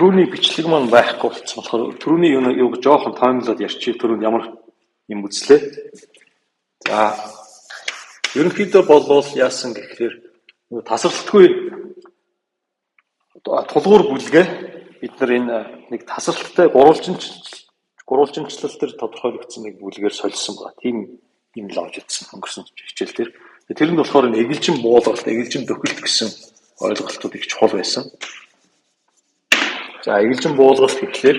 Төрөүний бичлэг маань байхгүй болсон болохоор төрөүний юуг жоохон тоймлоод ярьчих. Төрөүнд ямар юм үзлээ. За ерөнхийдөө болвол яасан гэхээр тасралтгүй тулгуур бүлгээ бид нар энэ нэг тасралттай гурвалжинчлал төр тодорхойлогдсон нэг бүлгээр солисон ба тийм юм л авч ирсэн өнгөрсөн хичээл дээр. Тэрэнд болохоор энэ эгэлжин буулгалт, эгэлжин дөхөлт гэсэн ойлголтууд их чухал байсан. За эгэлжин буулгалт гэхлээр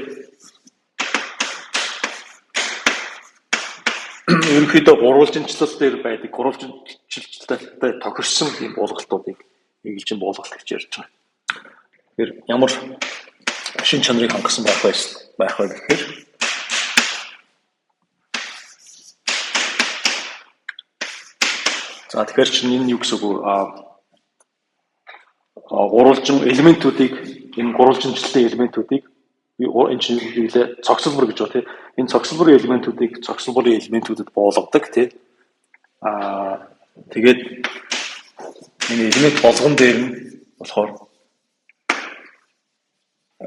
ерөнхийдөө гурвалжинчлал дээр байдаг гурвалжинчлалтай тохирсон тийм буулгалтуудыг эгэлжин буулгалт гэж ярьж байгаа. Тэгэхээр ямар шин чанарыг хангасан байх вэ гэхээр за тэгэхээр чинь энэ юу гэсэн үг гурвалжин элементүүдийг энэ гурвалжинчлалын элементүүдийг энэ чинь юу цогцлбор гэж байна тийм энэ цогцлборын элементүүдийг цогцлборын элементүүдэд буулгадаг тийм тэгээд энэ элемент болгон дээр нь болохоор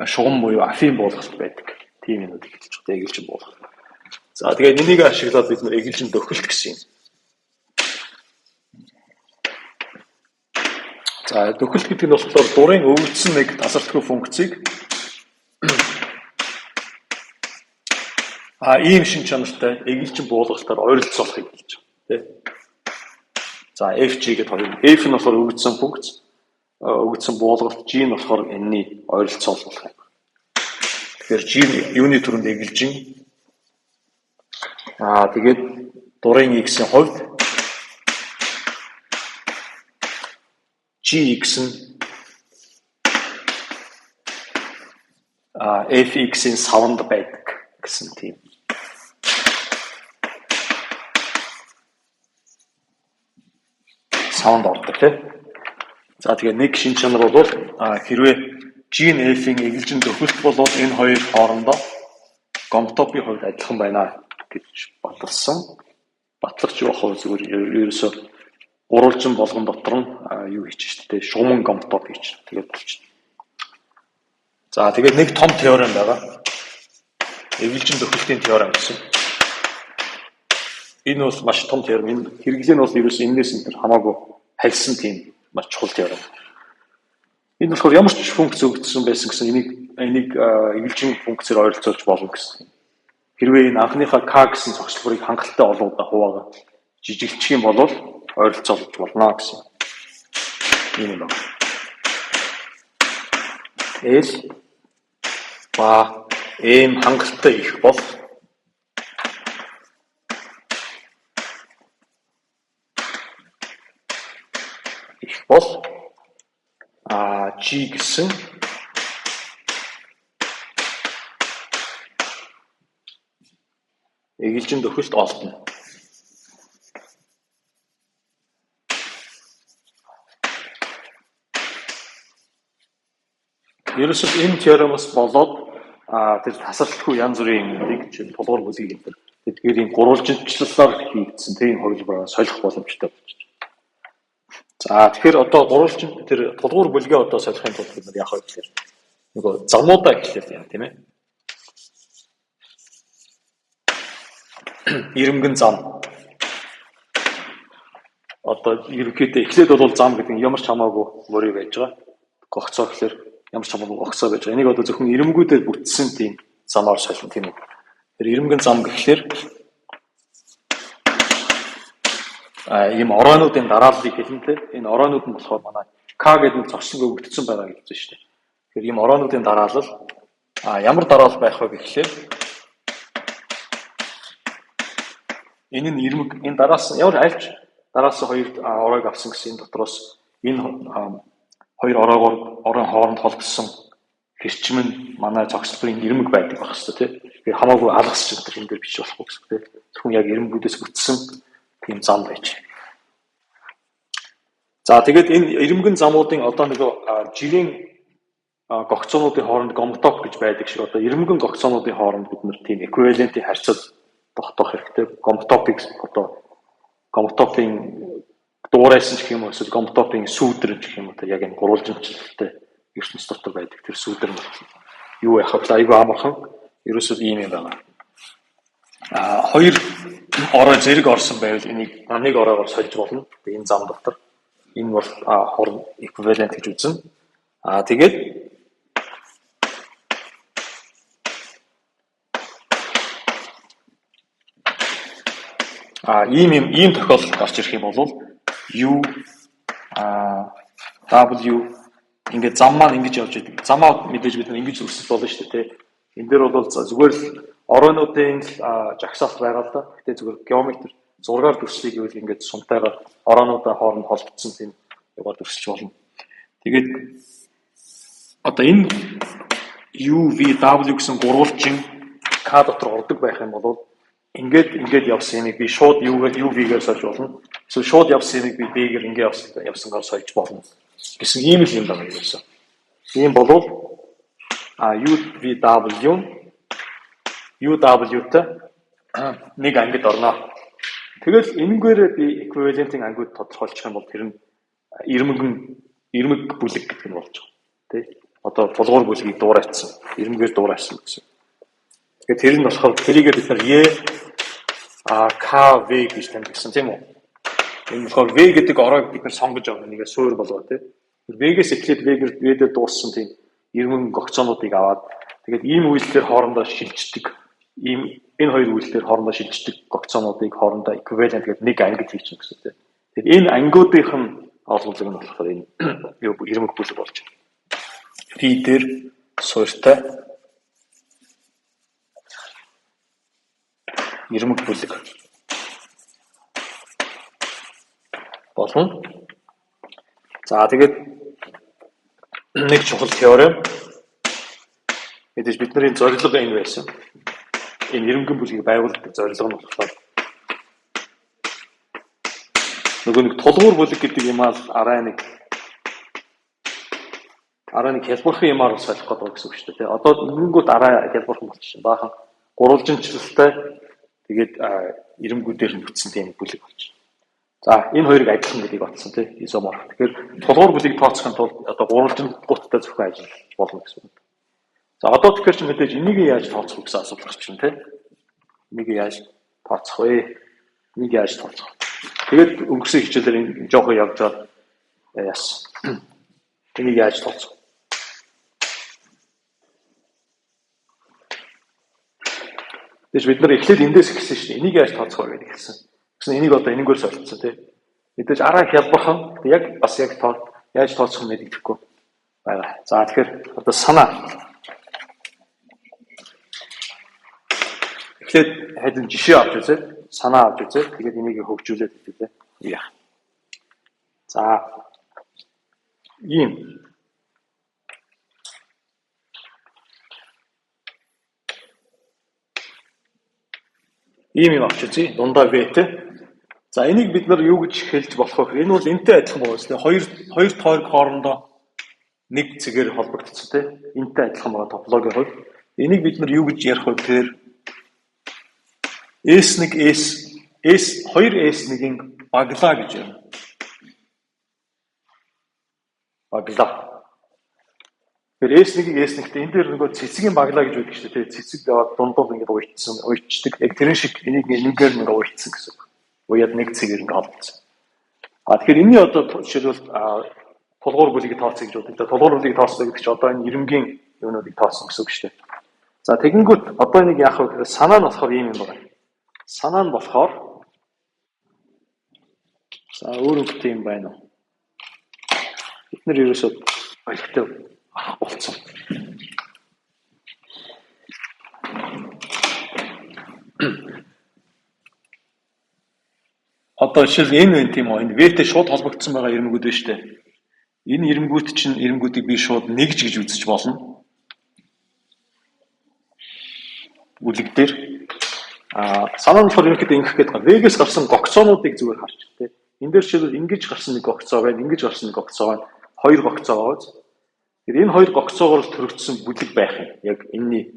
шугам буюу афин буулгалт байдаг тийм юмуд хэлж байгаа эгэлжин буулгалт. За тэгээд энийг ашиглаад бид нэр эгэлжин дөхөлт гэсэн юм. За дөхөлт гэдэг нь болохоор дурын өвөгдсөн нэг тасралтгүй функцийг ийм шин чанартай эгэлжин буулгалтаар ойролцоолохыг хэлж байгаа тийм. За FG гэдэг хоёр. F нь болохоор өвөгдсөн функц, өвөгдсөн буулгалт, G нь болохоор n-ний ойролцоолох юм. Тэгэхээр G юуны төрөнд эгэлжин тэгээд дурын x-ийн хувьд Gx нь Fx-ийн савнд байдаг гэсэн тийм. Савнд ордог тийм. За тэгээ нэг шин чанар бол хэрвээ G нь F-ийн эгэлжин дөхөлт болоод энэ хоёр хоорондоо гомтопын хувьд адилхан байна гэж баталсан. Батлагч явах хувь зүгээр ерөөсөө гурвалжин болгон дотор нь юу хийж штэ шугамн гомтоп хийж тэгээд болчихно. За тэгээд нэг том теорем байгаа. Эгэлжин дөхөлтийн теорем гэсэн. Энэ бол маш том теорем. Энэ хэрэглээ нь бол ерөөсөө энэс энэ хамаагүй хальсан тийм маш чухал теорем. Энэ болохоор ямар ч функц өгдсөн байсан гэсэн энийг эгэлжин функцээр ойролцоолж болно гэсэн. Хэрвээ энэ анхныхаа k гэсэн цогцлборыг хангалттай олгоодаа хуваага жижиглчих юм бол ойролцоолж болно гэсэн. Энэ юм. L ба M хангалттай их бол G гэсэн эгэлжин дөхөлт олдно. Ерөөсөө энэ теоремоос болоод тэр тасралтгүй янз бүрийн юмыг тулгуур бүлгийг энэ тэдгээрийн гурвалжинчлалаар хийгдсэн тийм хувилбараар солих боломжтой болж байна. За тэгэхээр одоо тэр тулгуур бүлгээ одоо солихын тулд бид нар яах вэ гэхээр нөгөө замуудаа гэхлээр юм тийм ээ. Ирэмгэн зам. Одоо ерөнхийдөө эхлээд бол зам гэдэг нь ямар ч хамаагүй мөрий байж байгаа. Гогцоо гэхлээр ямар ч хамаагүй гогцоо байж байгаа. Энийг одоо зөвхөн ирэмгүүдэд бүтсэн тийм замаар солих тийм үү. Тэр ирэмгэн зам гэхлээр ийм ороонуудын дарааллыг хэлнэ. Энэ ороонууд нь болохоор манай K гэдэг нь зогсон өгөгдсөн байгаа гэж байна шүү дээ. Тэгэхээр ийм ороонуудын дараалал ямар дараалал байх вэ гэхлээр энэ нь ирмэг энэ дараалсан ямар альч дараалсан хоёр ороог авсан гэсэн энэ дотроос энэ хоёр ороон хооронд холбосон хэрчим нь манай цогцлборын ирмэг байдаг байх хэвээр тийм. Тэгэхээр хамаагүй алгасч энэ дээр бич болохгүй гэсэн тийм. Зөвхөн яг ирмэгүүдээс бүтсэн тийм зам байж. За тэгээд энэ ирэмгэн замуудын одоо нэг жирийн гогцоонуудын хооронд гомтоп гэж байдаг шиг одоо ирэмгэн гогцоонуудын хооронд бид нар тийм эквивалентийн харьцал тогтоох хэрэгтэй. Гомтопыг одоо гомтопын дуурайсан гэх юм уу эсвэл гомтопын сүүдэр гэх юм уу яг энэ гурвалжинчлалтай ертөнц дотор байдаг тэр сүүдэр нь юу яхав за айгүй амархан ерөөсөө ийм юм байна. Хоёр ороо зэрэг орсон байвал энийг нэг ороогоор сольж болно. Энэ зам дотор энэ бол хорн equivalent гэж үзнэ. Тэгээд ийм тохиолдол гарч ирэх юм бол U W ингээд зам маань ингэж явж байдаг. Замаа мэдээж бид нар ингэж үүсгэж болно шүү дээ, тэ. Энэ дээр бол зүгээр л ороонуудын жагсаалт байгаа л да. Гэтэ зүгээр геометр зургаар төслийг гэвэл ингээд сумтайгаар ороонуудын хооронд холбогдсон тийм яваад төсөлж болно. Тэгээд одоо энэ U, V, W гэсэн гурвалжин K дотор ордог байх юм бол ингээд явсан юмыг би шууд UV-гээр сольж болно. Эсвэл шууд явсан юмыг би B-гээр ингээд явсангаар сольж болно. Гэсэн ийм л юм байна гэсэн. Ийм болвол UW-тай нэг ангид орно. Тэгэл энэгээр би equivalent-ийн ангиуд тодорхойлчих юм бол тэр нь ирмэг бүлэг гэдэг нь болж байгаа. Тэ? Одоо тулгуур бүлгийг дуурайцсан, ирмэгээр дуурайсан гэсэн. Тэгэхээр тэр нь болохоор тэрийгээ бид нар KV гэж таньдсан тийм үү? Энэ болохоор V гэдэг ороог бид нар сонгож авах нэгэ суур болгоо тийм. V-гээс эхлээд V-гээр дууссан тийм ирмэн гогцоонуудыг аваад тэгээд ийм үйлдэлээр хоорондоо шилждэг энэ хоёр үйлдэлээр хоорондоо шилждэг гогцоонуудыг хоорондоо equivalent гэдэг нэг ангид хийчихнэ гэсэн тийм. Тэгээд энэ ангиудынх нь олголог нь болохоор энэ ирмэг бүлэг болж байна. P дээр суурьтай ирмэг бүлэг болно. За тэгээд нэг чухал теорем. Мэдээж бидний зорилго энэ байсан. Энэ ирмэгэн бүлгийг байгуулдаг зорилго нь болохоор нөгөө нэг тулгуур бүлэг гэдэг юм аа арай нэг хялбархан юмар солих гэдэг гэсэн үг шүү дээ. Одоо нэгнгүүд арай хялбархан болчихсон. Баахан гурвалжинчлалтай тэгээд ирмэгүүдээр нь бүтсэн тийм бүлэг болчихно. За энэ хоёрыг адилхан гэдгийг батсан тийм изоморф. Тэгэхээр тулгуур бүлгийг тооцохын тулд одоо гурвалжин гуттай зөвхөн ажиллаж болно гэсэн үг. За одоо тэгэхээр чи мэдээж энийг яаж тооцох вэ гэсэн асуулт гарч байна тийм. Энийг яаж тооцох вэ? Энийг яаж тооцох? Тэгээд өнгөрсөн хичээлээр энэ жоохон явж байгаа яасан. Энийг яаж тооцох? Тэгэж бид нар эхлээд эндээс эхэлсэн шүү дээ. Энийг яаж тооцох вэ гэдэг хэлсэн. Гэсэн энийг одоо энэгээр солилцсон тийм. Мэдээж араа хялбархан яг яаж тооцох юм гэдэггүй байгаа. За тэгэхээр одоо санаа. Эхлээд хайдан жишээ авч үзээ. Санаа авч үзээ. Тэгээд энийг хөгжүүлээд хэлээ. Яах. За ийм юм авч үзье. Дундаа V-тэй. За энийг бид нар юу гэж хэлж болох вэ? Энэ бол энтэй адилхан байгаа шүү дээ. Хоёр тойрог хоорондоо нэг цэгээр холбогдсон тийм. Энтэй адилхан байгаа топологийн хувьд. Энийг бид нар юу гэж ярих вэ гэхээр S2S1-ийн баглаа гэж байна. Баглаа. Тэр S1-ийг S1-тэй энэ дээр нөгөө цэцгийн баглаа гэж үүдэг шүү дээ. Цэцэг яваад дундуур ингээд уйчдаг. Яг тэрэн шиг энийг нэгээр ингээд уйцсан гэсэн. Уяад нэг цэгээр ингээд холбогдсон. Тэгэхээр энэний одоо жишээлбэл тулгуур бүлгийг тооцъё гэж боддог. Тулгуур бүлгийг тооцъё гэдэг чинь одоо энэ ирмгийн юунуудыг тооцсон гэсэн үг шүү дээ. За тэгэнгүүт одоо энийг яах вэ гэхээр санаа нь болохоор ийм юм байна. Санаа нь болохоор за өөр үгтэй юм байна уу? Бид нэр ерөөсөө ойлгохтой болцсон. Одоо жишээл энэ тийм үү? Энэ V-тэй шууд холбогдсон байгаа ирмэгүүд байна шүү дээ. Энэ ирмэгүүд чинь ирмэгүүдийг би шууд нэгж гэж үзэж болно. Бүлэг дээр санаа нь болохоор ерөнхийдөө ингэх гээд байгаа. V-гээс гарсан гогцоонуудыг зүгээр харч тээ. Энэ дээр жишээл ингэж гарсан нэг гогцоо байна, ингэж гарсан нэг гогцоо байна. Хоёр гогцоо байгаа. Тэгэхээр энэ хоёр гогцоогоор төрөгдсөн бүлэг байх юм. Яг энэний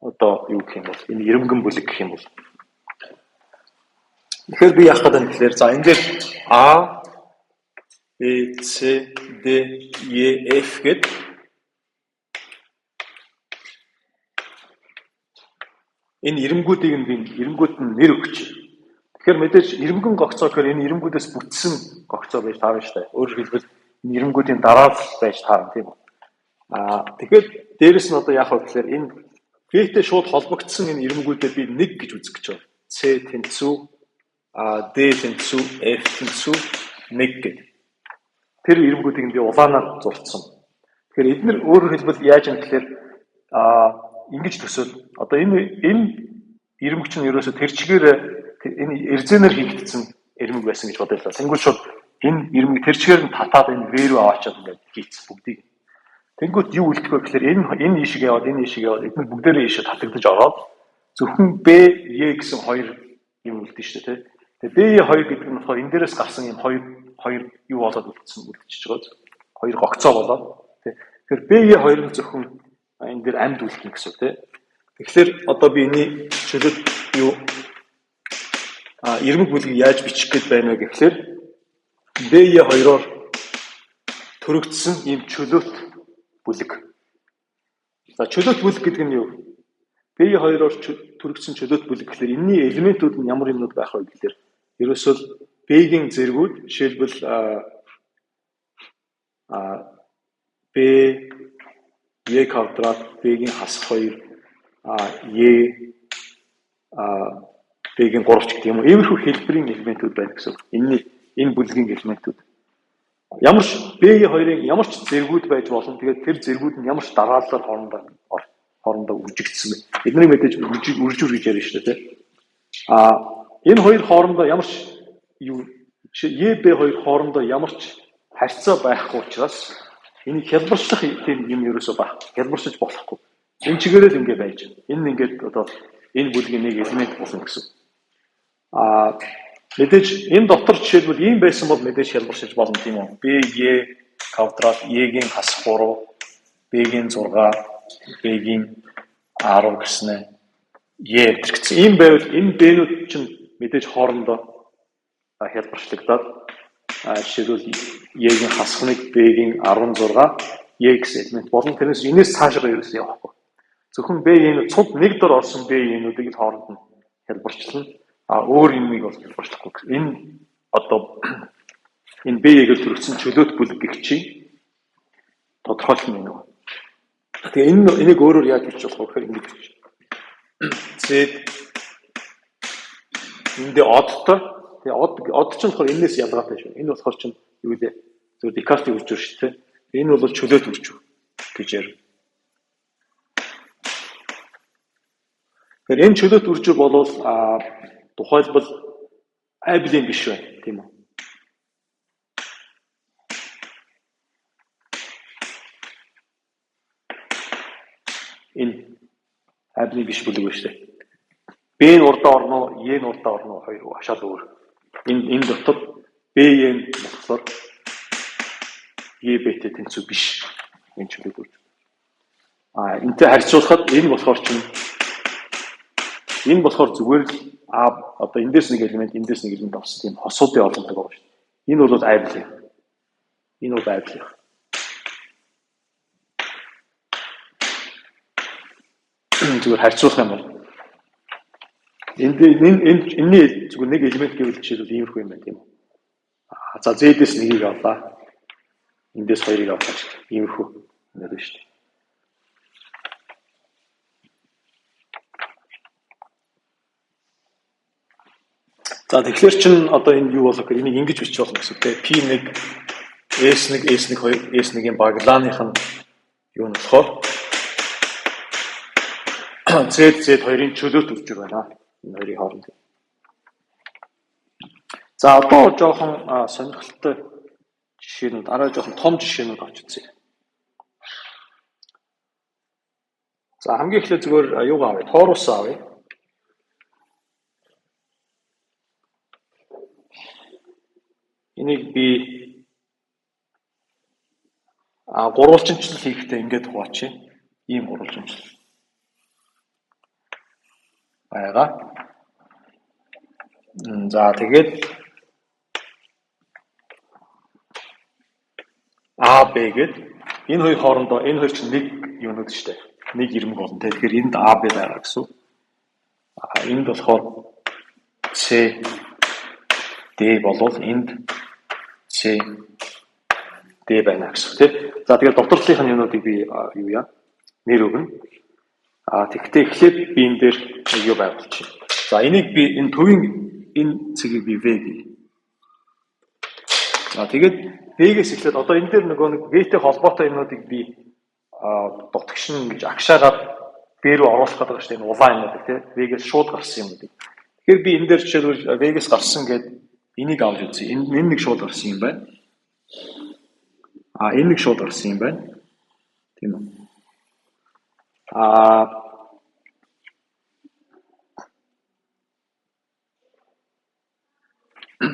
одоо юу гэх юм бол энэ ирмэгэн бүлэг гэх юм бол. Тэгэхээр би яах гэдэг нь тэгэхээр за энэ дээр A, B, C, D, E, F гэдэг Энэ ирэмгүүдийг нь би ирэмгүүд нь нэр өгч. Тэгэхээр мэдээж ирэмгэн гогцоо гэхээр энэ ирэмгүүдээс бүтсэн гогцоо байж таарна шүү дээ. Өөрөөр хэлбэл ирэмгүүдийн дараа л байж таарна тийм үү. Тэгэхээр дээрэс нь одоо яах вэ гэхээр энэ B-тэй шууд холбогдсон энэ ирэмгүүдээ би 1 гэж үзэх гэж байна. C тэнцүү, D тэнцүү, F тэнцүү 1 гэдэг. Тэр ирэмгүүдийг би улаанаар зурцсан. Тэгэхээр эдгээр өөрөөр хэлбэл яаж юм гэхээр ингэж төсөөл. Одоо энэ ирэмгч нь ерөөсө тэр чигээр энэ эрзэнээр хийгдсэн ирэмг байсан гэж бодлоо. Тэнгүүл шууд энэ ирэмг тэр чигээр нь татаад энэ V рүү аваачаад ингээд хийцэн бүгдийг. Тэнгүүт юу үлдэх вэ гэхээр энэ ишиг яваад эдгээр бүгдээрээ ишээ татагдаж ороод зөвхөн B, E гэсэн хоёр юм үлдэн шүү дээ. Тэгээ B2 гэдэг нь болохоор энэ дээрээс гарсан юм хоёр юу болоод үлдчихэж байгаа. Хоёр гогцоо болоод. Тэгэхээр B2 нь зөвхөн энэ дээр амьд үлдэх гэсэн үг тийм. Тэгэхээр одоо би энэ чөлөөт юу ирмэг бүлгийг яаж бичих гээд байна вэ гэхээр B2-оор төрөгдсөн ийм чөлөөт бүлэг. За чөлөөт бүлэг гэдэг нь юу? B2-оор төрөгдсөн чөлөөт бүлэг гэхээр энэний элементүүд нь ямар юмнууд байх вэ гэхээр ерөөсөө B-ийн зэргүүд жишээлбэл B E квадрат B-ийн хасах 2 E B-ийн 3 ч гэдэг юм уу. Иймэрхүү хэлбэрийн элементүүд байна гэсэн. Энэ бүлгийн элементүүд. Ямар ч B2-ын ямар ч зэргүүд байж болно. Тэгээд тэр зэргүүд нь ямар ч дараалалаар хоорондоо үржигдсэн байна. Эднийг мэдээж үржүүр гэж ярьж шүү дээ. Энэ хоёр хоорондоо ямар ч юу EB2 хоорондоо ямар ч харьцаа байхгүй учраас энийг хялбарчлах тийм юм ерөөсөө баг. Хялбарчиж болохгүй. Энэ чигээрээ л ингэ байж. Энэ ингээд одоо энэ бүлгийн нэг элемент болно гэсэн. Мэдээж энэ дотор жишээлбэл ийм байсан бол мэдээж хялбарчиж болно тийм үү. BE квадрат E-ийн хасах 3, B-ийн 6, B-ийн 10 гэснэ. E гэсэн. Ийм байвал энэ B-нүүд чинь мэдээж хоорондоо хялбарчлагдаад жишээлбэл E-ийн хасах 1, B-ийн 16, E гэсэн элемент болно. Тэрнээс энэс цаашаа ерөөсөө явахгүй. Зөвхөн B-ийн цуд нэг дор орсон B-ийнүүдийг хооронд нь хялбарчлана. Өөр юмыг бол хялбарчлахгүй. Энэ одоо энэ B-ийг төрөгдсөн чөлөөт бүлэг гэх чинь тодорхойлсон юм уу? Тэгээ энийг өөрөөр яаж бичиж болох вэ гэхээр ингэж бичиж. Z эндээ одтой. Тэгээ од ч болохоор энэс ялгаатай шүү. Энэ болохоор чинь юу вэ? Зөв Декартийн үржүүр шүү дээ. Энэ бол чөлөөт үржүүр гэж ярив. Тэгэхээр энэ чөлөөт үржүүр болвол тухайлбал айблын биш байна, тийм үү? Энэ айблын биш бүлэг байна шүү дээ. B-ийн урдаа орно, E-ийн урдаа орно хоёр хашаал өөр. Энэ дотор B-ийн болохоор E-B-тэй тэнцүү биш. Энэ чөлөөт үржүүр. Энтэй харьцуулахад энэ болохоор чинь энэ болохоор зүгээр л одоо эндээс нэг элемент авсан тийм хосуудын олон байгаа шүү дээ. Энэ бол айблын. Энэ бол айблын. Зүгээр харьцуулах юм бол энэний зүгээр нэг элемент гэвэл жишээлбэл иймэрхүү юм байна тийм үү. За Z-ээс нэгийг авлаа. Эндээс хоёрыг авлаа. Иймэрхүү юм байна шүү дээ. За тэгэхээр чин одоо энэ юу болох гэхээр энийг ингэж бичих болно гэсэн үг. P1 S1 S1 2 S1-ийн баглааных нь юу нь болохоор Z2-ын чөлөөт үржүүр байна. Энэ хоёрын хооронд. За одоо жоохон сонирхолтой жишээнүүд, арай жоохон том жишээнүүд авч үзье. За хамгийн эхлээд зүгээр юугаа авъя? Торус авъя. Энийг би гурвалжинчлал хийхдээ ингээд хуваачи. Ийм гурвалжинчлал байгаа. За тэгээд А, Б гээд энэ хоёр хоорондоо энэ хоёр чинь нэг юунууд шүү дээ. Нэг ирмэг болно. Тэгэхээр энд А, Б байгаа гэсэн. Энд болохоор C D болвол энд C D байна гэсэн тийм. За тэгээд докторлын юмнуудыг би юу яа? Нэр өгнө. Тэгтээ эхлээд би энэ дээр юу байгуулчих. За энийг би энэ төвийн энэ цэгийг би V гэх. За тэгээд V-гээс эхлээд одоо энэ дээр нөгөө нэг V-тэй холбоотой юмнуудыг би дутагшин гэж агшаагаад V рүү оруулах гэдэг нь шүү дээ. Энэ улаан юмнууд тийм. V-гээс шууд гарсан юмнууд. Тэгэхээр би энэ дээр жишээлбэл V-гээс гарсан гэдэг энийг авч үзье. Энэ нэг шууд гарсан юм байна. Энэ нэг шууд гарсан юм байна. Тийм үү?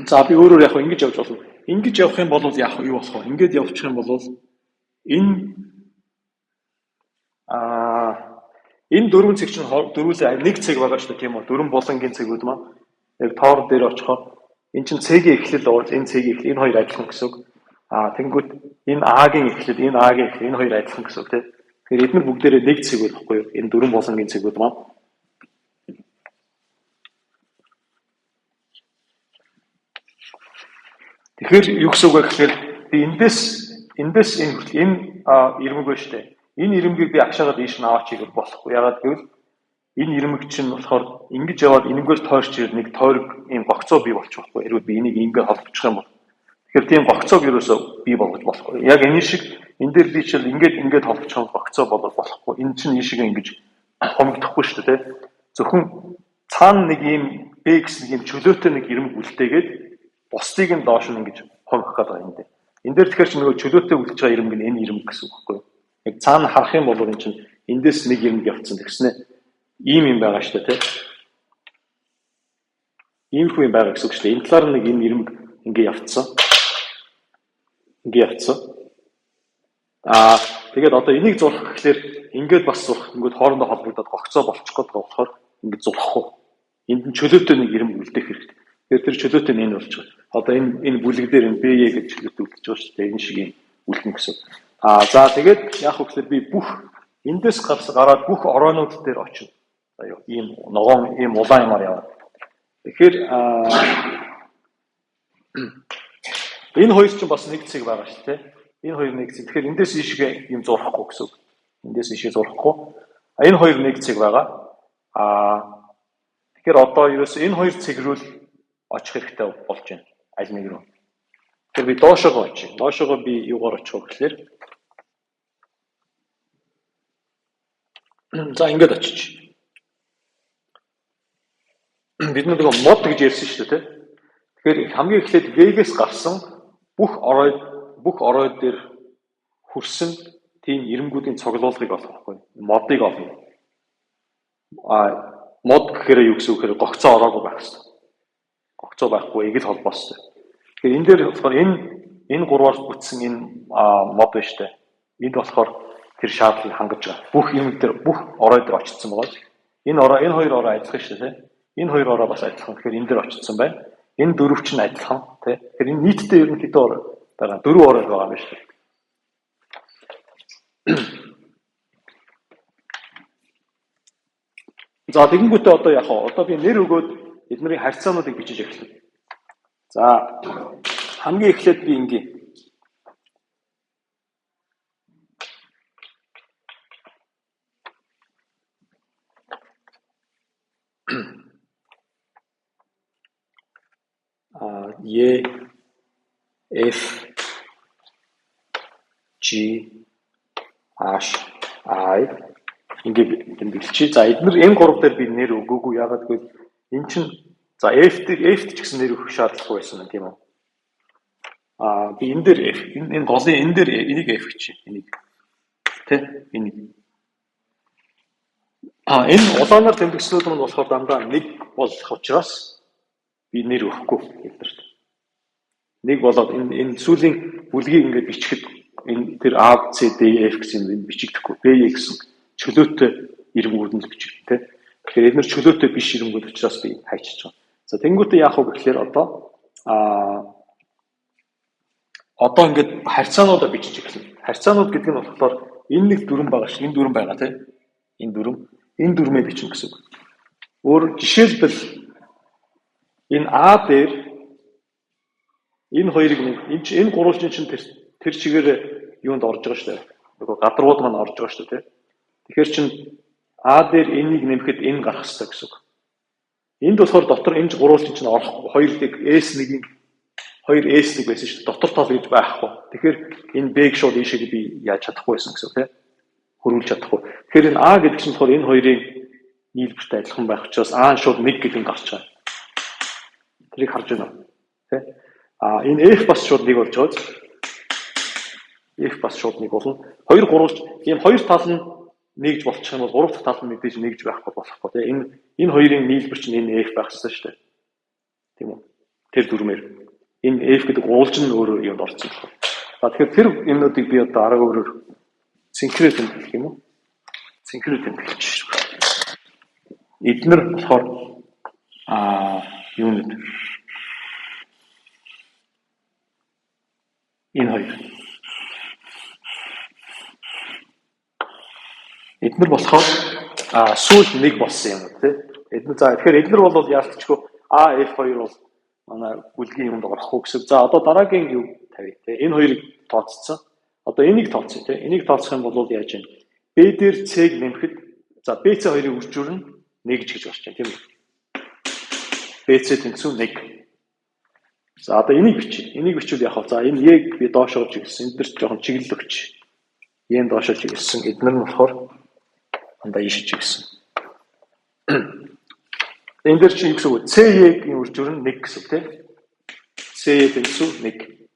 За би өөрөөр яг ингэж явж болно. Ингэж явах юм бол яг юу болох вэ? Ингэж явчих юм бол энэ дөрвөн цэг чинь дөрвөлээ нэг цэг байгаа шүү дээ тийм үү? Дөрвөн булангийн цэгүүд маань яг тоор дээр очихоор энэ чинь цэгийн эхлэл бол энэ цэгийн эхлэл энэ хоёр адилхан гэсэн үг. Тэнгүүд энэ А-гийн эхлэл энэ А-гийн эхлэл энэ хоёр адилхан гэсэн үг тийм. Тэгэхээр эдгээр бүгдээрээ нэг цэгүүд баггүй юу? Энэ дөрвөн булангийн цэгүүд маань. Тэгэхээр юу гэсэн үг вэ гэхээр би эндээс энэ ирмэг байна шүү дээ. Энэ ирмэгийг би агшаагаад ийш нь аваачих болохгүй. Ягаад гэвэл энэ ирмэг чинь болохоор ингэж яваад энэгээр тойрч ирээд нэг тойрог ийм гогцоо бий болчих واخгүй. Хэрвээ би энийг ингээд холбочих юм бол. Тэгэхээр тийм гогцоог ерөөсөө бий болгож болохгүй. Яг энэ шиг энэ дээр би чил ингээд холбочих гогцоо болгож болохгүй. Энэ чинь ийшээ ингэж хомигдохгүй шүү дээ. Зөвхөн цаана нэг ийм B гэсэн нэг ийм чөлөөтэй нэг ирмэг үлдээгээд бусдыг нь доош нь ингэж хомих гэдэг юм дээ. Энэ дээр тэгэхээр чи нөгөө чөлөөтэй үлдэж байгаа ирмэг нь энэ ирмэг гэсэн үг байхгүй юу? Яг цаана харах юм бол энэ чинь эндээс нэг ирмэг явцсан тэгснэ ийм юм байгаа шүү дээ, тийм. Ийм хүн байгаа гэсэн үг шүү дээ. Энэ талаар нэг энэ ирмэг ингэ явцсан. Ингэ явцсан. Тэгээд одоо энийг зурх гэхлээр ингээд бас зурх, ингээд хоорондоо холбогдоод гогцоо болчих гээд болохоор ингээд зурхгүй. Энд нь чөлөөтэй нэг ирмэг үлдээх хэрэгтэй. Тэгэхээр тэр чөлөөтэй нь энэ болж байгаа. Одоо энэ бүлэг дээр энэ BE гэж чөлөөтэй үлдэж байгаа шүү дээ. Энэ шиг юм үлдэнэ гэсэн. За тэгээд яг хөөхлөөр би бүх эндээс гараад бүх ороонууд дээр очив. За юу ийм ногоон ийм улаан юмар яваад. Тэгэхээр энэ хоёр чинь бас нэг цэг байгаа шүү дээ. Энэ хоёр нэг цэг. Тэгэхээр эндээс ийшгээ юм зурхгүй гэсэн. Эндээс ийшээ зурхгүй. Энэ хоёр нэг цэг байгаа. Тэгэхээр одоо ерөөс энэ хоёр цэг рүү очих хэрэгтэй болж байна. Аль нэг рүү. Тэгэхээр би доошоо очив. Доошоо би юугаар очих вэ гэхээр за ингээд очиж. Бид нэг мод гэж ярьсан шүү дээ. Тэгэхээр хамгийн эхлээд V-гээс гарсан бүх орой дээр хүрсэн тийм ирмгүүдийн цуглуулгыг олох байхгүй. Модыг олно. Мод гэхээр юу гэсэн үг гэхээр гогцоо ороогүй байх хэрэгтэй. Гогцоо байхгүй эгэл холбоостой. Тэгэхээр энэ дээр болохоор энэ гурваар бүтсэн энэ мод байна шүү дээ. Энд болохоор тэр шаардлыг хангаж байгаа. Бүх юм дээр бүх орой дээр очсон байгаа. Энэ хоёр ороо адилхан шүү дээ. Энэ хоёр ороо бас адилхан. Тэгэхээр энэ дээр очсон байна. Энэ дөрөв ч нь адилхан тий. Тэгэхээр энэ нийтдээ ерөнхийдөө байгаа дөрөв ороо байгаа юм шүү дээ. За тэгэнгүүтээ одоо яах вэ? Одоо би нэр өгөөд эднэрийн харьцаануудыг бичиж эхэллээ. За хамгийн эхлээд би ингээ E F G H I ингээд тэмдэглэчих. За эдгээр M3 дээр би нэр өгөөгүй. Ягаад гэвэл эн чинь за F-т ч гэсэн нэр өгөх шаардлагагүй байсан юм тийм үү? Би энэ дээр F энэ голын энэ дээр энийг F гэж энийг тий энийг энэ улаанаар тэмдэгслүүд нь болохоор дандаа нэг болох учраас би нэр өгөхгүй эднэрт. Нэг болоод энэ сүүлийн бүлгийг ингээд бичихэд энэ тэр A, C, D, F гэсэн юм бичигдэхгүй. B гэсэн чөлөөтэй ирмгүүд нь бичигдтэй. Тэгэхээр эдгээр чөлөөтэй биш ирмгүүд учраас би хайчиж байгаа. За тэнгуүтээ яах вэ гэхээр одоо ингээд харьцаануудаа бичиж эхэлнэ. Харьцаанууд гэдэг нь болохоор энэ нэг дүрэн байгаа ш. Энэ дүрэн байгаа тийм. Энэ дүрмээ бичнэ гэсэн үг. Өөр жишээлбэл энэ А дээр энэ хоёрыг энэ гурвалжин чинь тэр чигээр юунд орж байгаа шүү дээ. Нөгөө гадрууд маань орж байгаа шүү дээ. Тэгэхээр чин А дээр энийг нэмэхэд энэ гарах хэрэгтэй гэсэн үг. Энд болохоор дотор энэ гурвалжин чинь орохгүй. 2-1 2S1 байсан шүү дээ. Дотор тал гэж байхгүй. Тэгэхээр энэ B-г шууд ийшээ би яаж чадахгүй байсан гэсэн үг тийм. Хөрвүүлж чадахгүй. Тэгэхээр энэ А гэдэг чинь болохоор энэ хоёрын нийлбэртэй адилхан байх учраас А нь шууд 1 гэдэг нь гарч байгаа. Тэрийг харж байна уу? Тэ? Энэ F бас шууд 1 болж байгаа. F бас шууд 1 болно. 2 гурвалж ийм хоёр тал нь нэгж болчих юм бол гурав дахь тал нь мэдээж нэгж байхгүй болохгүй. Тэ? Энэ хоёрын нийлбэр чинь энэ F байх хэрэгтэй шүү дээ. Тийм үү? Тэр дүрмээр энэ F гэдэг уулж нь өөрөө юунд орсон болох. Тэгэхээр тэр юмнуудыг би одоо арга өөрөөр синхрон тэмдэглэх юм уу? Синхрон тэмдэглэж шүү. Эднэр болохоор юунууд энэ хоёр. Эднэр болохоор сүүл 1 болсон юм тий. Эднэр за тэгэхээр эднэр бол яалтчгүй F2 бол манай бүлгийн юмд орохгүй гэсэн. За одоо дараагийн юу тавья те. Энэ хоёрыг тооцсон. Одоо энийг тооцъё те. Энийг тооцох юм бол яаж вэ? B дээр C-г нэмэхэд за BC хоёрын үржүүр нь 1 гэж гарч байна тийм үү? BC тэнцүү 1. За одоо энийг бичиж. Энийг бичвэл яах вэ? За энэ E-г би доошоо чиглэсэн. Энд дэр жоохон чиглэл өгч. E-г доошоо чиглэсэн. Эднэр нь болохоор андаа ийш чиглэсэн. Энд дэр чинь юу гэсэн үг? CE-гийн үржүүр нь 1 гэсэн үг тийм. CE тэнцүү 1.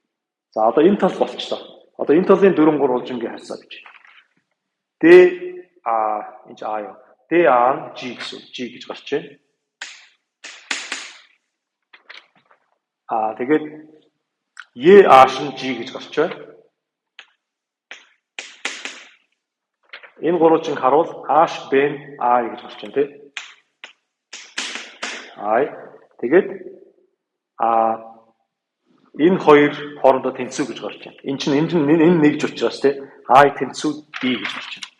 За одоо энэ тал болчихлоо. Одоо энэ талын 4 гурвалжингийн харьцаа бич. D энэ ч А юу? D А нь G гэсэн үг. G гэж гарч байна. Тэгээд E A шин G гэж гарч байна. Энэ гурвалжинг харуул A ш B нь A гэж гарч байна тийм. Тэгээд энэ хоёр хоорондоо тэнцүү гэж гарч байна. Энэ нэгж учраас тий I тэнцүү D гэж гарч байна.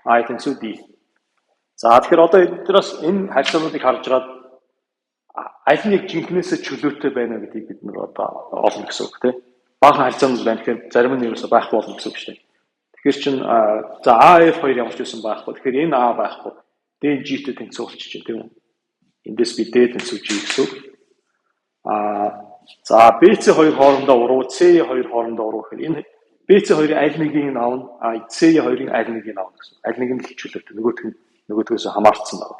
I тэнцүү D. За тэгэхээр одоо эднээс энэ харьцаануудыг харж байгаа аль нэг жинхнээсээ чөлөөтэй байна гэдгийг бид нар одоо олно гэсэн үг тий. Баахан харьцаанууд байна гэхээр зарим нь ерөөсөй байхгүй болно гэсэн үг шүү дээ. Тэгэхээр чин за AF2 ямар ч байсан байхгүй. Тэгэхээр энэ A байхгүй. D G-тэй тэнцүү болчих чинь тийм үү? Эндээс би D тэнцүү G гэсэн үг. За BC2 хоорондоо уруу, CE2 хоорондоо уруу гэхээр энэ BC2-ын аль нэгийг нь авна, CE2-ын аль нэгийг нь авна гэсэн. Аль нэг нь хичүүлэлт нөгөөдгөөс хамаарцсан байна.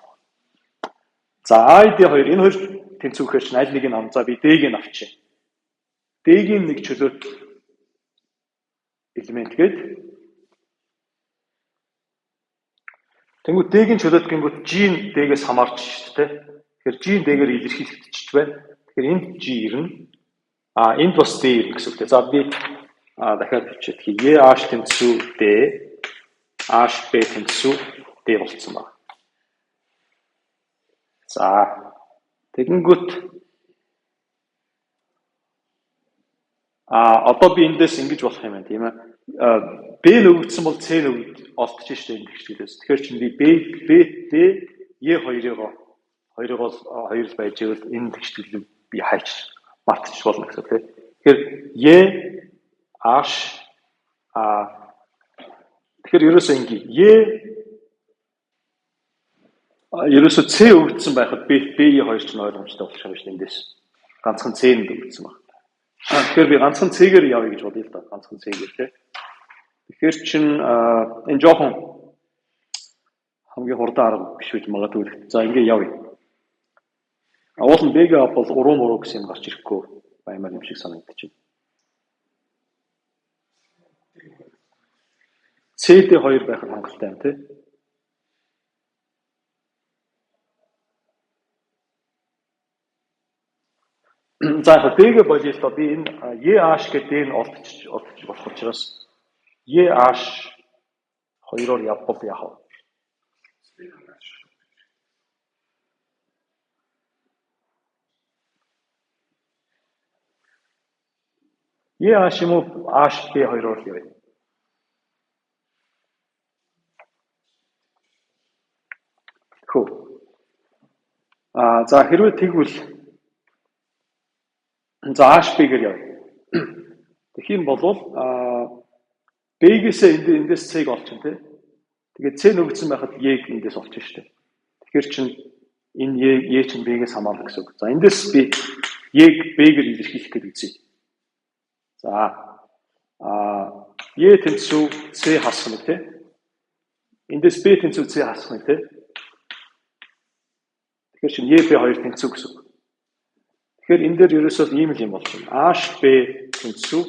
За ID2 энэ хоёр тэнцүүхээр чинь аль нэгийг нь авна. За би D-г нь авчи. D-гийн нэг чөлөөт элемент гээд тэнгуү D-гийн чөлөөт гингүүт G-ийн D-гээс хамаарч шүү дээ. Тэгэхээр G-ийн D-гээр илэрхийлэгдчихэж байна. Тэгэхээр энд G ирнэ. Энд бас D ирнэ гэсэн үг. За би дахиад бичээд E A тэнцүү D, A B тэнцүү D болцсон байна. За тэгэнгүүт одоо би эндээс ингэж болох юм байна тийм ээ. B нөгөгдсөн бол C нөгөд олдож штэ энэ тэгшлээс. Тэгэхээр чинь би B D E хоёрыг хоёр л байж ивэл энэ тэгшлийг би хайч мартчих болно гэсэн тийм. Тэгэхээр E H тэгэхээр ерөөсөө ингэ E ерөөсөө C өгдсөн байхад B хоёр ч ойлгомжтой болох юм шиг эндээс ганцхан C нь өгдсөн байна. Тэгэхээр би ганцхан C-гээр явъя гэж бодъё л да. Ганцхан C-гээр тийм. Тэгэхээр чин энэ жоохон хамгийн хурдан арга биш үгүй магадгүй. За ингэ явъя. Уул нь B-г бол уруу гэсэн юм гарч ирэхгүй баймаар юм шиг санагдаж байна. CD 2 байх хангалттай юм тий. За B-г болъё л доо би энэ EH гэдэг нь олдчих болох учраас EH 2-оор явбал яах вэ? EH юм уу HB 2-оор явъя. Хөө. За хэрвээ тэгвэл за ааш бэгээр яв. Тэгэх юм бол B-гээсээ эндээс C-г олчихно тий. Тэгээд C нөгдсөн байхад Y-г эндээс олчихно шүү дээ. Тэгэхээр чинь энэ Y чинь B-гээс хамаарна гэсэн үг. За эндээс би Y-г B-гээр илэрхийлэх гэж үзье. За Y тэнцүү C хасах нь тий. Эндээс B тэнцүү C хасах нь тий. Тэгэхээр чинь Y B2 тэнцүү гэсэн үг. Тэгэхээр энэ дээр ерөөсөө ийм л юм болж байна. H B тэнцүү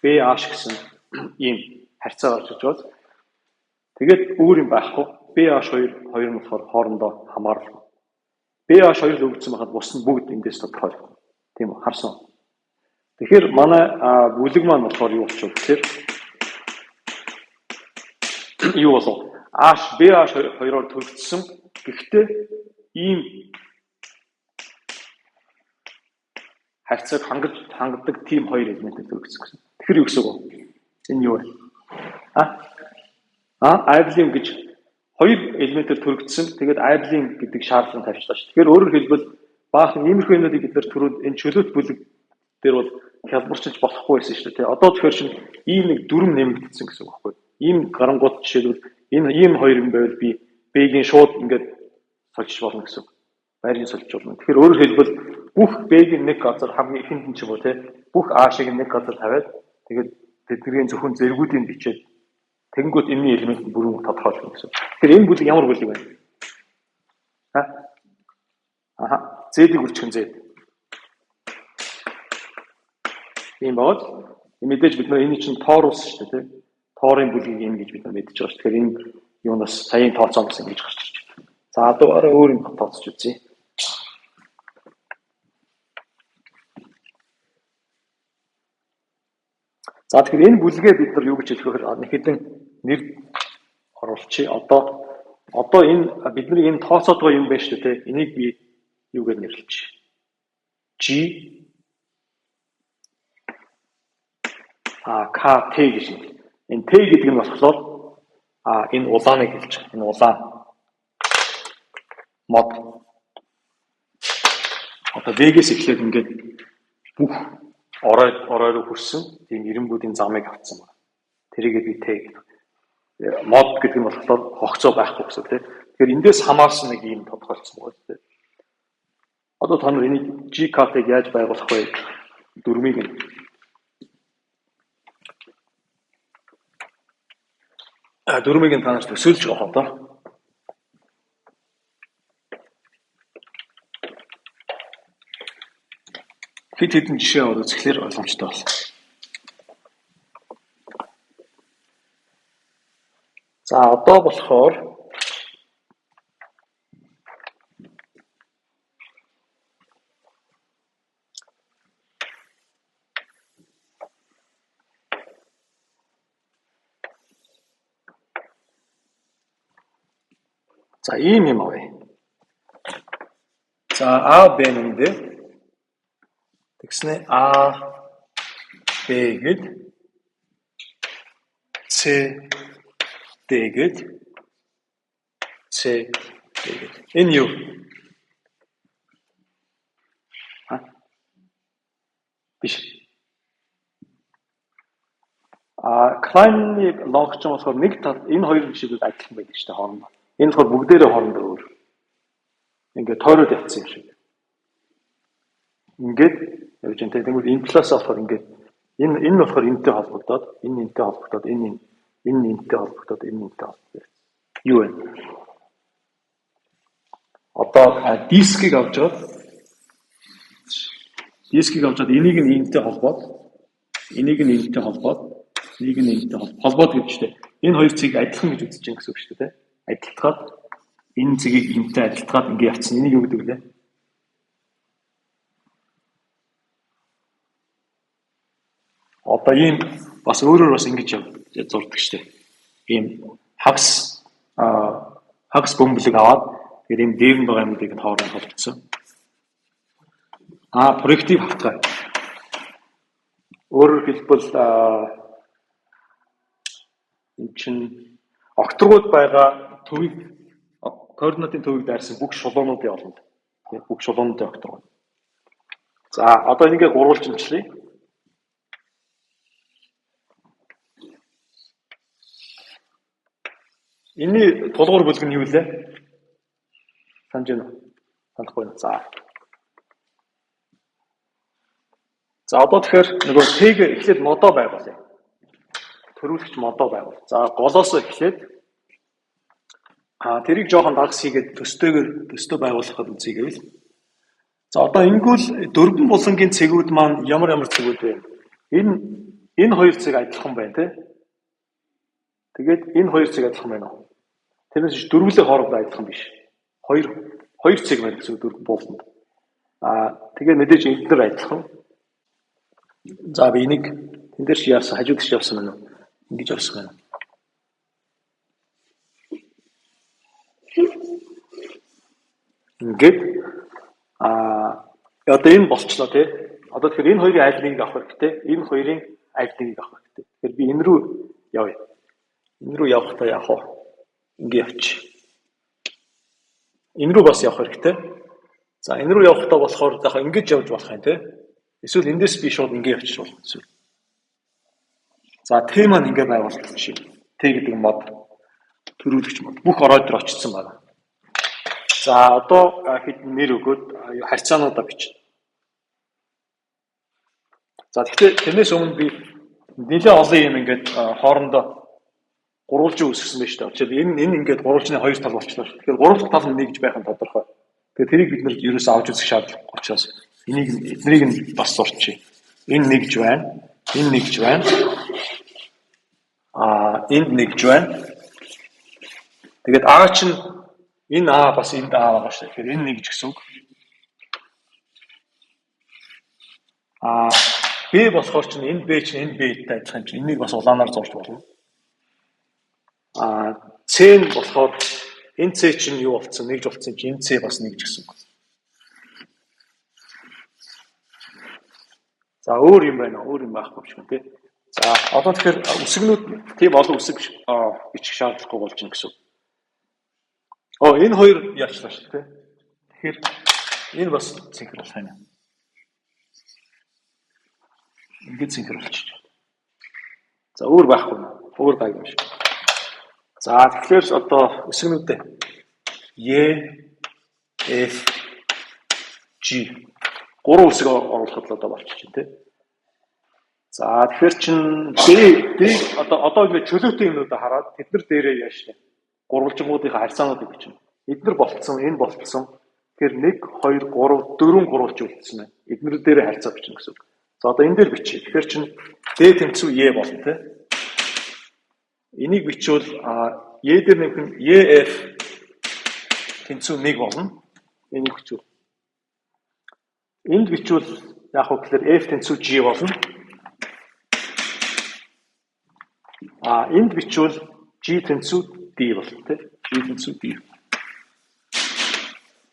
B H гэсэн ийм харьцаа гарч иж байна. Тэгээд өөр юм байхгүй. B H хоёр нь болохоор хоорондоо хамаарна. B H хоёр л өгдсөн байхад бус нь бүгд эндээс тодорхой. Тийм үү? Харсан. Тэгэхээр манай бүлэг маань болохоор юу болчих вэ гэхээр юу болов? H B H хоёроор төрөгдсөн. Гэхдээ ийм харьцааг хангадаг тийм хоёр элементээр төрөгдсөн гэсэн. Тэгэхээр юу гэсэн үг вэ? Энэ юу вэ? Айблим гэж хоёр элементээр төрөгдсөн. Тэгээд айблим гэдэг шаардлага тавьчихлаа шүү. Тэгэхээр өөрөөр хэлбэл баахан иймэрхүү юмнуудыг бид нар түрүүд энэ чөлөөт бүлэг дээр бол хялбарчилж болохгүй байсан шүү дээ. Одоо тэгэхээр чинь ийм нэг дүрм нэмэгдсэн гэсэн үг байхгүй. Ийм гарангууд жишээлбэл энэ ийм хоёр юм байвал би B-гийн шууд ингээд сольж болно гэсэн үг. Байрын сольж болно. Тэгэхээр өөрөөр хэлбэл бүх B-гийн нэг газар хамгийн ихэнд нь ч юм уу те бүх A-шиг нэг газар тавиад тэгээд тэдний зөвхөн зэргүүдийн бичээд тэнгууд энэний элемент бүрэн тодорхойлно гэсэн. Тэгэхээр энэ бүлэг ямар бүлэг вэ? Z-ийг үржих нь Z. Тийм бод. Мэдээж бид нар энэ чинь тоор ус шүү дээ, тийм. Тоорын бүлгийг юм гэж бид нар мэдчихэж байгаа шүү. Тэгэхээр энэ юунаас саяын тооцоомос ингэж гарч ирж байна. За одоо өөр юм тооцож үзье. За тэгэхээр энэ бүлгээ бид нар юу гэж хэлэх вэ? Нэг хэдэн нэр оруулчих. Одоо энэ бидний энэ тооцоод байгаа юм байна шүү дээ, тийм. Энийг би юу гэж нэрлэж G K T гэж юм. Энэ T гэдэг нь болохоор энэ улааныг хэлж байгаа. Энэ улаан мод. Одоо V-гээс эхлээд ингээд бүх орой руу хүрсэн тийм эренгүүдийн замыг авцсан байна. Тэрийг би T гэдэг. Мод гэдэг нь болохоор хогцоо байхгүй гэсэн тийм. Тэгэхээр эндээс хамаарсан нэг юм тодорхойлцсон байна тийм. Одоо та нар энийг GK-г яаж байгуулах вэ? Дүрмийг нь дүрмийг нь та нарт төсөөлж байгаа одоо. Хэд хэдэн жишээ аваад үзэхлээр ойлгомжтой болно. За одоо болохоор за ийм юм авъя. За А Б нэндээ тэгснэ А Б гэд С Д гэд С Д гэд энэ юу? Биш. Klein-ийг логч юм болохоор нэг тал энэ хоёр жишээлбэл адилхан байдаг шүү дээ хоорондоо. Энэ болохоор бүгдээрээ хоорондоо өөр. Ингээд тойроод явцсан юм шиг. Ингээд явж энэ тэгвэл энэ плюс болохоор ингээд энэ болохоор энэтэй холбогдоод энэ энэтэй холбогдоод энэ энэтэй холбогдоод энэ энэтэй холбогдоод. Юу вэ? Одоо дискийг авч аваад энийг нь энэтэй холбоод энийг нь энэтэй холбоод энийг нь энэтэй холбоод гэж штэ. Энэ хоёр цэгийг адилхан гэж үзэж байгаа гэсэн үг шүү дээ. Адилтгаад энэ цэгийг энэтэй адилтгаад ингэ явцсан. Энийг юу гэдэг вэ? Одоо ийм бас өөрөөр бас ингэж зурдаг штэ. Ийм хагас бөмбөлөг аваад тэгээд энэ дээр нь байгаа юмыг хооронд холбоцсон. Проектив хавтгай. Өөрөөр хэлбэл энэ чинь окторгууд байгаа төвийг координатын төвийг дайрсан бүх шулуунуудын олонд. Тийм бүх шулуунуудын огторгоо. За одоо энийгээ гурвуулж имжлэе. Энийн тулгуур бүлэг нь юу вэ? Санаж байна уу? Санахгүй байна. За одоо тэгэхээр нөгөө Т-г эхлээд модоо байгуулъя. Төрүүлэгч модоо байгуул. За голоос эхлээд тэрийг жоохон дагас хийгээд төстөө байгуулахад үзье гэвэл. За одоо ингэвэл дөрвөн булангийн цэгүүд маань ямар цэгүүд вэ? Энэ хоёр цэг адилхан байна тий. Тэгээд энэ хоёр цэг адилхан байна уу? Тэрнээс дөрвөлээ хоорондоо адилхан биш. Хоёр цэг байна гэсэн дөрвөн буланд. Тэгээд мэдээж эдгээр адилхан. За би энийг тэн дээр яасан хажууд ч явсан байна уу? Ингэж явсан байна. Ингээд одоо энэ болчлоо тий. Одоо тэгэхээр энэ хоёрын аль нэгийг авах хэрэгтэй? Энэ хоёрын аль нэгийг авах хэрэгтэй. Тэгэхээр би энэ рүү явъя. Энэ рүү явахдаа яах вэ? Ингээ явчих. Энэ рүү бас явах хэрэгтэй. За энэ рүү явахдаа болохоор яг ингэж явж болох юм тий. Эсвэл эндээс би шууд ингээ явчих болно эсвэл. За Т маань ингээ байгуулагдсан шиг. Т гэдэг мод төрүүлэгч мод бүх ороод дөр очсон байна. За одоо хэд нэр өгөөд харьцаануудаа бичнэ. За тэгэхээр тэрнээс өмнө би нэлээд олон юм ингээд хоорондоо гурвалжин үүсгэсэн байж та. Учир энэ ингээд гурвалжны хоёр тал болчихлоо шүү. Тэгэхээр гурвал тал нь нэгж байх нь тодорхой. Тэгэхээр тэрийг бид нэр ерөөсөө авч үзэх шаардлагагүй учраас эднийг нь бас сурчээ. Энэ нэгж байна. Энэ нэгж байна. Энд нэгж байна. Тэгээд А чинь энэ А бас энд А байгаа шүү. Тэгэхээр энэ нэгж гэсэн үг. Б болохоор чинь энэ Б чинь энэ Б-тэй адилхан юм чинь энийг бас улаанаар зурж болно. С нь болохоор энэ С чинь юу болцсон? Нэгж болцсон чинь энэ С бас нэгж гэсэн үг. За өөр юм байна уу? Өөр юм байхгүй юм тий. За одоо тэгэхээр үсгнүүд тийм олон үсэг бичих шаардлагагүй болж байна гэсэн үг. Энэ хоёр яачлаа шүү тий. Тэгэхээр энэ бас синхруулах юм. Ингээд синхруулчих. За өөр байхгүй нэ. Өөр гай юм шиг. За тэгэхээр одоо үсгнүүдээ E, F, G гурван үсэг оруулахад л одоо болчих чинь тий. За тэгэхээр чин D одоо ингээд чөлөөтэй юмнуудаа хараад тэднэр дээрээ яаш вэ? Гурвалжингуудынхаа харьцаануудыг бичнэ. Эднэр болцсон, энэ болцсон. Тэгэхээр 1 2 3 4 гурвалж үлдсэн байна. Эднэр дээрээ харьцаа бичнэ гэсэн үг. За одоо энэ дээр бичье. Тэгэхээр чин D тэнцүү E болно тий. Энийг бичвэл E дээр нэмэх нь EF тэнцүү 1 болно. Энийг бичвэл. Энд бичвэл яг хөө гэхээр F тэнцүү G болно. Энд бичвэл G тэнцүү D болно тий. G тэнцүү D.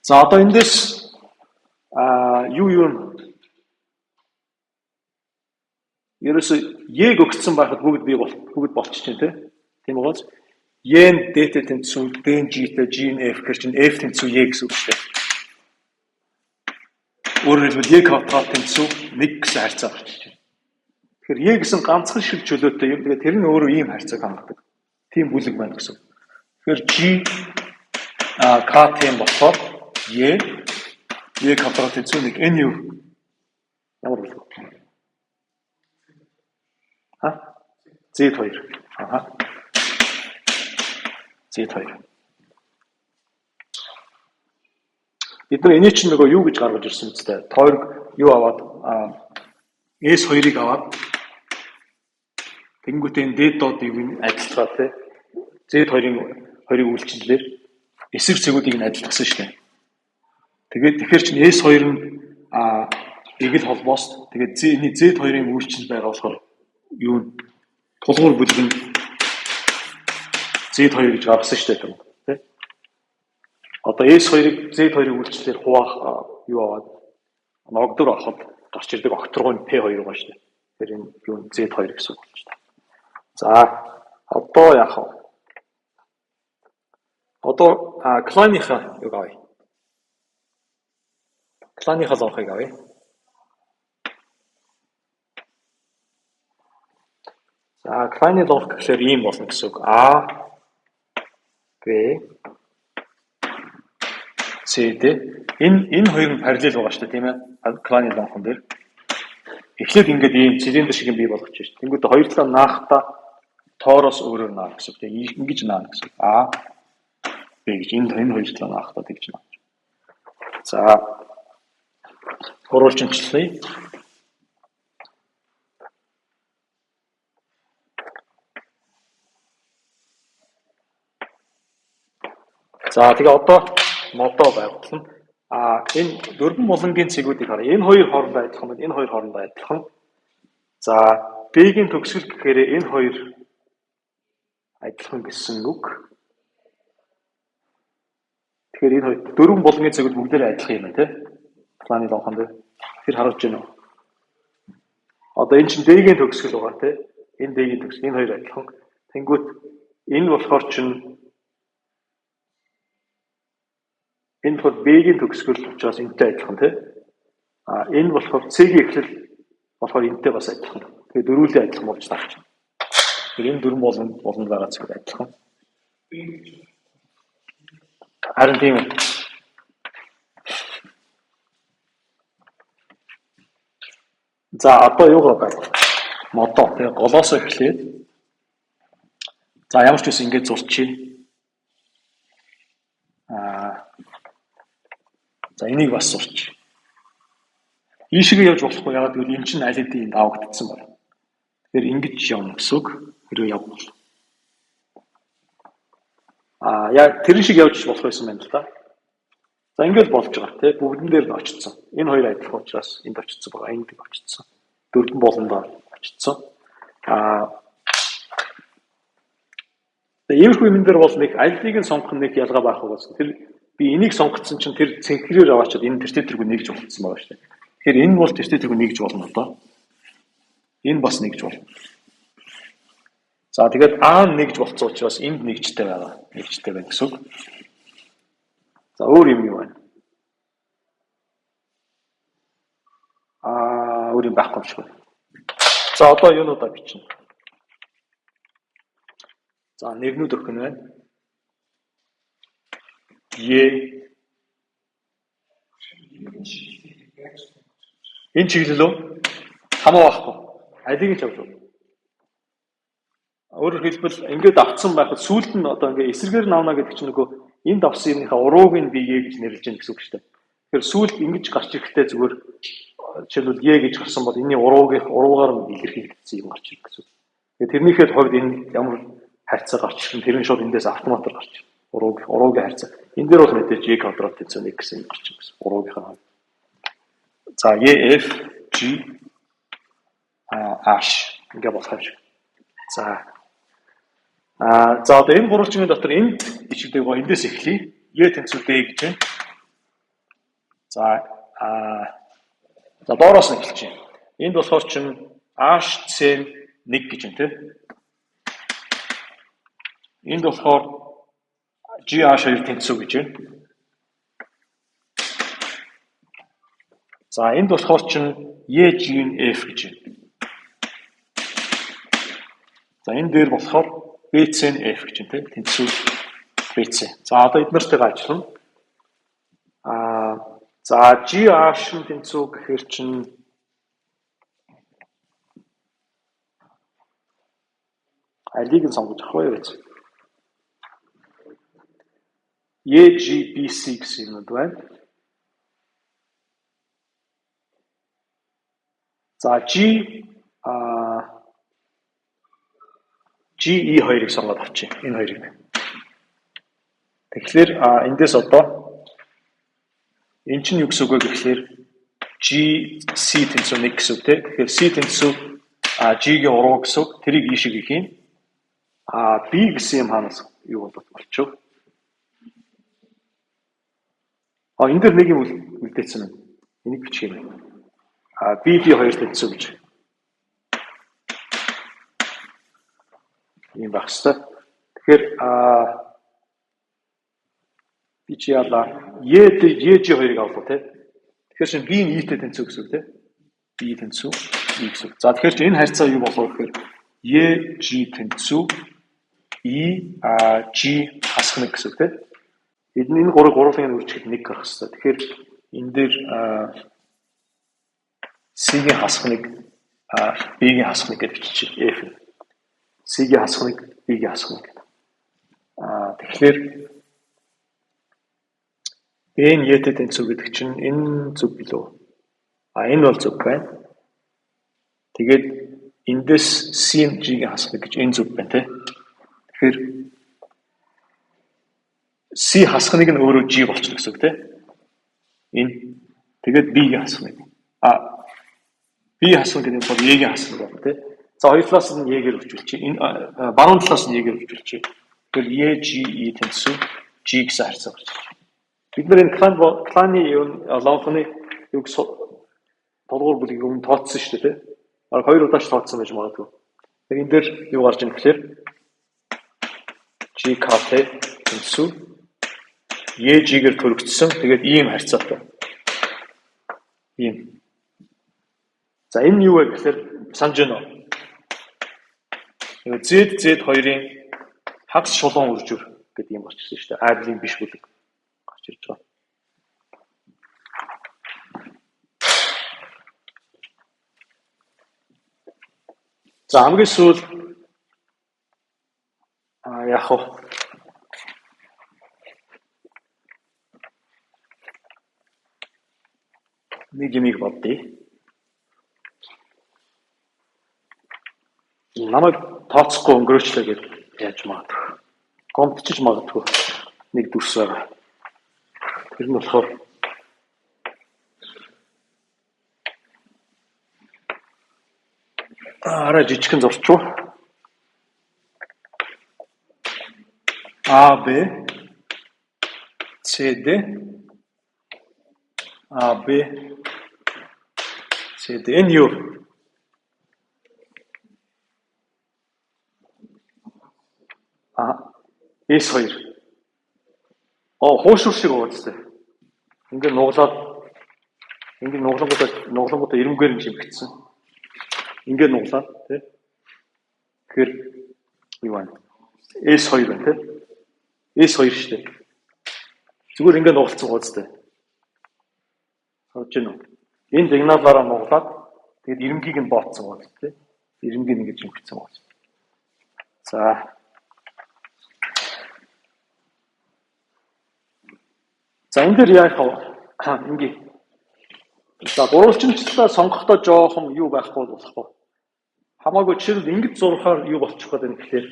За одоо эндээс юу ерөөсөө E өгсөн байхад бүгд болчихж байна тий. Тийм учраас E нь D-тэй тэнцүү, D нь G-тэй, G нь F гэж чинь F тэнцүү E гэсэн үг шүү дээ. Өөрөөр хэлбэл E квадрат тэнцүү 1 гэсэн харьцаа болчихж байна. Тэгэхээр E гэсэн ганцхан шиг чөлөөтэй юм. Тэгээд тэр нь өөрөө ийм харьцааг хангадаг. Тийм бүлэг байна гэсэн. Тэгэхээр G K тийм болохоор E квадрат тэнцүү 1 энэ юу? Ямар бүлэг? Z2. Z2. Бид нар энийг чинь нөгөө юу гэж гаргаж ирсэн үстэй. Тойрог юу аваад S2-ыг аваад тэнгуүтэй энэ D додыг нь адилтгаа тий. Z2-ын үйлчлэлээр эсрэг цэгүүдийг нь адилтгасан шүү дээ. Тэгэхээр чинь S2 нь эгэл холбоос тэгээд энэ Z2-ын үйлчлэл байгаа болохоор юу тулгуур бүлэг нь Z2 гэж гаргасан шүү дээ тий. Одоо S2-ыг Z2-ыг үйлчлэлээр хуваах юу аваад ногдор авахд гарч ирдэг окторгон P2 байгаа шүү дээ. Тэгэхээр энэ юу Z2 гэсэн үг болж байна. За одоо яах вэ? Одоо кланыхаа юг авъя. Кланыхаа лонхыг авъя. За кланы лонх гэхээр ийм болно гэсэн үг. А Б С Д энэ хоёр нь параллел байгаа шүү дээ, тийм ээ. Кланы лонхон дээр. Эхлээд ингээд ийм цилиндр шиг юм бий болгож шүү дээ. Тэнгүүд хоёр талаа наахтаа тоороос өөрөөр наах гэсэн үг. Тэгээ ингэж наах гэсэн үг. А Б гэж энэ хоёр талаа наахтаа тэгж наах. За оруулчинчлая. За тэгээ одоо модоо байгуулна. Энэ дөрвөн булангийн цэгүүдийг хараа. Энэ хоёр хоорондоо адилхан байна. Энэ хоёр хоорондоо адилхан. За B-ийн төгсгөл гэхээр энэ хоёр адилхан гэсэн үг. Тэгэхээр энэ хоёр дөрвөн булангийн цэгүүд бүгдээрээ адилхан юм байна, тийм. Планы лонхон дээр. Тэр харуулж байна уу? Одоо энэ чинь D-ийн төгсгөл байгаа, тийм. Энэ D-ийн төгсгөл энэ хоёр адилхан. Тэнгүүт энэ болохоор чинь энэ бол B-ийн төгсгөл учраас энэтэй адилхан, тийм. Энэ болохоор C-ийн эхлэл болохоор энэтэй бас адилхан. Тэгээ дөрвөлээ адилхан болж таарч байна. Тэгэхээр энэ дөрвөн болгонд байгаа зүйл адилхан. Харин тийм үү. За одоо юугаар байна? Модоо тэгээ голоосоо эхлээд. За ямар ч үс ингэж зурчих. За энийг бас сурч. Ийшгээ явж болохгүй, ягаад гэвэл эн чинь аль хэдийн давагдсан байна. Тэгэхээр ингэж явна гэсэн үг. Хэрвээ явбал. Яг тэр шиг явж болох байсан байна л да. За ингэж болж байгаа тий. Бүгдэн дээр нь очсон. Энэ хоёр адилхан учраас энд очсон байгаа. Энд очсон. Дөрвөн болондоо очсон. Тэгээ иймэрхүү юм дээр бол нэг аль нэг нь сонгох нэг ялгаа байх байсан. Тэр би энийг сонгоцсон чинь тэр цэнхрээр аваачаад энэ тэртээ тэргүй нэгж болчихсон байгаа шүү дээ. Тэгэхээр энэ бол тэртээ тэргүй нэгж болно одоо. Энэ бас нэгж болно. За тэгээд А нэгж болцсон учраас энд нэгжтэй байгаа. Нэгжтэй байна гэсэн үг. За өөр юм юу байна? Өөр юм байхгүй юм шиг байна. За одоо юунуудаа бичнэ. За нэгнүүд өгөх нь байна. Энэ чиглэл үү? Хамаа байхгүй. Алийг нь авч уу? Өөрөөр хэлбэл ингээд авцсан байхад сүүлд нь одоо ингээд эсрэгээр навна гэдэг чинь нөгөө энд авсан юмныхаа урууг нь бие гэж нэрлэж байна гэсэн үг шүү дээ. Тэгэхээр сүүлд ингэж гарч ирэхдээ зүгээр жишээлбэл Е гэж гарсан бол энэний уруугаар нь илэрхийлэгдсэн юм гарч ирэх гэсэн үг. Тэгэхээр тэрнийхээ хувьд энэ ямар харьцаа гарч ирэх нь тэр нь шууд эндээс автоматар гарч ирэх. Уруугийн харьцаа. Энэ дээр бол мэдээж Е квадрат гэсэн нэг гэсэн юм гарч ирэх гэсэн уруугийнхаа. За E F G H ингээ болох юм шиг. За одоо энэ гурвалжмын дотор энд ичгдэг гоо эндээс эхлэе. Е тэнцвэр Д гэж байна. За доороос нь эхэлж байна. Энд болохоор чинь HC 1 гэж байна тийм. Энд болохоор GH2 тэнцвэр гэж байна. За энд болохоор чинь EG-F гэж байна. За энэ дээр болохоор BC-F гэж байна тийм. Тэнцвэр BC. За одоо эднэртэйгээ ажиллана. За GH-ын тэнцвэр гэхээр чинь алийг нь сонгож авах вэ гэж. EGBC гэсэн юм байна. За GE2-ыг сонгоод авчих. Энэ хоёрыг. Тэгэхээр эндээс одоо эн чинь юу гэсэн үг вэ гэхээр GC тэнцвэр 1 гэсэн үг тийм. Тэгэхээр C тэнцвэр G-ийн уруу гэсэн үг. Тэрийг ийшээ гэх юм. B гэсэн юм хаанаас юу болчих вэ? Энэ дээр нэг юм үлдээсэн байна. Энийг бичих юм байна. BD2 тэнцвэр гэж. Ийм байх хэвээр. Тэгэхээр Би чи яалаа. Е2-ийг авлаа те. Тэгэхээр чинь B-ийн E-тэй тэнцүү гэсэн үг те. B тэнцүү E гэсэн үг. За тэгэхээр чи энэ харьцаа юу болов гэхээр EG тэнцүү G хасах нэг гэсэн үг те. Энэ гурвын үржихэд 1 гарах хэрэгтэй. Тэгэхээр энэ дээр C-ийн хасах нэг B-ийн хасах нэг гэж бичиж F. C-ийн хасах нэг, B-ийн хасах нэг. Тэгэхээр B-ийн E-тэй тэнцүү гэдэг чинь энэ зүг билүү? Энэ бол зүг байна. Тэгээд эндээс C-ийн G-ийн хасах нэг гэж энэ зүг байна те. Тэгэхээр C хасах нэг нь өөрөө G болчихно гэсэн үг те. Энэ тэгээд B-ийн хасах нэг. B хасах гэдэг нь бол E-ийн хасах нэг байна те. За хоёр талаас нь E-гээр хөвчүүлчих. Энэ баруун талаас нь E-гээр хөвчүүлчих. Тэгэхээр EG E тэнцүү G гэсэн харьцаа гарч ирж байна. Бид нар энэ кланы лонхны юг толгуур бүлгийг өмнө тооцсон шүү дээ те. Бараг 2 удаач тооцсон байж магадгүй. Тэгэхээр энэ дээр юу гарч ирнэ гэхээр G кт тэнцүү EG-гээр төрөгдсөн. Тэгээд ийм харьцаатай. Ийм. За энэ юу вэ гэхээр санаж байна уу? Z2-ын хагас шулуун үржүүр гэдэг юм болчихсон шүү дээ. Айдлын биш бүлэг гарч ирж байгаа. За хамгийн сүүл яг хөө нэг юмыг бодъё. Намайг тооцохгүй өнгөрөөчлөө гэж яаж магадгүй. Гомдчих магадгүй. Нэг дүрс байгаа. Тэр нь болохоор арай жижигхэн зурчуу. AB CD AB CD энэ юу? S2. Хуушур шиг байгаа зү. Ингээ нуглангуудаа ирэмгээр нь жимгдсэн. Ингээ нуглаад тий. Тэгэхээр юу байна? S2 байна тий. S2 шүү дээ. Зүгээр ингээ нугалцсан байгаа зү. Харж байна уу? Энэ сигналаараа нуглаад тэгээд ирэмгийг нь бооцсон байгаа зү тий. Ирэмгийг ингээ жимгдсэн байгаа зү. За За энэ дээр яах вэ? Ингээ. За гурвалжинчлаа сонгохдоо жоохон юу байхгүй болох вэ? Хамаагүй чирэл ингэж зурхаар юу болчих гээд байна гэхээр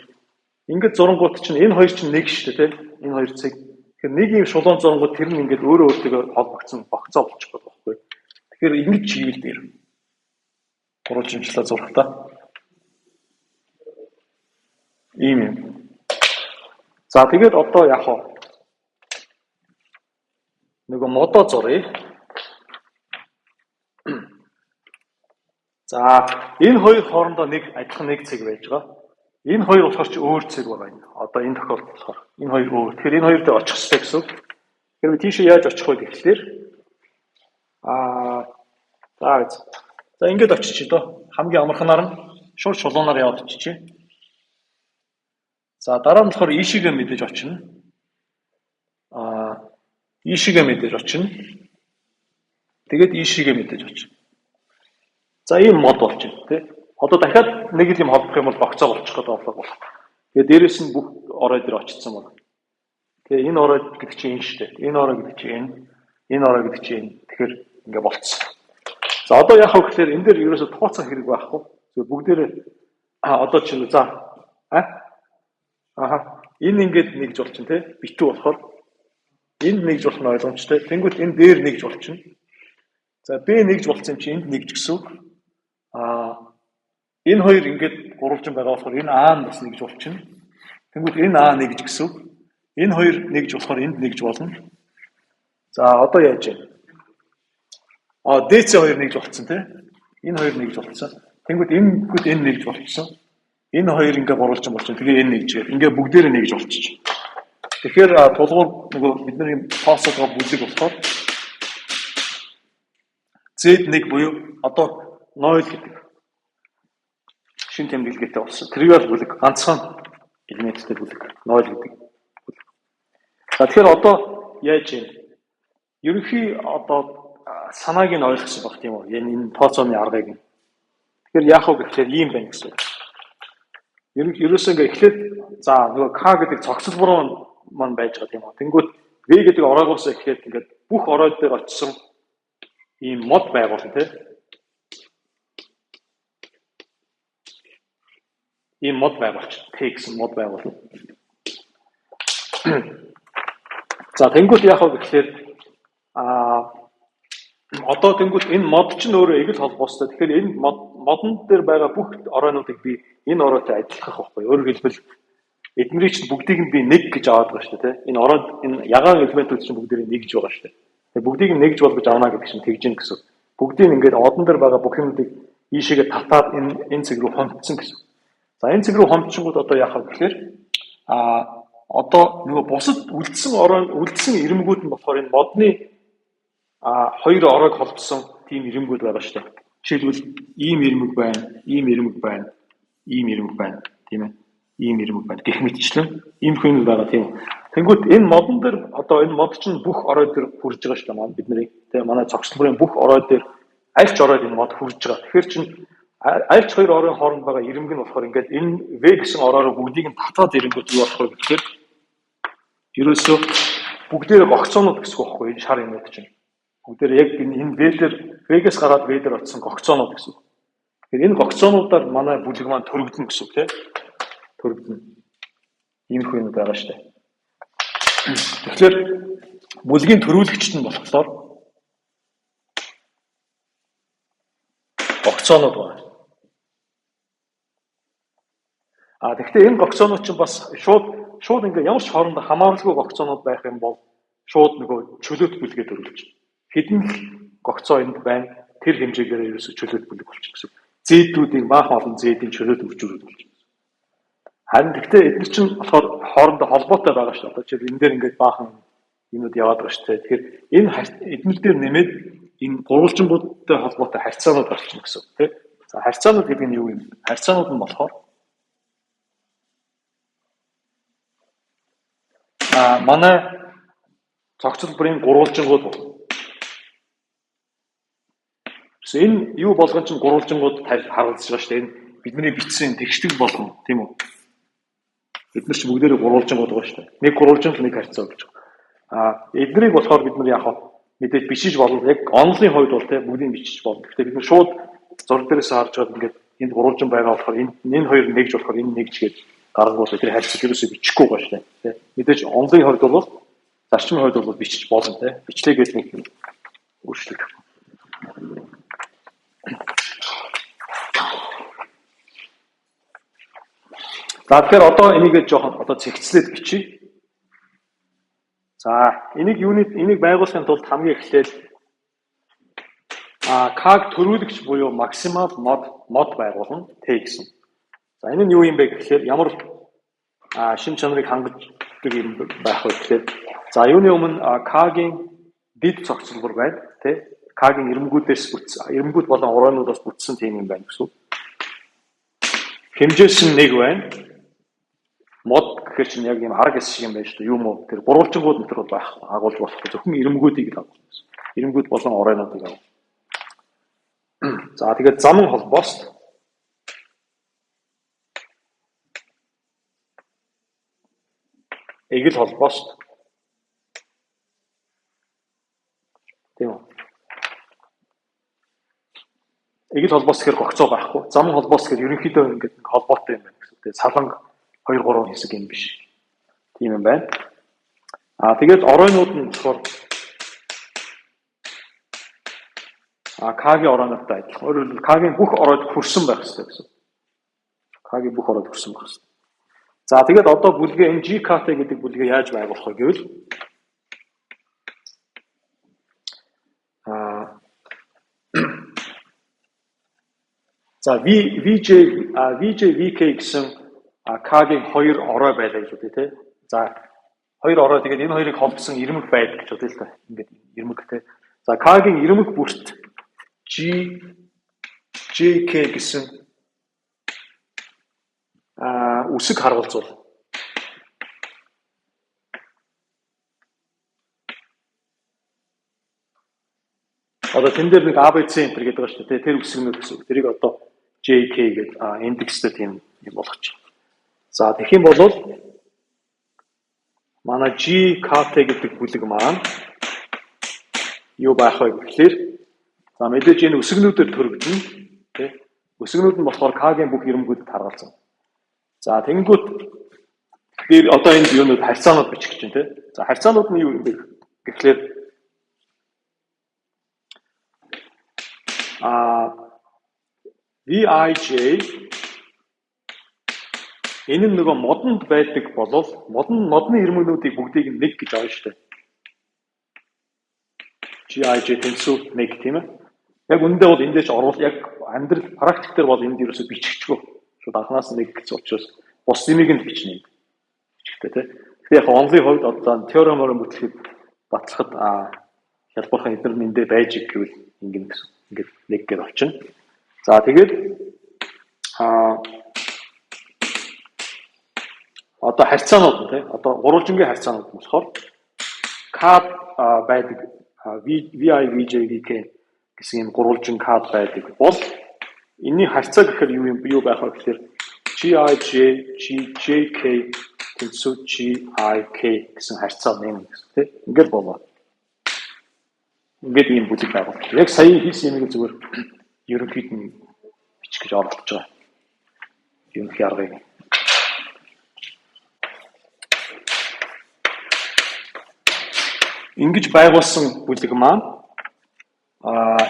ингэж зурангууд чинь энэ хоёр чинь нэг шүү дээ, тийм? Энэ хоёр цэг. Тэгэхээр нэг юм шулуун зурангууд тэр нь ингээд өөрөө өөртөө холбогдсон багцаа болчих гээд байхгүй. Тэгэхээр ингэж чивэл дээр. Гурвалжинчлаа зурхтаа. Ийм юм. За тэгээд одоо яах вэ? Нөгөө модоо зуръя. За энэ хоёр хоорондоо нэг адилхан нэг цэг байж байгаа. Энэ хоёр болохоор ч өөр цэг байгаа юм. Одоо энэ тохиолдолд болохоор энэ хоёр өөр. Тэгэхээр энэ хоёр дээр очих хэрэгтэй гэсэн үг. Тэгэхээр би тийшээ яаж очих вэ гэхлээр за ингэж очиж доо. Хамгийн амарханаар нь шууд шулуунаар яваад очиж. За дараа нь болохоор ийшээгээ мэдээж очино. Ийшээгээ мэдээж очино. Тэгээд ийшээгээ мэдээж очино. За ийм мод болчихно тий. Одоо дахиад нэг юм холбох юм бол богцоо болчих гээд болох. Тэгээд дээрэс нь бүх орой дээр очсон байна. Тэгээ энэ орой гэдэг чинь энэ шүү дээ. Энэ орой гэдэг чинь энэ орой гэдэг чинь энэ. Тэгэхээр ингээ болцсон. За одоо яах вэ гэхээр энэ дээр ерөөсө тооцох хэрэг байхгүй. Зүгээр бүгдээрээ одоо чинь за энэ ингээд нэгж болчихно тий. Битүү болохоор энд нэгж болох нь ойлгомжтой. Тэнгүүт энэ дээр нэгж болчихно. За B нэгж болсон юм чи энд нэгж гэсэн үг. Энэ хоёр ингээд гурвалжин байгаа болохоор энэ А нь бас нэгж болчихно. Тэнгүүт энэ А нэгж гэсэн үг. Энэ хоёр нэгж болохоор энд нэгж болно. За одоо яаж вэ? DC хоёр нэгж болцсон тий. Энэ хоёр нэгж болцсон. Тэнгүүт энэ нэгж болцсон. Энэ хоёр ингээ гурвалжин болчихно. Тэгээ энэ нэгж. Ингээ бүгдээрээ нэгж болчих. Тэгэхээр тулгуур нөгөө бидний тоосоо бүлэг болохоор Z1 буюу одоо 0 гэдэг шин тэмдэглэгээтэй болсон. Trivial бүлэг ганцхан элементтэй бүлэг 0 гэдэг бүлэг. За тэгэхээр одоо яаж юм? Ерөнхий одоо санааг нь ойлгосон баг тийм үү? Энэ тооцооны аргыг. Тэгэхээр яах вэ гэхээр ийм байна гэсэн. Ерөөсөө ингээ эхлээд за нөгөө K гэдэг цогцлбор маань байж байгаа тийм үү? Тэнгүүт V гэдэг ороогоос эхлээд ингээд бүх ороод дээр очисон ийм мод байгуулна тийм. Ийм мод байгуулч T гэсэн мод байгуулна. За тэнгүүт яах вэ гэхээр одоо тэнгүүт энэ мод чинь өөрөө эгэл холбоостой. Тэгэхээр энэ модон дээр байгаа бүх ороонуудыг би энэ ороотой адилхах байхгүй. Өөрөөр хэлбэл эднэрийг чинь бүгдийг нь би нэг гэж аваад байгаа шүү дээ. Энэ ороод энэ ягаан элементүүд чинь бүгдийг нэгж байгаа шүү дээ. Тэгээ бүгдийг нь нэгж болгож авна гэдэг чинь тэгж ин гэсэн. Бүгдийг ингээд одон дээр байгаа бүх юмдыг ийшээгээ татаад энэ цэг рүү хомдсон гэсэн. За энэ цэг рүү хомдчихгууд одоо яах вэ гэхээр одоо нөгөө бусад үлдсэн ирмэгүүд нь болохоор энэ модны хоёр ороог холбосон тийм ирмэгүүд байгаа шүү дээ. Жишээлбэл ийм ирмэг байна, ийм ирмэг байна, ийм ирмэг байна, тийм ээ. Ийм ирмэг байна гэх мэтчлэн ийм хүн байгаа тийм. Тэнгүүт энэ модон дээр одоо энэ мод чинь бүх орой дээр хүрж байгаа шүү дээ. Манай бидний тийм манай цогцлборын бүх орой дээр аль ч оройд энэ мод хүрж байгаа. Тэгэхээр чинь аль ч хоёр оройн хооронд байгаа ирмэг нь болохоор ингээд энэ V гэсэн оройроо бүгдийг нь татаад ирэнгүүт юу болох вэ гэхээр ерөөсөө бүгдээрээ гогцоонууд гэсэн үг байхгүй энэ шар юмуд чинь. Бүгдээр яг энэ V дээр V-гээс гараад V дээр очсон гогцоонууд гэсэн үг. Тэгэхээр энэ гогцоонуудаар манай бүлэг маань төрөгдөн гэсэн үг тийм. Төрөгдөн. Иймэрхүү юм байгаа шүү дээ. Тэгэхээр бүлгийн төрүүлэгчт нь болохоор гогцоонууд байна. Тэгэхдээ энэ гогцоонууд чинь бас шууд ингээ ямар ч хоорондоо хамааралгүй гогцоонууд байх юм бол шууд нөгөө чөлөөт бүлгээ төрүүлж. Хэдэн л гогцоо энд байна. Тэр хэмжээгээр ерөөсө чөлөөт бүлэг болчих гэсэн. Z-дүүдийг баахан олон Z-ийн чөлөөт өвчрүүд болчих. Харин гэхдээ эдгээр чинь болохоор хоорондоо холбоотой байгаа шүү дээ. Одоо чинь энэ дээр ингээд баахан юмуд яваад байгаа шүү дээ. Тэгэхээр энэ эдгээр дээр нэмээд энэ гурвалжингуудтай холбоотой харьцаанууд болчихно гэсэн үг тийм. За харьцаанууд гэдэг нь юу юм? Харьцаанууд нь болохоор манай цогцлборын гурвалжингууд байна. Энэ юу болгон чинь гурвалжингууд харгалзаж байгаа шүү дээ. Энэ бидний бичсэн тэгшлэг болгон тийм үү? Бид нар ч бүгдээрээ гурвалжингууд байгаа шүү дээ. Нэг гурвалжинд нэг харьцаа гэж байгаа. Эднийг болохоор бид нар яах вэ? Мэдээж бичиж болно. Яг онлын хувьд бол тийм бүгдийг бичиж болно. Гэхдээ бид нар шууд зураг дээрээс харж байгаа ингээд энд гурвалжин байгаа болохоор энэ хоёр нэгж болохоор энэ нэгж гээд гаргуул тэр харьцаг ерөөсөө бичихгүй байгаа шүү дээ. Тийм. Мэдээж онлын хувьд бол зарчмын хувьд бол бичиж болно тийм. Бичлэгээд нэг өөрчлөлт. За тэгэхээр одоо энийг жоохон одоо цэгцлээд бичиж. За энийг байгуулахын тулд хамгийн эхлээд K-г төрүүлэгч буюу максимал мод байгуулна T гэсэн. За энэ нь юу юм бэ гэхээр ямар шин чанарыг хангаждаг юм байх вэ гэхээр за юуны өмнө K-гийн дид цогцлбор байна тий. K-гийн ирмэгүүдээс бүтсэн ирмэгүүд болон уройнуудаас бүтсэн тийм юм байна гэсэн. Хэмжээс нь 1 байна. Мод гэхээр чинь яг юм арга хэсэг юм байна шүү дээ. Юу мó тэр гурвалжингууд нэтер бол байх агуулж болохгүй зөвхөн ирмэгүүдийг л авах. Ирмэгүүд болон оройнуудыг авах. За тэгээд замын холбоос эгэл холбоос тийм үү. Эгэл холбоос гэхээр гогцоо байхгүй. Замын холбоос гэхээр ерөнхийдөө ингээд холбоотой юм байна гэсэн. Тэгээд саланг 2-3 хэсэг юм биш. Тийм юм байна. Тэгээд оройнууд нь болохоор K-гийн оройнуудтай адилхан. Өөрөөр хэлбэл K-гийн бүх оройд хүрсэн байх хэрэгтэй гэсэн. K-гийн бүх оройд хүрсэн байх хэрэгтэй. За тэгээд одоо бүлгээ энэ GK-тэй гэдэг бүлгээ яаж байгуулах вэ гэвэл за VJ VK гэсэн K-гийн 2 орой байлаа гэж үү те. За хоёр ороо тэгээд энэ хоёрыг холбосон ирмэг байдаг гэж бодъё л да. Ингээд ирмэгтэй. За K-гийн ирмэг бүрт G, JK гэсэн үсэг харгалзуул. Одоо тэн дээр нэг ABC enter гэдэг байгаа шүү дээ. Тэр үсгнүүд гэсэн. Тэрийг одоо JK гэдэг индекстэй тийм юм болгочих. За тэгэх юм бол манай GKT гэдэг бүлэг маань юу байх вэ гэхээр за мэдээж энэ үсгнүүдээр төрөгдөн тий. Үсгнүүд нь болохоор K-гийн бүх ирмэгүүдэд харгалзсан. За тэнгүүт тэр одоо энэ юунууд харьцаанууд бичих гэж байна тий. За харьцаанууд нь юу юм бэ гэхээр VIJ энэ нь нөгөө модонд байдаг болол модны ирмэгнүүдийг бүгдийг нэг гэж аавна шүү дээ. GIJ тэнцүү нэг тийм ээ. Яг үндэ бол эндээс орвол яг амьдрал практик дээр бол энд ерөөсө биччихгүй. Шууд анханаас нэг гэсэн учраас бус нэмийг нь бичнэ. Бичихтэй тий. Тэгэхээр яг онлын хувьд одоо теоремоор мөтлөхөд батлахад хялбархан эдгээр нь эндээ байж гэвэл ингэнэ гэсэн. Ингээд нэг гэж очино. За тэгээд одоо харьцаанууд тий. Одоо гурвалжингийн харьцаанууд болохоор кад байдаг VIVJVK гэсэн юм гурвалжин кад байдаг бол энэний харьцаа гэхээр юу байх вэ гэхээр GIJ, GJK тэнцүү GIK гэсэн харьцаа нэмнэ гэсэн тий. Ингээд болоо. Ингээд ийм бүлэг байгуулдаг. Яг сая хийсэн юмыг зүгээр ерөнхийд нь бичих гэж оролдож байгаа. Ерөнхий аргыг. Ингэж байгуулсан бүлэг маань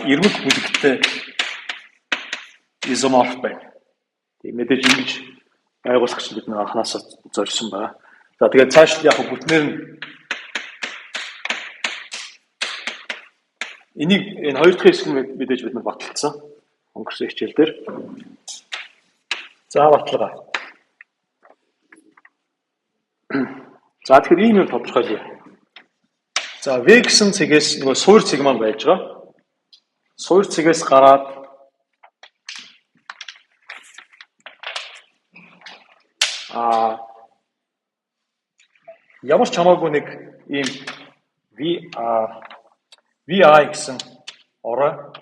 ирмэг бүлэгтэй изоморф байна. Тийм мэдээж ингэж байгуулах гэж бид нэг анханасаа зорьсон байна. За тэгээд цааш яг бүтнээр нь энийг энэ хоёр дахь хэсэг нь мэдээж бид нэг баталсан. Өнгөрсөн хичээл дээр. За баталгаа. За тэгэхээр ийм юм тодорхойлъё. За V гэсэн цэгээс нөгөө суур цэг маань байж байгаа. Суур цэгээс гараад ямар ч хамаагүй нэг ийм VI гэсэн орой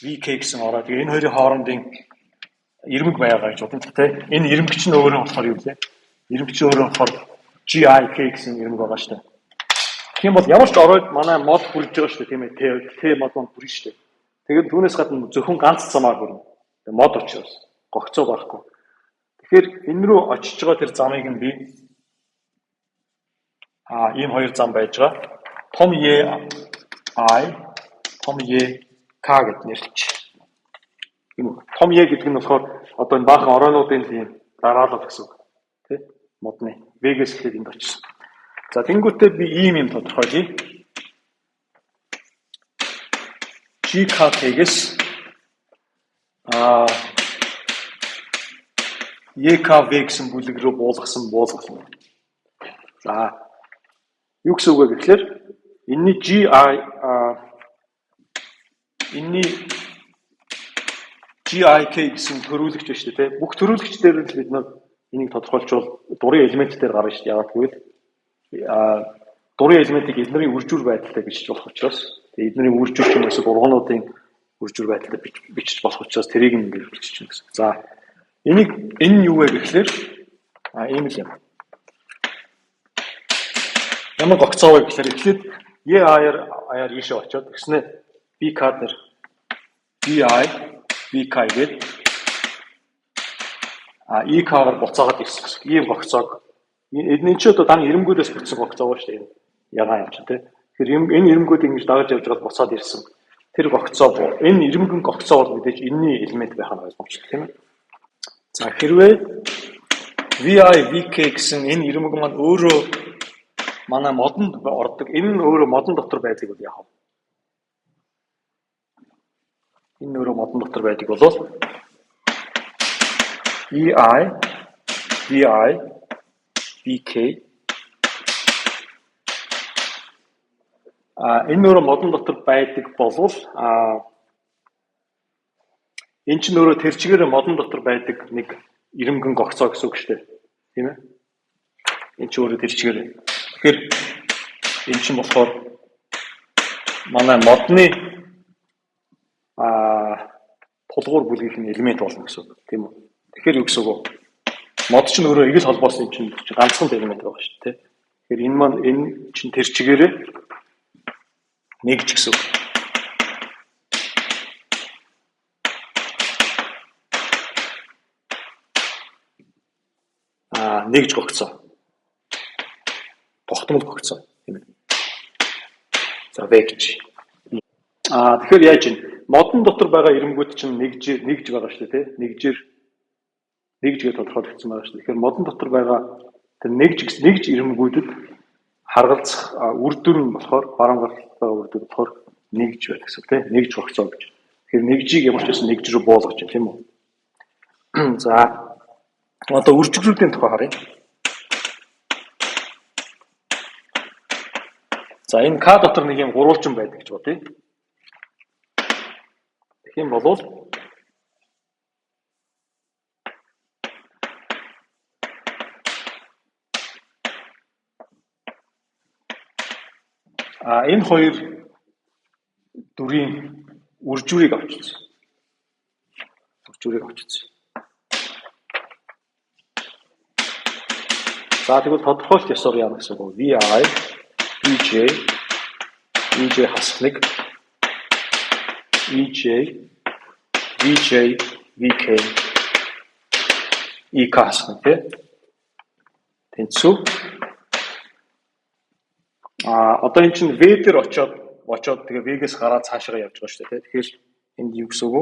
VK гэсэн орой. Тэгээ энэ хоёрын хоорондын ирмэг байгаа гэж бодсон тийм. Энэ ирмэг чинь өөрөө болохоор юу вэ? Ирмэг чинь өөрөө болохоор GIK гэсэн ирмэг байгаа шүү дээ. Тийм бол ямар ч оройд манай мод хүрж байгаа шүү дээ тийм ээ. Т мод маань хүрнэ шүү дээ. Тэгээд түүнээс гадна зөвхөн ганц замаар хүрнэ. Мод учраас гогцоо байхгүй. Тэгэхээр энэ рүү очиж байгаа тэр замыг нь би ийм хоёр зам байж байгаа. Том E I, том E K гэж нэрлэж. Том E гэдэг нь болохоор одоо энэ баахан оройнуудын тийм дараалал гэсэн үг. Тэ? Модны Vegas гэхэд энд очсон. За тэнгуүтээ би ийм юм тодорхойлъё. GK-гээс EKV гэсэн бүлэг рүү буулгасан буулгал. За юу гэсэн үг вэ гэхээр энэний GIK гэсэн төрүүлэгч байна шүү дээ. Бүх төрүүлэгчдээр л бид энийг тодорхойлчвал дурын элемент дээр гарна шүү дээ. Яагаад гэвэл дурын элементийг эднэрийн үржүүр байдалтай бичиж болох учраас тэгээ эднэрийн үржүүр ч юм уу ургуунуудын үржүүр байдалтай бичиж болох учраас тэрийг ингээд бичиж байна гэсэн. За энэ нь юу вэ гэхээр ийм л юм. Ямар гогцоо вэ гэхээр эхлээд EI-аар ийшээ очиод тэгснэ BK дээр BI BK гэдэг EK-аар буцаагаад ирсэн гэсэн. Ийм гогцоог энэ ч одоо дан ирэмгүүдээс бүтсэн гогцоо шүү дээ. Ягаан юм чинь тий. Тэгэхээр энэ ирэмгүүдийг ингэж дагаж явж байгаа буцаад ирсэн. Тэр гогцоо энэ ирэмгэн гогцоо бол мэдээж энэний элемент байх нь ойлгомжтой тийм ээ. За хэрвээ VI VK гэсэн энэ ирэмэг маань өөрөө манай модонд ордог. Энэ нь өөрөө модон дотор байдаг бол яах вэ? Энэ өөрөө модон дотор байдаг болол EI VI VK Энэ өөрөө модон дотор байдаг болвол энэ чинь өөрөө тэр чигээр модон дотор байдаг нэг ирэмгэн гогцоо гэсэн үг шүү дээ. Тийм ээ? Энэ чинь өөрөө тэр чигээр. Тэгэхээр энэ чинь болохоор манай модны тулгуур бүлгийн элемент болно гэсэн үг. Тийм үү? Тэгэхээр юу гэсэн үг вэ? Мод чинь өөрөө эгэл холбоосон юм чинь ганцхан элемент байгаа шүү дээ. Тэгэхээр энэ маань энэ чинь тэр чигээр нэгж гэсэн үг. Нэгж гогцоо. Тогтмол гогцоо. Тийм ээ. За вэгж. Тэгэхээр яаж юм? Модон дотор байгаа ирэмгүүд чинь нэгж байгаа шүү дээ, тий? Нэгжгээ тодорхойлогдсон байгаа шүү дээ. Тэгэхээр модон дотор байгаа тэр нэгж ирэмгүүдэд харгалзах үр дүр нь болохоор баруунгалт байгаа үр дүр болохоор нэгж байдаг гэсэн тий? Нэгж гогцоо гэж. Тэгэхээр нэгжийг ямар ч байсан нэгж рүү буулгаж байна, тийм үү? За одоо үржигрүүдийн тухай харъя. За энэ К дотор нэг юм гурвалжин байдаг гэж бодъё. Тэгэх юм бол энэ хоёр дүрийн үржүүрийг авчихсан. За тэгвэл тодорхойлт ёсоор яана гэсэн үг. VI, VJ хасах нэг EJ, VJ, VK, EK хасах нэг тий. Тэнцүү. Одоо эн чинь V дээр очоод тэгээ V-гээс гараад цаашаа явж байгаа шүү дээ. Тэгэхээр энд юу гэсэн үг вэ?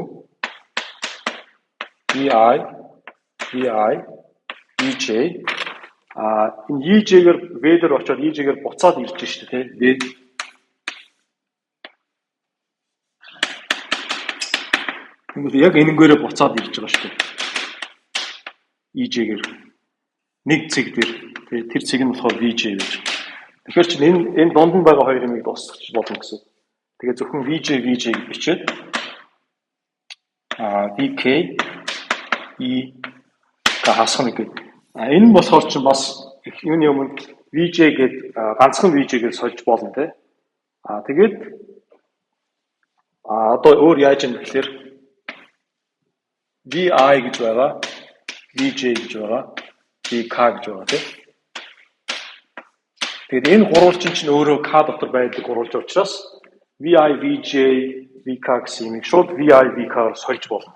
VI, VJ энэ EJ-гээр V дээр очоод EJ-гээр буцаад ирж шүү дээ, тий. Тэгвэл яг энэнгээрээ буцаад ирж байгаа шүү дээ. EJ-гээр нэг цэг дээр тэр цэг нь болохоор VJ гэж. Тэгэхээр чинь энэ дунд нь байгаа хоёр юмыг дуусгах болно гэсэн. Тэгээ зөвхөн VJ гэж бичээд VK ка хасах нэг. Энэ болохоор чинь бас юуны өмнө VJ гээд ганцхан VJ гэж сольж болно те. Тэгээд одоо өөр яаж юм гэхээр VI гэж байгаа, VJ гэж байгаа, VK гэж байгаа тийм. Тэгээд энэ гурвалжин чинь өөрөө K дотор байдаг гурвалж учраас VI, VJ, VK гэсэн юмыг шууд VI, VK-аар сольж болно.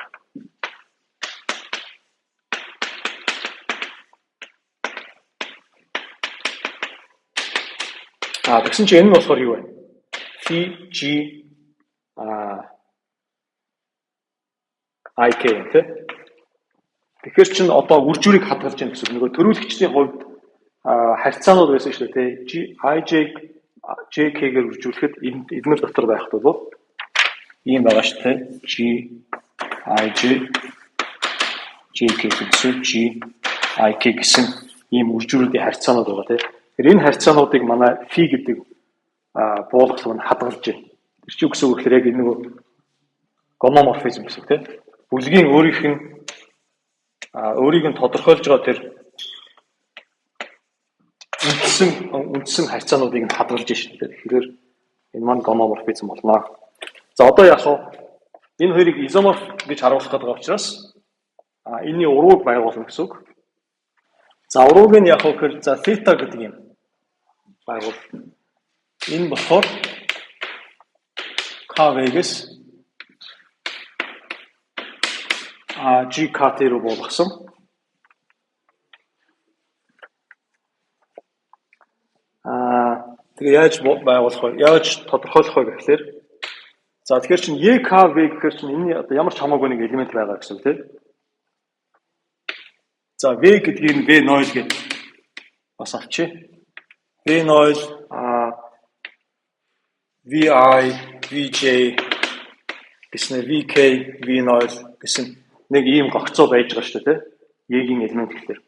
Тэгсэн чинь энэ нь болохоор юу вэ? VG IK тийм. Тэгэхээр чинь одоо үржүүрийг хадгалж яах гэсэн нөгөө төрүүлэгчдийн хувьд харьцаанууд байсан шүү дээ тий. IJ JK-гээр үржүүлэхэд эдгээр дотор байх бол ийм байгаа шүү дээ. G IJ JK гэсэн G IK гэсэн ийм үржүүрүүдийн харьцаанууд байгаа тий. Тэгэхээр энэ харьцаануудыг манай phi гэдэг буулгалт нь хадгалж байна. Тэр чинь юу гэсэн үг гэхээр яг энэ нөгөө гомоморфизм гэсэн тий. Бүлгийн өөрийг нь тодорхойлж байгаа тэр үндсэн харьцаануудыг нь хадгалж шин. Тэгэхээр энэ маань гомоморфизм болно. За одоо яг энэ хоёрыг изоморф гэж харуулах гэдэг учраас энэний урууг байгуулна гэсэн үг. За урууг нь яг гэхээр за θ гэдэг юм байгуул. Энэ болохоор KV-гээс GKT руу болгосон. Тэгээ яаж байгуулах вэ? Яаж тодорхойлох вэ гэхээр за тэгэхээр чинь EKV гэхээр чинь энэ одоо ямар ч хамаагүй нэг элемент байгаа гэсэн үг тийм. За V гэдгийг V0 гэдэг бас авчи. V0 VI VJ гэсэн VK V0 гэсэн нэг ийм гогцоо байж байгаа шүү дээ тийм. Y-ийн элемент гэхээр.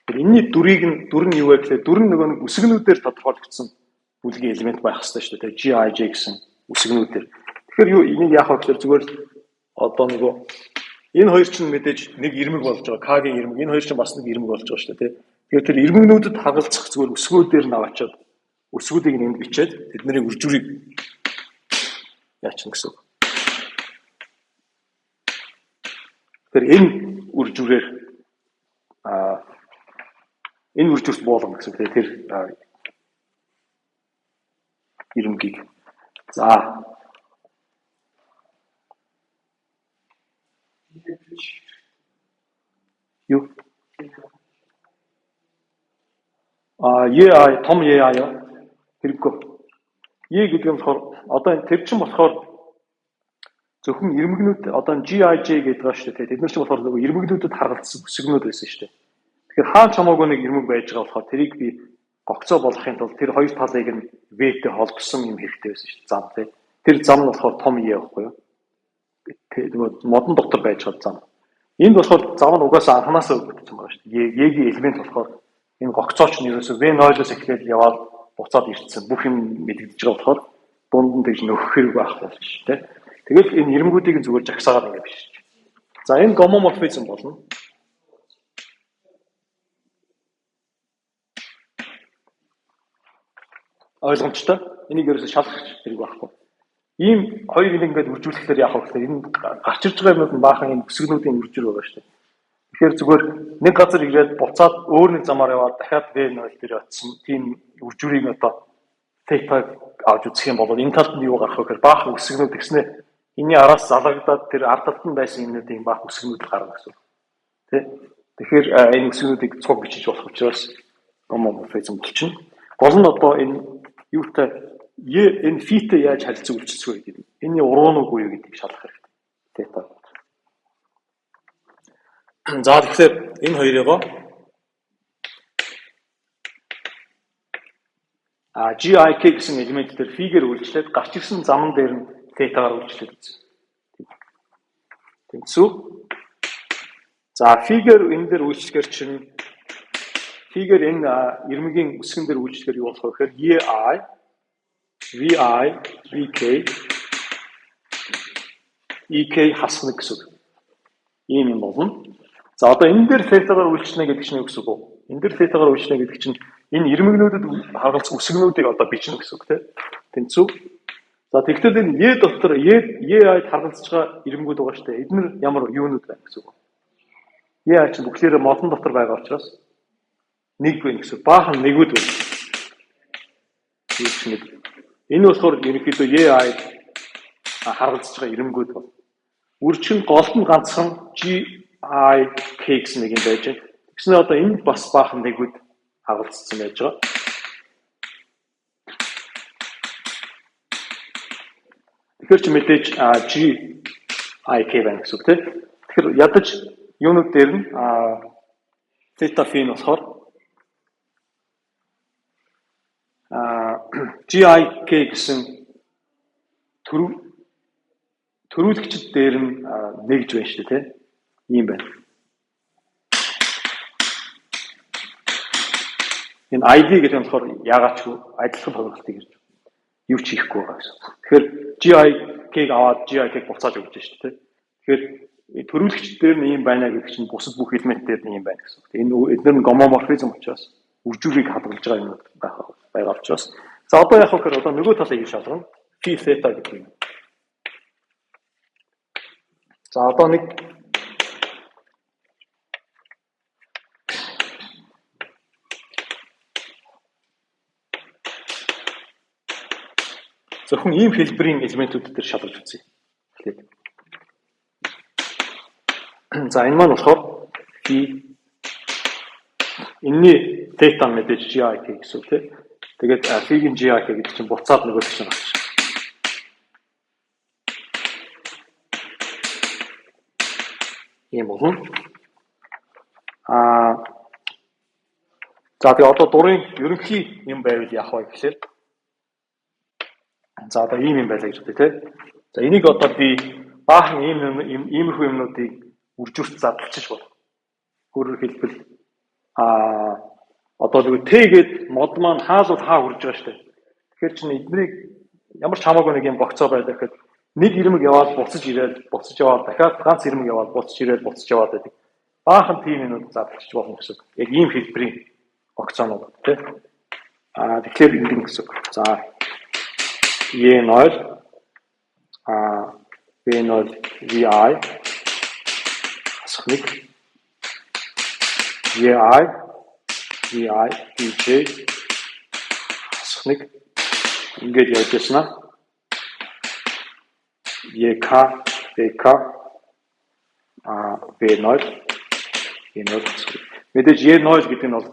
Тэр энэний дүр нь юу вэ гэхээр дүр нь нөгөө нэг үсгнүүдээр тодорхойлогдсон бүлгийн элемент байх хэрэгтэй шүү дээ. GIJ гэсэн үсгнүүдээр. Тэгэхээр юу энийг яах вэ гэхээр зүгээр л одоо нөгөө энэ хоёр чинь мэдээж нэг ирмэг болж байгаа. К-гийн ирмэг. Энэ хоёр чинь бас нэг ирмэг болж байгаа шүү дээ. Тэгэхээр тэр ирмэгнүүдэд хагалцах зүгээр үсгүүдээр нь аваачаад үсгүүдийг нэнд бичээд тэдний үржүүрийг яачин гэсэн. Тэгэхээр энэ үржүүрээр энэ үржүүрт буулгана гэсэн. Тэр ирмэгийг. За. Юу? EI том EI яа. Хэрэггүй. E гэдэг юм болохоор одоо тэр чинь болохоор зөвхөн ирмэгнүүд одоо GIJ гэдэг байгаа шүү дээ. Тэд нар чинь болохоор нөгөө ирмэгнүүдэд харгалзсан үсгнүүд байсан шүү дээ. Тэгэхээр хаан чамаагүй нэг ирмэг байж байгаа болохоор тэрийг би гогцоо болгохын тулд тэр хоёр талыг нь V-тэй холбосон юм хэрэгтэй байсан шүү дээ. Зам тий. Тэр зам нь болохоор том E байхгүй юу? Нөгөө модон дотор байж байгаа зам. Энд болохоор зам нь угаасаа анханасаа өгөгдсөн байгаа шүү дээ. E-гийн элемент болохоор энэ гогцооч нь ерөөсөө V0-оос эхлээд яваад буцаад ирсэн бүх юм мэдэгдэж байгаа болохоор дунд нь тэгж нөхөх хэрэг байх болж шүү дээ. Тэгэл энэ ирмгүүдийг зүгээр жагсаагаад ингэ бишиж. За энэ гомоморфизм болно. Ойлгомжтой. Энийг ерөөсөө шалгах хэрэг байхгүй. Ийм хоёр нэг ингээд үржүүлэхээр яах вэ гэхээр энэ гарч ирж байгаа юмуд нь баахан энэ бүсгнүүдийн үржил байгаа шүү дээ. Тэгэхээр зүгээр нэг газар ирээд буцаад өөр нэг замаар яваад дахиад V0 дээр очсон тийм үржүүрийг одоо theta авч үзэх юм бол энэ талд нь юу гарах вэ гэхээр баахан бүсгнүүд гэснээр энэний араас залгадаад тэр ард талд нь байсан юмнуудын баахан бүсгнүүд гарна гэсэн. Тэ? Тэгэхээр энэ бүсгнүүдийг цуг бичиж болох учраас гомоморфизм болчихно. Гол нь одоо энэ юутай энэ фитэй яаж харилцаг үлчилсгүй гэдэг. Энийн уруу нь үгүй юу гэдгийг шалгах хэрэгтэй. Theta. За тэгэхээр энэ хоёрыгоо GIK гэсэн элемент дээр фигээр үйлчлээд гарч ирсэн замн дээр нь θ-гаар үйлчлээд үзье. Тэнцүү. За фигээр энэ дээр үйлчлэхээр чинь фигээр энэ ирмэгийн үсгэн дээр үйлчлэхээр юу болох вэ гэхээр EI, VI, VK, EK хасна гэсэн. Ийм юм болно. За одоо энэ дээр θ-гаар үйлчлэнэ гэдэг чинь юу гэсэн үг вэ? Энэ дээр θ-гаар үйлчлэнэ гэдэг чинь энэ ирмэгнүүдэд харгалзах үсгнүүдийг одоо бичнэ гэсэн үг тийм. Тэнцүү. За тэгэхээр энэ E дотор EI-д харгалзаж байгаа ирмэгүүд байгаа шүү дээ. Эдгээр ямар юунууд байна гэсэн үг. EI чинь бүгдээрээ модон дотор байгаа учраас нэг байна гэсэн. Баахан нэгүүд байна. Энэ болохоор ерөнхийдөө EI-д харгалзаж байгаа ирмэгүүд байна. Үрчин голд нь ганцхан GIK гэсэн нэг юм байж байна. Тэгснээр одоо энэ бас баахан нэгүүд харгалзсан байж байгаа. Тэгэхээр чи мэдээж GIK байна гэсэн үг тийм. Тэгэхээр ядаж юунууд дээр нь theta phi нь болохоор GIK гэсэн төрүүлэгчд дээр нь нэгж байна шүү дээ тийм. Ийм байна. Энэ ID гэдэг нь болохоор яагаад ч адилхан тоглолтыг ирж юу ч хийхгүй байгаа гэсэн. Тэгэхээр GIK-г аваад GIK-г буцааж өгч шүү дээ. Тэгэхээр төрүүлэгч дээр нь ийм байна гэдэг чинь бусад бүх элемент дээр нь ийм байна гэсэн. Энэ эдгээр нь гомоморфизм учраас үржүүлгийг хадгалж байгаа юм байгаа учраас. За одоо яг хөөөр одоо нөгөө талыг шалгана. Phi theta гэдэг юм. За одоо нэг зөвхөн ийм хэлбэрийн элементүүд дээр шалгаж үзье. За энэ маань болохоор энэний theta мэдээж GIK гэсэн үг тийм. Тэгээд phi-ийн GIK гэдэг чинь буцаад нөгөө чинь гарч. Ийм болно. За тэгээд одоо дурын ерөнхий юм байвал яах вэ гэхээр за одоо ийм юм байлаа гэж үү те. За энийг одоо би баахан иймэрхүү юмнуудыг үржүүлж задлчих бол. Өөрөөр хэлбэл одоо нөгөө Т гээд мод маань хаалууд хаа хүрж байгаа шүү дээ. Тэгэхээр чинь эднийг ямар ч хамаагүй нэг юм богцоо байдаг гэхэд нэг ирмэг яваад буцаж яваад дахиад ганц ирмэг яваад буцаж яваад байдаг. Баахан тийм юмуд задлчих болно гэсэн. Яг ийм хэлбэрийн богцоонууд тий. Тэгэхээр ингэн гэсэн. За E0 B0 VI асхныг VI DJ асхныг ингээд явж яснаа EK BK B0 мэдээж E0 гэдэг нь бол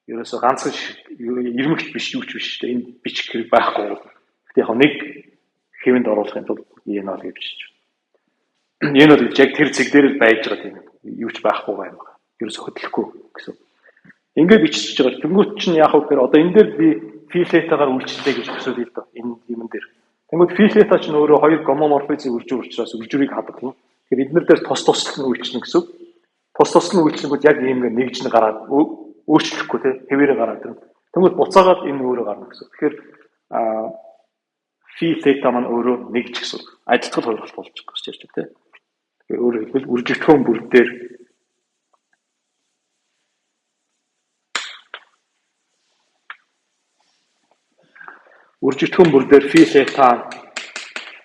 ерөөсө ганцхан ирмэгт биш юу ч биш шүү дээ. Энэ бичих хэрэг байхгүй. Гэтэ яг нэг хэвэнд оруулахын тулд E0 гэж бичиж байна. E0 гэж яг тэр зэг дээр л байж байгаа тийм юу ч байхгүй байна. Ерөөсө хөдлөхгүй гэсэн. Ингээд бичиж байгаа. Тэнгүүт чинь яг үгээр одоо энэ дээр би филетагаар үйлчлээ гэж төсөөлөе л доо. Энэ юм дээр. Тэнгүүт филета чинь өөрөө хоёр гомоморфизм үржүүр учраас үржүүрийг хаддаг юм. Тэгэхээр эднэр дээр тус туслан үйлчлэн гэсэн. Тус туслан үйлчлэнгүүд яг ийм нэгж нь гараад өөрчлөхгүй тий хэвээрээ гараад ирнэ. Тэнгүүт буцаагаад энэ өөрөө гарна гэсэн. Тэгэхээр филета маань өөрөө нэгж гэсэн. Адилтгал хоёр болж байгаа гэж ярьж байна тий. Тэгэхээр өөрөөр хэлбэл үржигдхэн бүр дээр үржигдхэн бүр дээр филета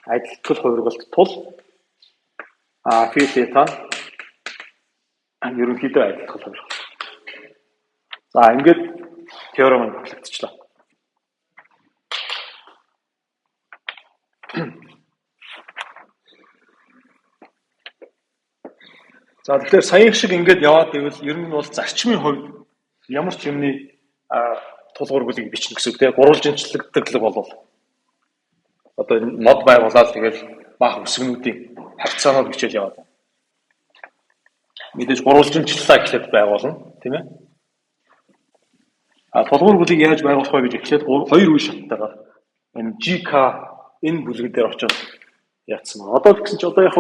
адилтгал хувиргалт тул филета ерөнхийдөө адилтгал хувиргалт. За ингээд теорем нь батлагдчихлаа. За тэгэхээр саяхан шиг ингээд яваад ивэл ер нь бол зарчмын хувьд ямар ч юмны тулгуургуулыг бичнэ гэсэн үг тийм гурвалжинчлагддаг болвол одоо мод байгуулаад тэгэл баах үсгнүүдийн хавцаанууд бичиж яваад. Мэдээж гурвалжинчлаа гэхлээр байгуулна тийм ээ. Тулгуургуулыг яаж байгуулах вэ гэж эхлээд хоёр үе шаттайгаар энэ GK энэ бүлэг дээр очоод яатсан. Одоо гэсэн чи одоо яг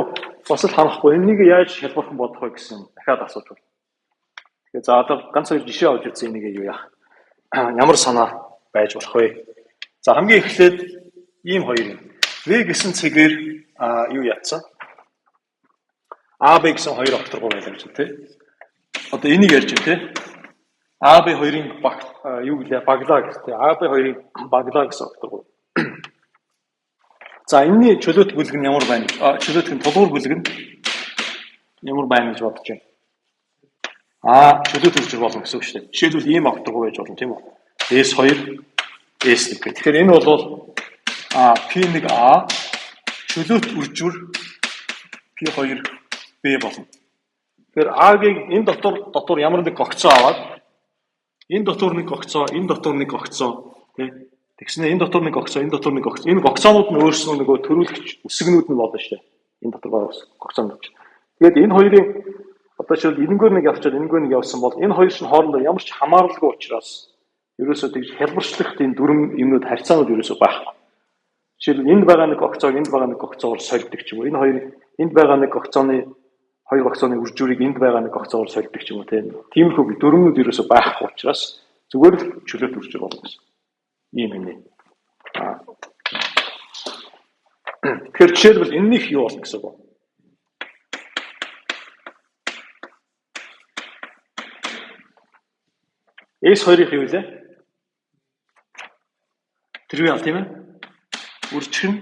бас л ханахгүй энийг яаж хялбархан бодох вэ гэсэн дахиад асууж байна. Тэгэхээр за одоо ганц хоёр жишээ авч үзье энийг юу яах. Ямар санаа байж болох вэ? За хамгийн эхлээд ийм хоёр юм. V гэсэн цэгээр юу яатсан? AB гэсэн хоёр окторгоо байлаа гэж тий. Одоо энийг ярьж байна тий. AB2-ын юу гэлээ баглаа гэж тий. AB2-ын баглаа гэсэн окторгоо. За энэний чөлөөт бүлэг нь ямар байна? Чөлөөтийн тулгуур бүлэг нь ямар байна гэж бодож байна. Чөлөөт үржир болно гэсэн үг шүү дээ. Жишээлбэл ийм окторгоо байж болно тийм үү? S2 S1 гэх. Тэгэхээр энэ бол P1A чөлөөт үржир P2 B болно. Тэгэхээр A-гийн энэ дотор ямар нэг гогцоо аваад энэ дотор нэг гогцоо, энэ дотор нэг гогцоо тийм. Тэгснэ энэ дотор нэг гогцоо, энэ дотор нэг гогцоо. Энэ гогцоонууд нь өөрснөө нөгөө төрүүлэгч үсгнүүд нь болно шүү дээ. Энэ дотор байгаа гогцоонууд. Тэгээд энэ хоёрын одоо жишээл энэгээр нэг явчаад энэгээр нэг явсан бол энэ хоёр чинь хоорондоо ямар ч хамааралгүй учраас ерөөсөө тэгж хялбарчлах тийм дүрм юмнууд харьцаанууд ерөөсөө байхгүй. Жишээл энд байгаа нэг гогцоог энд байгаа нэг гогцоогоор сольдог ч юм уу. Энэ хоёр энд байгаа нэг гогцооны хоёр гогцооны үржүүрийг энд байгаа нэг гогцоогоор сольдог ч юм уу тийм. Тиймэрхүү дүрмнүүд ерөөсөө байхгүй учраас зүгээр л чөлөөт үржир болно гэсэн. Ийм юм. Тэгэхээр жишээлбэл энэних юу болно гэсэн үг. S2-ыг юу вэ? Тэрвээ аль тийм ээ? Үржих нь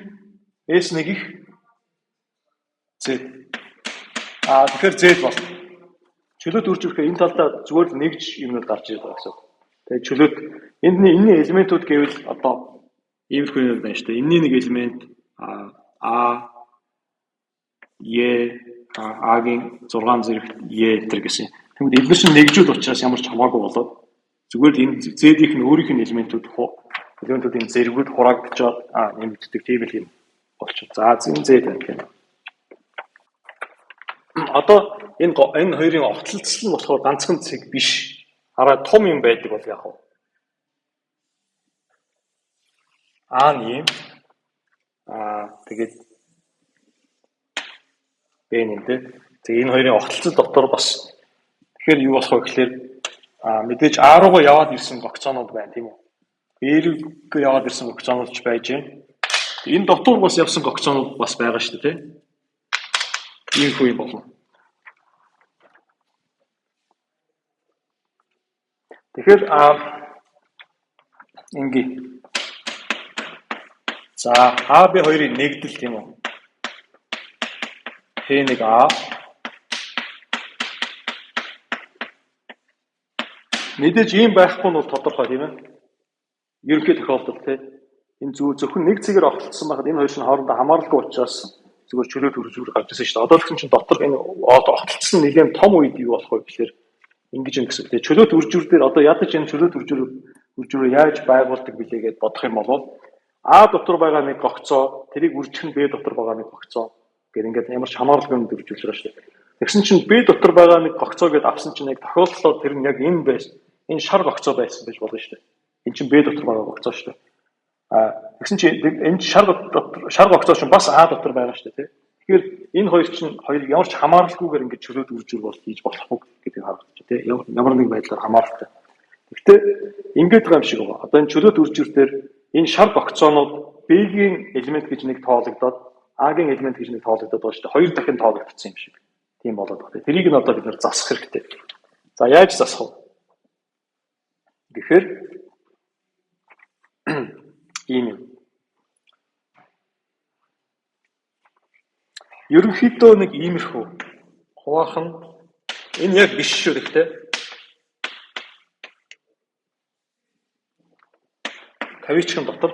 S1 их Z. Тэгэхээр Z болно. Чөлөөт үржихээр энэ талдаа зүгээр л нэгж юмнууд гарч ирэх байгаа гэсэн. Тэгээ чөлөөт энэний элементүүд гэвэл одоо иймэрхүү юм байна шүү дээ. Энэний нэг элемент А Е А-гийн 6 зэрэгт Е гэтэр гэсэн. Тэгвэл эдгээр чинь нэгжүүд учраас ямар ч хамаагүй болоод зүгээр л энэ Z-ийн өөрийнх нь элементүүдийн зэргүүд хураагдчихад нэмэгддэг тийм л юм болчих. За энэ Z байна гэх юм. Одоо энэ хоёрын огтлцол нь болохоор ганцхан цэг биш. Хараа том юм байдаг бол яах вэ? Ийм тэгээд Б нэмтэй. Тэгээ энэ хоёрын огтлцол дотор бас тэгэхээр юу болох вэ гэхээр мэдээж А руугаа яваад ирсэн гогцоонууд байна тийм үү? B-рүү яваад ирсэн гогцоонууд ч байж байна. Энэ дотор бас явсан гогцоонууд бас байгаа шүү дээ, тийм. Ийм хүү болно. Тэгэхээр ингээ. За AB2-ын нэгдэл тийм үү? P1A мэдээж ийм байхгүй нь бол тодорхой тийм ээ. Ерөнхий тохиолдолд тийм энэ зөвхөн нэг цэгээр огтлсон байхад энэ хоёр чинь хоорондоо хамааралгүй учраас зүгээр чөлөө төржүүр гарч ирсэн шүү дээ. Одоо тэгсэн чинь дотор энэ огтлсон нэгэн том үед юу болох вэ гэхээр ингэж юм гэсэн. Тэгээ чөлөө төржүүр дээр одоо ядаж энэ чөлөө төржүүрөө яаж байгуулдаг билээ гэдээ бодох юм бол А дотор байгаа нэг гогцоо тэрийг үржих нь Б дотор байгаа нэг гогцоо гэр ингээд ямар ч хамааралгүй юм төржүүлж байгаа шүү дээ. Тэгсэн чинь Б дотор байгаа нэг гогцоо гэдээ авсан чинь яг тохиолдлоо тэр нь яг энэ байсан. Энэ шар гогцоо байсан гэж болно шүү дээ. Энэ чинь Б дотор байгаа гогцоо шүү дээ. Тэгсэн чинь энэ шар гогцоо чинь бас А дотор байгаа шүү дээ, тийм. Тэгэхээр энэ хоёр чинь ямар ч хамааралгүйгээр ингээд чөлөөт үржүүр бол хийж болохгүй гэдгийг харагдаж байна, тийм. Ямар нэг байдлаар хамааралтай. Гэхдээ ингээд байгаа юм шиг байна. Одоо энэ чөлөөт үржүүр дээр энэ шар гогцоонууд B-ийн элемент гэж нэг тоологдоод А-гийн элемент гэж нэг тоологдоод байгаа шүү дээ. Хоёр дахин тоологдсон юм шиг. Тийм болоод байна. Тэрийг нь одоо бид нэр засах хэрэгтэй. За яаж засах вэ? Тэгэхээр ийм юм. Ерөнхийдөө нэг иймэрхүү хуваахан энэ яг биш шүү гэхдээ тавичхан дотор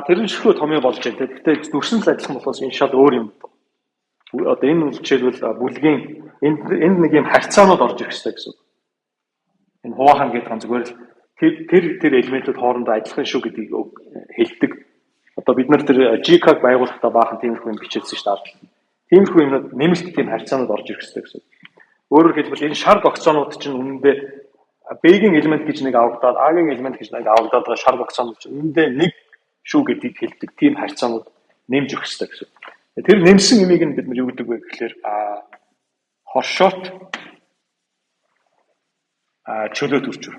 тэр нь ширхүү томьёо болж байна. Гэхдээ дүрсэн л адилхан болохоос энэ шал өөр юм. Одоо энэ жишээлбэл бүлгийн энд нэг юм харьцаанууд орж ирэх хэрэгтэй гэсэн. Энэ хуваахан гэдэг нь зүгээр л тэр элементүүд хоорондоо адилхан шүү гэдгийг хэлдэг. Одоо бид нар тэр GCAG байгуулахдаа баахан тиймэрхүү юм бичээдсэн шүү дээ. Тиймэрхүү юмнууд нэмэлт тийм харьцаанууд орж ирэх хэрэгтэй гэсэн. Өөрөөр хэлбэл энэ шар гогцоонууд чинь үнэндээ B-ийн элемент гэж нэг авагдаад A-гийн элемент гэж нэг авагдаад байгаа шар гогцоонууд чинь үнэндээ нэг шүү гэдгийг хэлдэг тийм харьцаанууд нэмж өгөх хэрэгтэй гэсэн. Тэр нэмсэн имийг нь бид нар юу гэдэг вэ гэхээр хоршоот чөлөөт үржүүр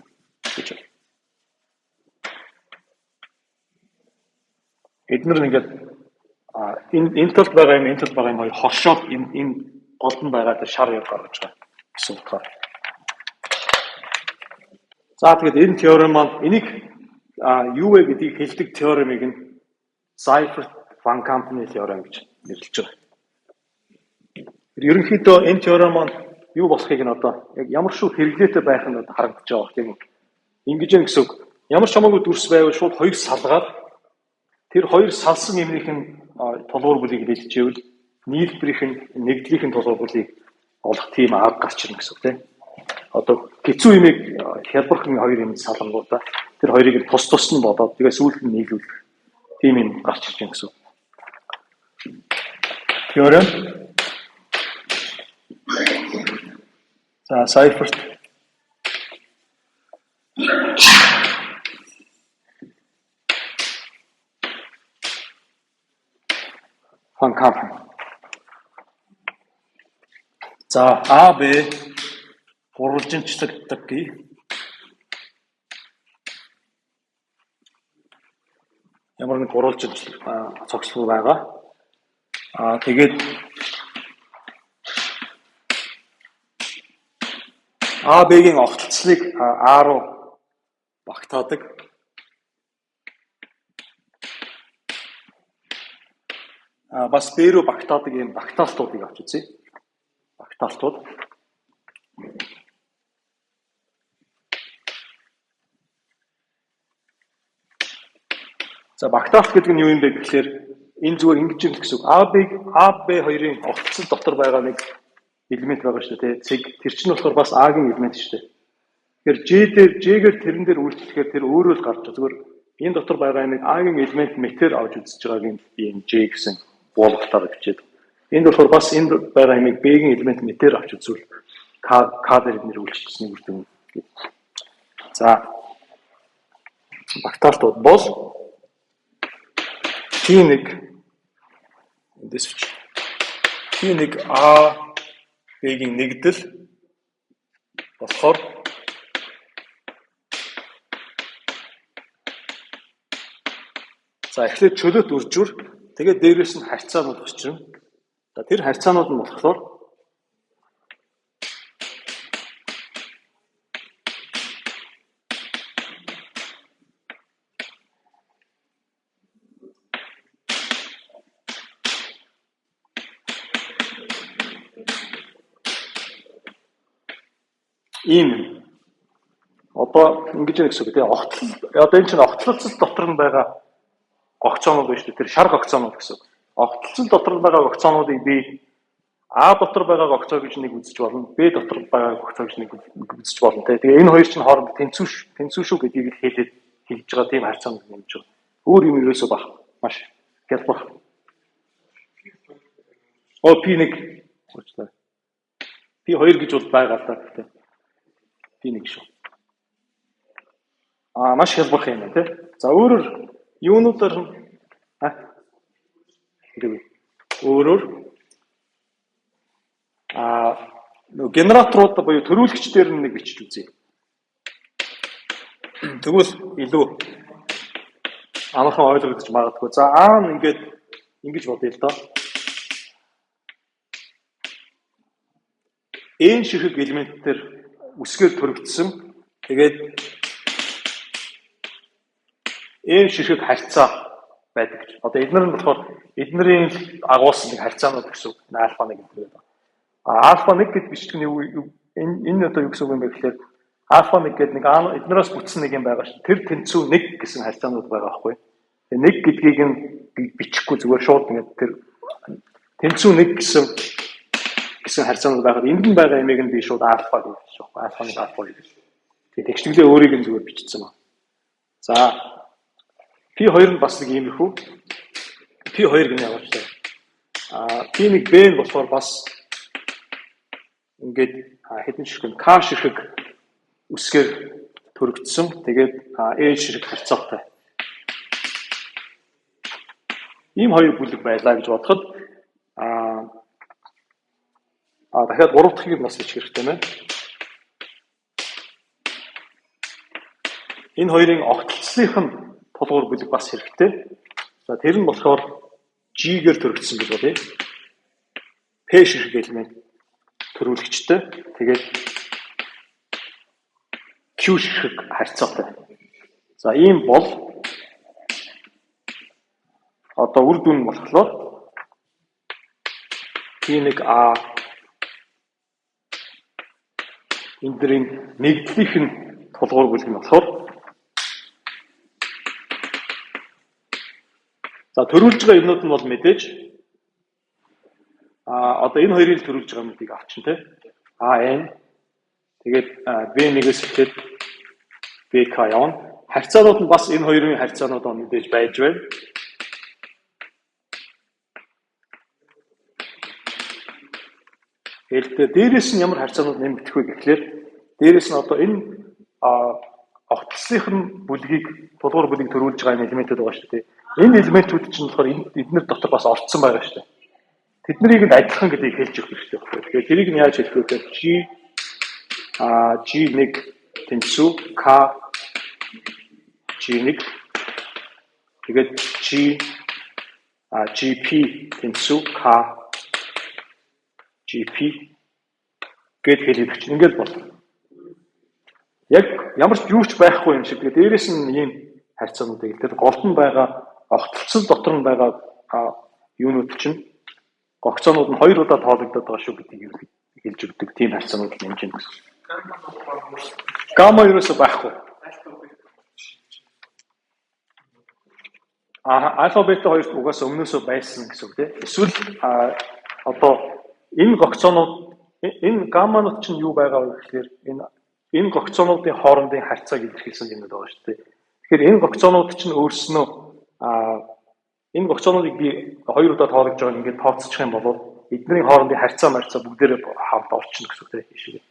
гэж байна. Эдгээр ингээд энэ талд байгаа юм, энэ талд байгаа юм хоёр хоршоот энэ голд байгаа тэр шар яг гаргаж байгаа гэсэн утгаар. За тэгээд энэ теорем маань энийг юу вэ гэдгийг хэлдэг теоремыг нь Seifert-Van Kampen теорем гэж нэрлэж байгаа. Ерөнхийдөө энэ теорем маань юу болохыг нь одоо яг ямар шүү хэрэглээтэй байх нь харагдаж байгаа тийм үү. Ингэж юм гэсэн үг. Ямар ч хамаагүй дүрс байвал шууд хоёр салгаад тэр хоёр салсан юмнийхэн тулгуур бүлийг дэлгэжээвэл нийлбэрийнх нь нэгдлийнх нь тулгуур бүлийг олох тийм арга гарч ирнэ гэсэн үг тийм. Одоо хэцүү юмыг хялбархан хоёр юм салангуудаа тэр хоёрыг тус тус нь бодоод тэгээ сүүлд нь нийлүүлэх тийм юм гарч ирж байгаа гэсэн үг. Теорем. За Seifert Van Kampen. За AB гурвалжинчлагддаг гээ. Ямар нэг гурвалжинчлаг цогцлог байгаа. Тэгээд AB-гийн огтлцлыг A руу багтаадаг. Бас B рүү багтаадаг юм багтаалтуудыг авч үзье. Багтаалтууд. За багтаалт гэдэг нь юу юм бэ гэхээр энэ зүгээр ингэж юм гэсэн үг. AB2-ын огтлцол дотор байгаа нэг элемент байгаа шүү дээ. Цэг тэр чинь болохоор бас A-гийн элемент шүү дээ. Тэгэхээр J-гээр тэрэн дээр үйлчлэхээр тэр өөрөө л гарч байгаа. Зүгээр энэ дотор байгаа нэг A-гийн элемент метр авч үзэж байгааг юм J гэсэн буулгалтаар бичээд. Энд болохоор бас энд байгаа юмыг B-гийн элемент метр авч үзвэл K дээр нэр үйлчлэсний үр дүн. За багтаалтууд бол T1 T1 A B-гийн нэгдэл болохоор за эхлээд чөлөөт үржүр тэгээд дээрээс нь харьцаанууд очирно. За тэр харьцаанууд нь болохоор ийм одоо ингэж нэг гэсэн үг тийм одоо энэ чинь огтлолцол дотор нь байгаа гогцоонууд байна шүү дээ. Тэр шар гогцоонууд гэсэн үг. Огтлолцол дотор нь байгаа гогцоонуудыг би А дотор байгаа гогцоо гэж нэг үзэж болно. Б дотор байгаа гогцоо гэж нэг үзэж болно. Тэгээ энэ хоёр чинь хооронд тэнцүү шүү гэдгийг хэлж байгаа тийм харьцаанууд нэмж байгаа. Өөр юм ерөөсөө баг. Маш хялбар. P1 уучлаарай. P2 гэж бол байгаа л да гэхдээ. P1 шүү. Маш хялбар юм байна тий. За өөрөөр юунуудаар өөрөөр генераторууд буюу төрүүлэгч дээр нэг бичиж үзье. Тэгвэл илүү амархан ойлгогдож магадгүй. За А нь ингэж бодъё л доо. N ширхэг элементээр үсгээр төрөгдсөн. Тэгээд N ширхэг харьцаа байдаг гэж. Одоо эдгээр нь болохоор эднэрийн агуулсан нэг харьцаанууд гэсэн үг. Альфа 1 гэдэг. Альфа 1 гэд бичдэг нь энэ одоо юу гэсэн үг юм бэ гэхээр альфа 1 гэдэг нэг эднээс бүтсэн нэг юм байгаа шүү. Тэр тэнцүү 1 гэсэн харьцаанууд байгаа байхгүй. Тэгээ 1 гэдгийг нь бичихгүй зүгээр шууд ингээд тэр тэнцүү 1 гэсэн харьцаанууд байгаад энд нь байгаа ямиг нь би шууд альфа гэж байна. Альфа 1 альфа гэж. Тэгээ тэгшгэлээ өөрийг нь зүгээр бичсэн ба. За P2 нь бас нэг юм их үү? P2 гэнэ яваач таа. P1 B нь болохоор бас ингээд хэдэн ширхэг K ширхэг үсгээр төрөгдсөн. Тэгээд E ширхэг харьцаатай. Ийм хоёр бүлэг байлаа гэж бодоход дахиад 3 дахьыг бас бичих хэрэгтэй байна. Энэ хоёрын огтлцлынх нь тулгуур бүлэг бас хэрэгтэй. За тэр нь болохоор G-гээр төрөгдсөн гэж бодъё. P ширхэг элемент төрүүлэгчтэй. Тэгээд Q ширхэг харьцаатай. За ийм бол одоо үр дүн болохоор P1A эндэрийн нэгдлийнх нь тулгуур бүлэг нь болохоор за төрүүлж байгаа юмнууд нь бол мэдээж одоо энэ хоёрыг төрүүлж байгаа юмнуудыг авчин тий. AN тэгээд B1-ээс эхлээд BK явна. Харьцаанууд нь бас энэ хоёрын харьцаанууд мэдээж байж байна. Гэхдээ дээрээс нь ямар харьцаанууд нэмэгдэх вэ гэхлээр дээрээс нь одоо энэ огтлсхийн бүлгийг тулгуур бүлгийг төрүүлж байгаа элементүүд байгаа шүү дээ. Энэ элементүүд чинь болохоор эдгээр дотор бас орцсон байгаа шүү дээ. Тэднийг нь адилхан гэдгийг хэлж өгөх хэрэгтэй байна. Тэгэхээр тэрийг нь яаж хэлэх вэ гэхээр G1 тэнцүү K G1 тэгээд GP тэнцүү K GP гэд хэлээд чинь ингээд болно. Яг ямар ч юу ч байхгүй юм шиг. Тэгээд дээрэс нь ийм харьцаануудыг хэлдэг. Голд нь байгаа огтлцол дотор нь байгаа юунууд чинь гогцоонууд нь 2 удаа тоологдоод байгаа шүү гэдгийг хэлж өгдөг. Тийм харьцаанууд нэмж гэнэ гэсэн. Гамма юусоо байхгүй. Альфа бета хоёрт угаасаа өмнөөсөө байсан гэсэн үг тийм. Эсвэл одоо энэ гогцоонууд энэ гамманууд чинь юу байгаа вэ гэхээр энэ гогцоонуудын хоорондын харьцааг илэрхийлсэн юм байгаа шүү дээ. Тэгэхээр энэ гогцоонууд чинь өөрснөө энэ гогцоонуудыг би 2 удаа тоологж байгаа ингээд тооцчих юм бол эдний хоорондын харьцаа бүгдээрээ хамт орчихно гэсэн үг тийм.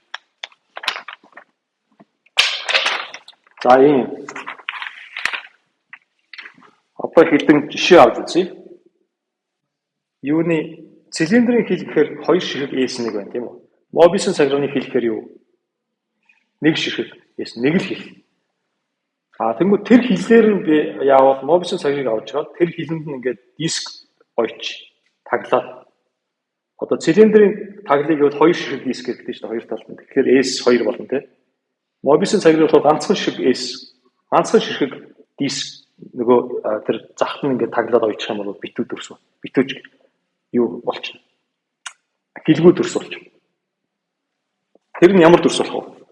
За ийм одоо хэдэн жишээ авч үзье. Юуны цилиндрийн хил гэхээр 2 ширхэг S1 байна тийм үү? Мобисын цаграны хил гэхээр юу? Нэг ширхэг S нэг л хил. Тэнгүү тэр хилээр нь би яавал Mobius-ын цагийг авч байгаа. Тэр хилэнд нь ингээд диск ойч таглаад одоо цилиндрийн таглыг бол хоёр ширхэг диск гэдэг чинь хоёр талд нь. Тэгэхээр S2 болно тийм. Mobius-ын цагийг бол ганцхан ширхэг S, ганцхан ширхэг диск нөгөө тэр захт нь ингээд таглаад ойчих юм бол битүү дүрс. Битүүж юу болчихно. Гэлгүй дүрс болчихно. Тэр нь ямар дүрс болох вэ?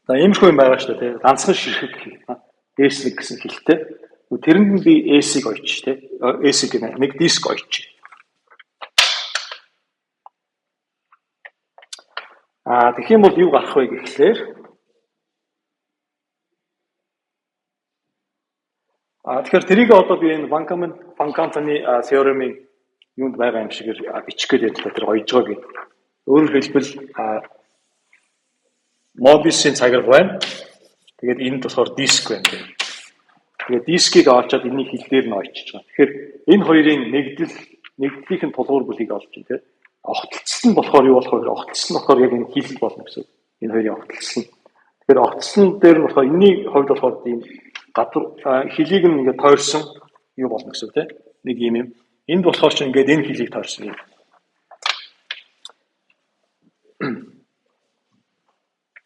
За иймэрхүү юм байгаа шүү дээ. Ганцхан ширхэг S1 гэсэн хэлтэй. Тэрэнд нь би S-ийг ойч тий. S-ийг нэг диск ойч. Тэгэх юм бол юу гарах вэ гэхлээр тэгэхээр тэрийг одоо би энэ Van Company theorem-ийн юунд байгаа юм шиг бичих гээд байдаг тэр гоёж байгааг. Өөрөөр хэлбэл Mobius-ийн цагаар байна. Тэгээд энд болохоор диск байна. Тэгээд дискийг олчоод энэний хил дээр нь ойчиж байгаа. Тэгэхээр энэ хоёрын нэгдлийнх нь тулгуур бүлийг олж байна тийм. Огтлцол нь болохоор юу болох вэ? Огтлцол нь болохоор яг энэ хил болно гэсэн. Энэ хоёрын огтлцол нь. Тэгэхээр огтлцол дээр нь болохоор энэний хувьд болохоор тийм гадар хилийг нь ингээд тойрсон юу болно гэсэн тийм. Нэг юм. Энд болохоор ч ингээд энэ хилийг тойрсон юм.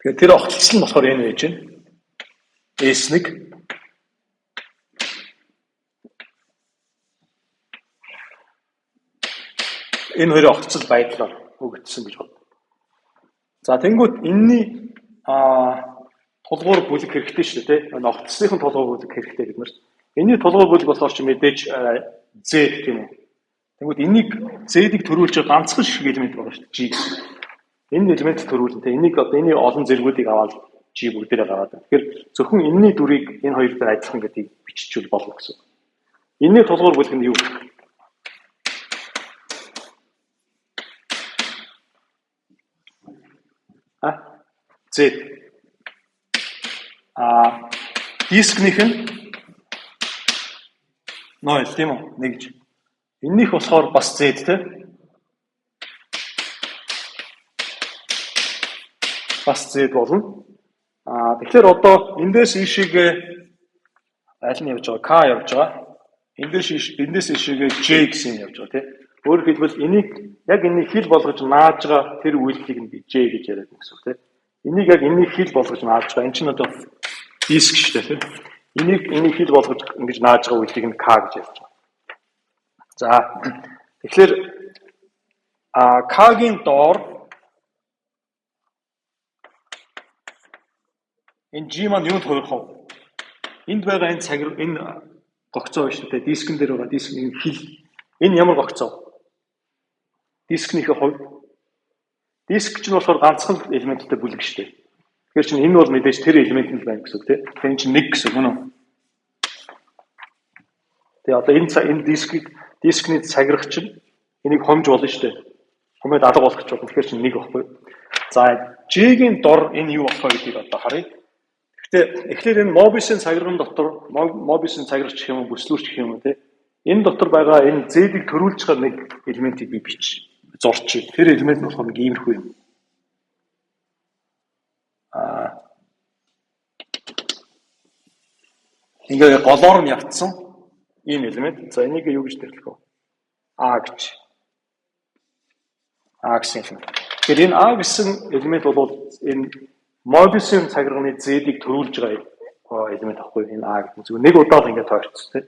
Тэгэхээр тэр огтлцол нь болохоор энэ байж байна. S1 энэ хоёрын огтлцол байдлаар өгөгдсөн гэж байна. За тэнгуут энэний тулгуур бүлэг хэрэгтэй шүү дээ тийм. Огтлцлын тулгуур бүлэг хэрэгтэй гэдэг нь. Энэний тулгуур бүлэг болохоор ч мэдээж Z тийм үү. Тэнгуут энийг Z-ийг төрүүлж ганцхан шиг элемент байгаа шүү дээ. G гэсэн. Энэ элемент төрүүлнэ тийм. Энийг одоо энэ олон зэргүүдийг аваад G бүгдээрээ гараад. Тэгэхээр зөвхөн энэний дүрийг энэ хоёр дээр адилхан гэдгийг биччихвэл болно гэсэн. Энэний тулгуур бүлэг нь юу? Z. Дискнийх нь 0 тийм үү? Нэгж. Энийх болохоор бас Z тийм. Бас Z болно. Тэгэхээр одоо эндээс ийшээгээ аль нь явж байгаа? K явж байгаа. Эндээс ийшээгээ J гэсэн явж байгаа тийм. Өөрөөр хэлбэл энийг яг энэний хил болгож нааж байгаа тэр үйлдэлийг нь би J гэж яриад байна гэсэн үг тийм. Энийг яг энэний хил болгож нааж байгаа. Энд чинь одоо диск шүү дээ тийм. Энийг хил болгож ингэж нааж байгаа үйлдэлийг нь K гэж ярьж байгаа. За тэгэхээр K-гийн доор энэ G маань юунд хувирах вэ? Энд байгаа энэ цаг энэ гогцоо биш үү? Дискэн дээр байгаа дискийн хил. Энэ ямар гогцоо? Дискнийхээ хувь. Диск чинь болохоор ганцхан элементтэй бүлэг шүү дээ. Тэгэхээр чинь энэ бол мэдээж тэр элемент нь байна гэсэн үг тийм. Тэгэхээр энэ чинь нэг гэсэн үг үнэ. Тэгээ одоо энэ дискний цагирах чинь энийг хомж болно шүү дээ. Хомоод алга болгоч болно. Тэгэхээр чинь нэг байхгүй. За J-гийн дор энэ юу болох вэ гэдгийг одоо харъя. Гэхдээ эхлээд энэ Mobius-ын цагирган дотор Mobius-ын цагирч гэх юм уу бүслүүрч гэх юм уу тийм. Энэ дотор байгаа энэ Z-ийг төрүүлж байгаа нэг элементийг би бич. Зорч. Тэр элемент нь болохоор нэг иймэрхүү юм. Ингээ голоор нь явцсан ийм элемент. За энийг юу гэж нэрлэх вэ? А гэж. А гэсэн юм. Тэгэхээр энэ А гэсэн элемент бол энэ Mobius-ын цагирганы Z-ийг төрүүлж байгаа элемент ахгүй энэ А гэдэг. Зөв нэг удаа л ингэ тойрцсон тийм.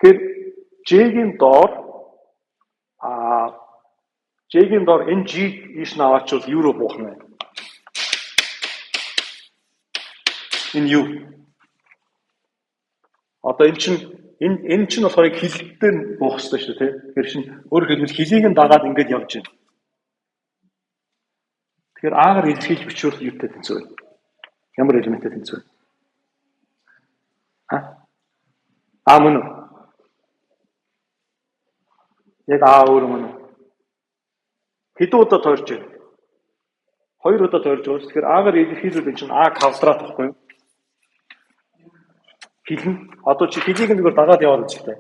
Тэгэхээр J-гийн доор J-гийн доор энэ G ийш нь аваачвал U руу буух нь. Энэ U. Одоо энэ чинь болохоор хилдээр буух хэрэгтэй шүү дээ тийм. Тэгэхээр чинь өөрөөр хэлбэл хилийг нь дагаад ингэж явж байна. Тэгэхээр А-гаар илэрхийлж бичвэл юутай тэнцвэ? Ямар элементтэй тэнцвэ? А мөн үү? Яг А өөр мөн үү? Хэдэн удаа тойрч байна? 2 удаа тойрч байгаа. Тэгэхээр А-гаар илэрхийлвэл энэ чинь А квадрат байхгүй юу? Хилэн. Одоо чи хилийг нэгээр дагаад яваад үзлээ.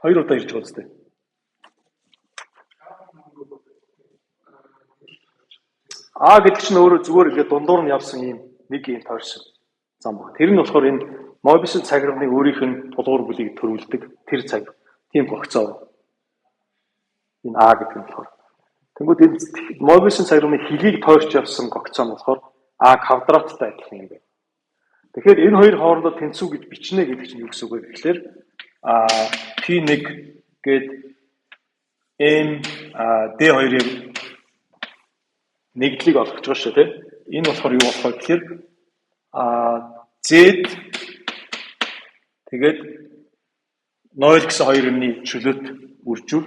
2 удаа ирж байгаа үстэй. А гэдэг чинь өөрөө зүгээр ингээд дундуур нь явсан юм нэг юм тойрсон зам байна. Тэр нь болохоор энэ Мобисын цагирганы өөрийнх нь тулгуур бүлийг төрүүлдэг тэр цаг тийм гогцоо. Энэ А гэдэг нь болохоор. Тэнгүүд энэ Мобисын цагирганы хилийг тойрч явсан гогцоо нь болохоор А квадраттай адилхан юм байна. Тэгэхээр энэ хоёр хоорондоо тэнцүү гэж бичнэ гэдэг чинь юу гэсэн үг вэ гэхээр P1 гээд M D2-ийн нэгдлийг олгож байгаа шүү дээ. Энэ болохоор юу болох вэ гэхээр Z тэгээд 0 гэсэн хоёрны чөлөөт үржүүл.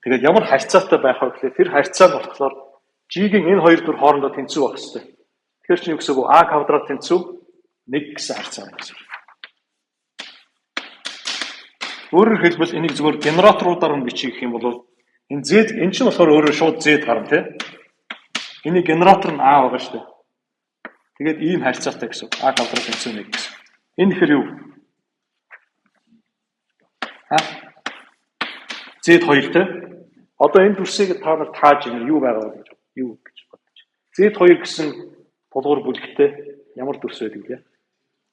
Тэгээд ямар харьцаатай байх вэ гэхээр тэр харьцаа нь болохоор G-ийн энэ хоёр төр хоорондоо тэнцүү байх хэрэгтэй. Тэгэхээр чинь юу гэсэн үг вэ? A квадрат тэнцүү 1 гэсэн харьцаа байна гэсэн. Өөрөөр хэлбэл энийг зөвхөн генераторуудаар нь бичих юм бол энэ Z энэ чинь болохоор өөрөө шууд Z гарна тий. Энийг генератор нь А байгаа шүү дээ. Тэгээд ийм харьцаатай гэсэн. А квадрат тэнцүү 1 гэсэн. Энэ тэгэхээр юу? Z2 тий. Одоо энэ дүрсийг та нар тааж ийм юу байгаа вэ гэж юу гэж бодож. Z2 гэсэн тулгуур бүлэгтэй ямар дүрс байдаг вэ?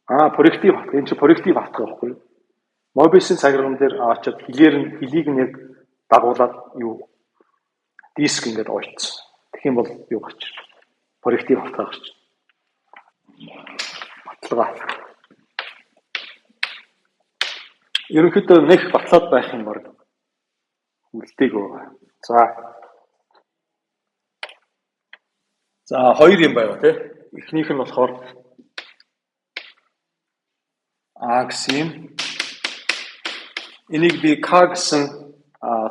Проектив хат. Энэ чинь проектив хат байхгүй юу? Мобисын цагирган дээр очиод хилийг нь яг дагуулад юу диск ингээд ойцсон. Тэгэх юм бол юу гарч ирж байна? Проектив хат гарч. Баталгаа. Ерөнхийдөө нэг батлаад байх юм баг. Үлдээгөө. За хоёр юм байна тий. Эхнийх нь болохоор А гэсэн энийг би К гэсэн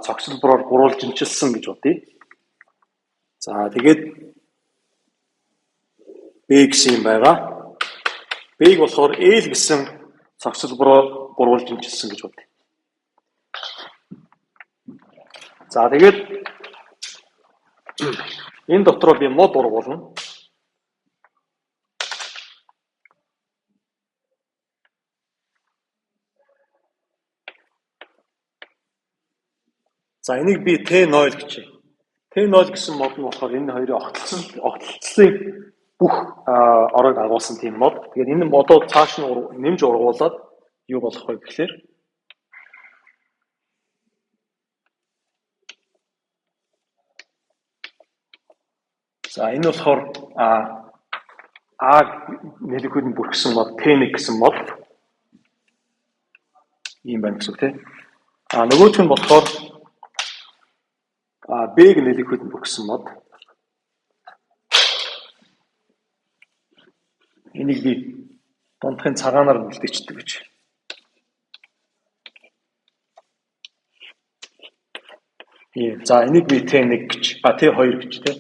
цогцлбороор гурвалжинчилсан гэж бодъё. За тэгээд Б гэсэн юм байгаа. Б-г болохоор Л гэсэн цогцлбороор гурвалжинчилсан гэж бодъё. За тэгээд энэ дотроо би мод ургуулна. За энийг би Т0 гэж. Т0 гэсэн мод нь болохоор энэ хоёрын огтлцлын бүх ороог агуулсан тийм мод. Тэгээд энэ модоо цааш нь нэмж ургуулад юу болох вэ гэхээр за энэ болохоор А нэлэхэд нь бүрхсэн мод Т1 гэсэн мод. Ийм байна гэсэн үг тийм. Нөгөөх нь болохоор Б-г нэлэхэд нь бүрхсэн мод. Энийг би дундхын цагаанаар үлдээчдэг гэж. За энийг би Т1 гэж, Т2 гэж тийм.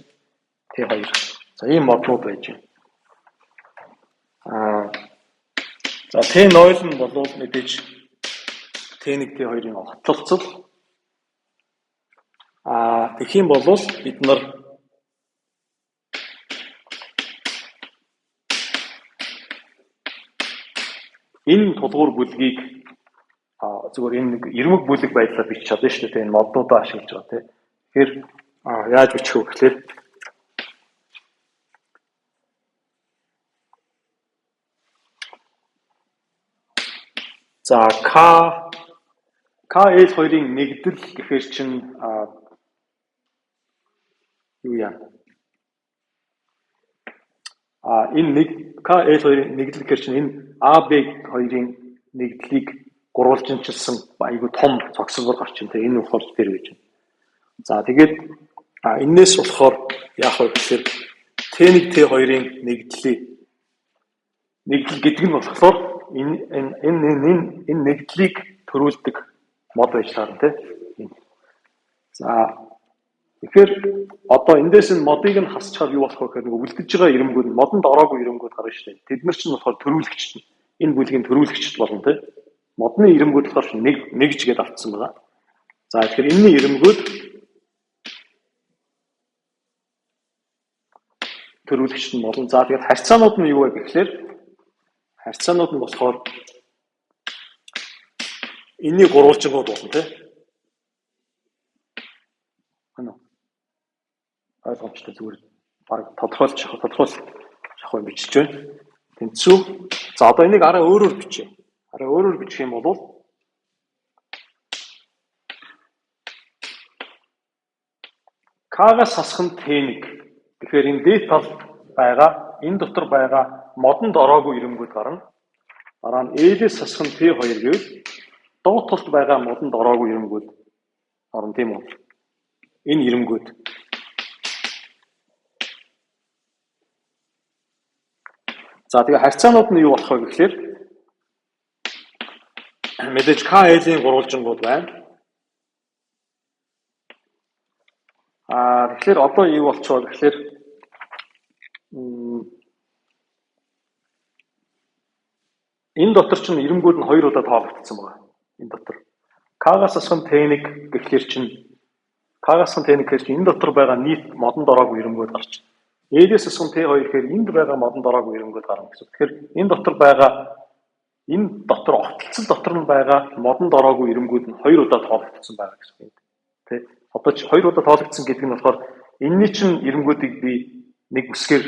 Т2. За ийм моднууд байж байна. За Т0 нь бол мэдээж Т1 Т2-ын огтлцол. Тэгэх юм бол бид нар энэ тулгуур бүлгийг зүгээр энэ нэг эрмэг бүлэг байдлаар бичих чадна шүү дээ. Энэ моднуудаа ашиглаж байгаа тийм. Тэгэхээр яаж бичих вэ гэхээр за KL2-ын нэгдэл гэхээр чинь юу яа? Энэ нэг KL2-ын нэгдэл гэхээр чинь энэ AB2-ын нэгдлийг гурвалжинчилсан айгүй том цогцлбор гарч ин тэ энэ болохоор тэр гэж байна. За тэгээд энэс болохоор яах вэ гэхээр Т1 Т2-ын нэгдэл гэдэг нь болохоор энэ нэгдлийг төрүүлдэг мод байж таарна тийм. За тэгэхээр одоо эндээс нь модыг нь хасчихаар юу болох вэ гэхээр нэг үлдэж байгаа ирэмгүүд модонд ороогүй ирэмгүүд гарна шүү дээ. Тэд нар чинь болохоор төрүүлэгч чинь энэ бүлгийн төрүүлэгчд болно тийм. Модны ирэмгүүд болохоор нэг ч гээд автсан байгаа. За тэгэхээр энэний ирэмгүүд төрүүлэгчд нь болно. За тэгээд харьцаанууд нь юу вэ гэхээр харьцаанууд нь болохоор энэний гурвалжингууд болно тийм. Ойлгомжтой зүгээр. баг тодорхойлж авах бичиж байна. Тэнцүү. За одоо энийг арай өөрөөр бичье. Арай өөрөөр бичих юм бол К-гаас хасах нь Т1. Тэгэхээр энэ дээд тал байгаа, энэ дотор байгаа модонд ороогүй ирэнгүүд гарна. Дараа нь L-ээс хасах нь Т2 гэвэл дуут талд байгаа модонд ороогүй ирэнгүүд орно тийм үү? Энэ ирэнгүүд. За тэгээ харьцаанууд нь юу болох вэ гэхээр мэдээж K-L-ийн гурвалжингууд байна. Тэгэхээр одоо юу болчихоо гэхээр энэ дотор ч ирэнгүүд нь 2 удаа тоологдсон байна. Энэ дотор К-гаас хасах Т1 гэхээр чинь К-гаас хасах Т1 гэхээр чинь энэ дотор байгаа нийт модонд ороогүй ирэнгүүд гарч. L-ээс хасах Т2 гэхээр энд байгаа модонд ороогүй ирэнгүүд гарна гэсэн. Тэгэхээр энэ дотор байгаа энэ дотор огтлцол дотор нь байгаа модонд ороогүй ирэнгүүд нь 2 удаа тоологдсон байгаа гэсэн үг. Тэ? Одоо ч 2 удаа тоологдсон гэдэг нь болохоор энэний чинь ирэнгүүдийг би нэг үсгээр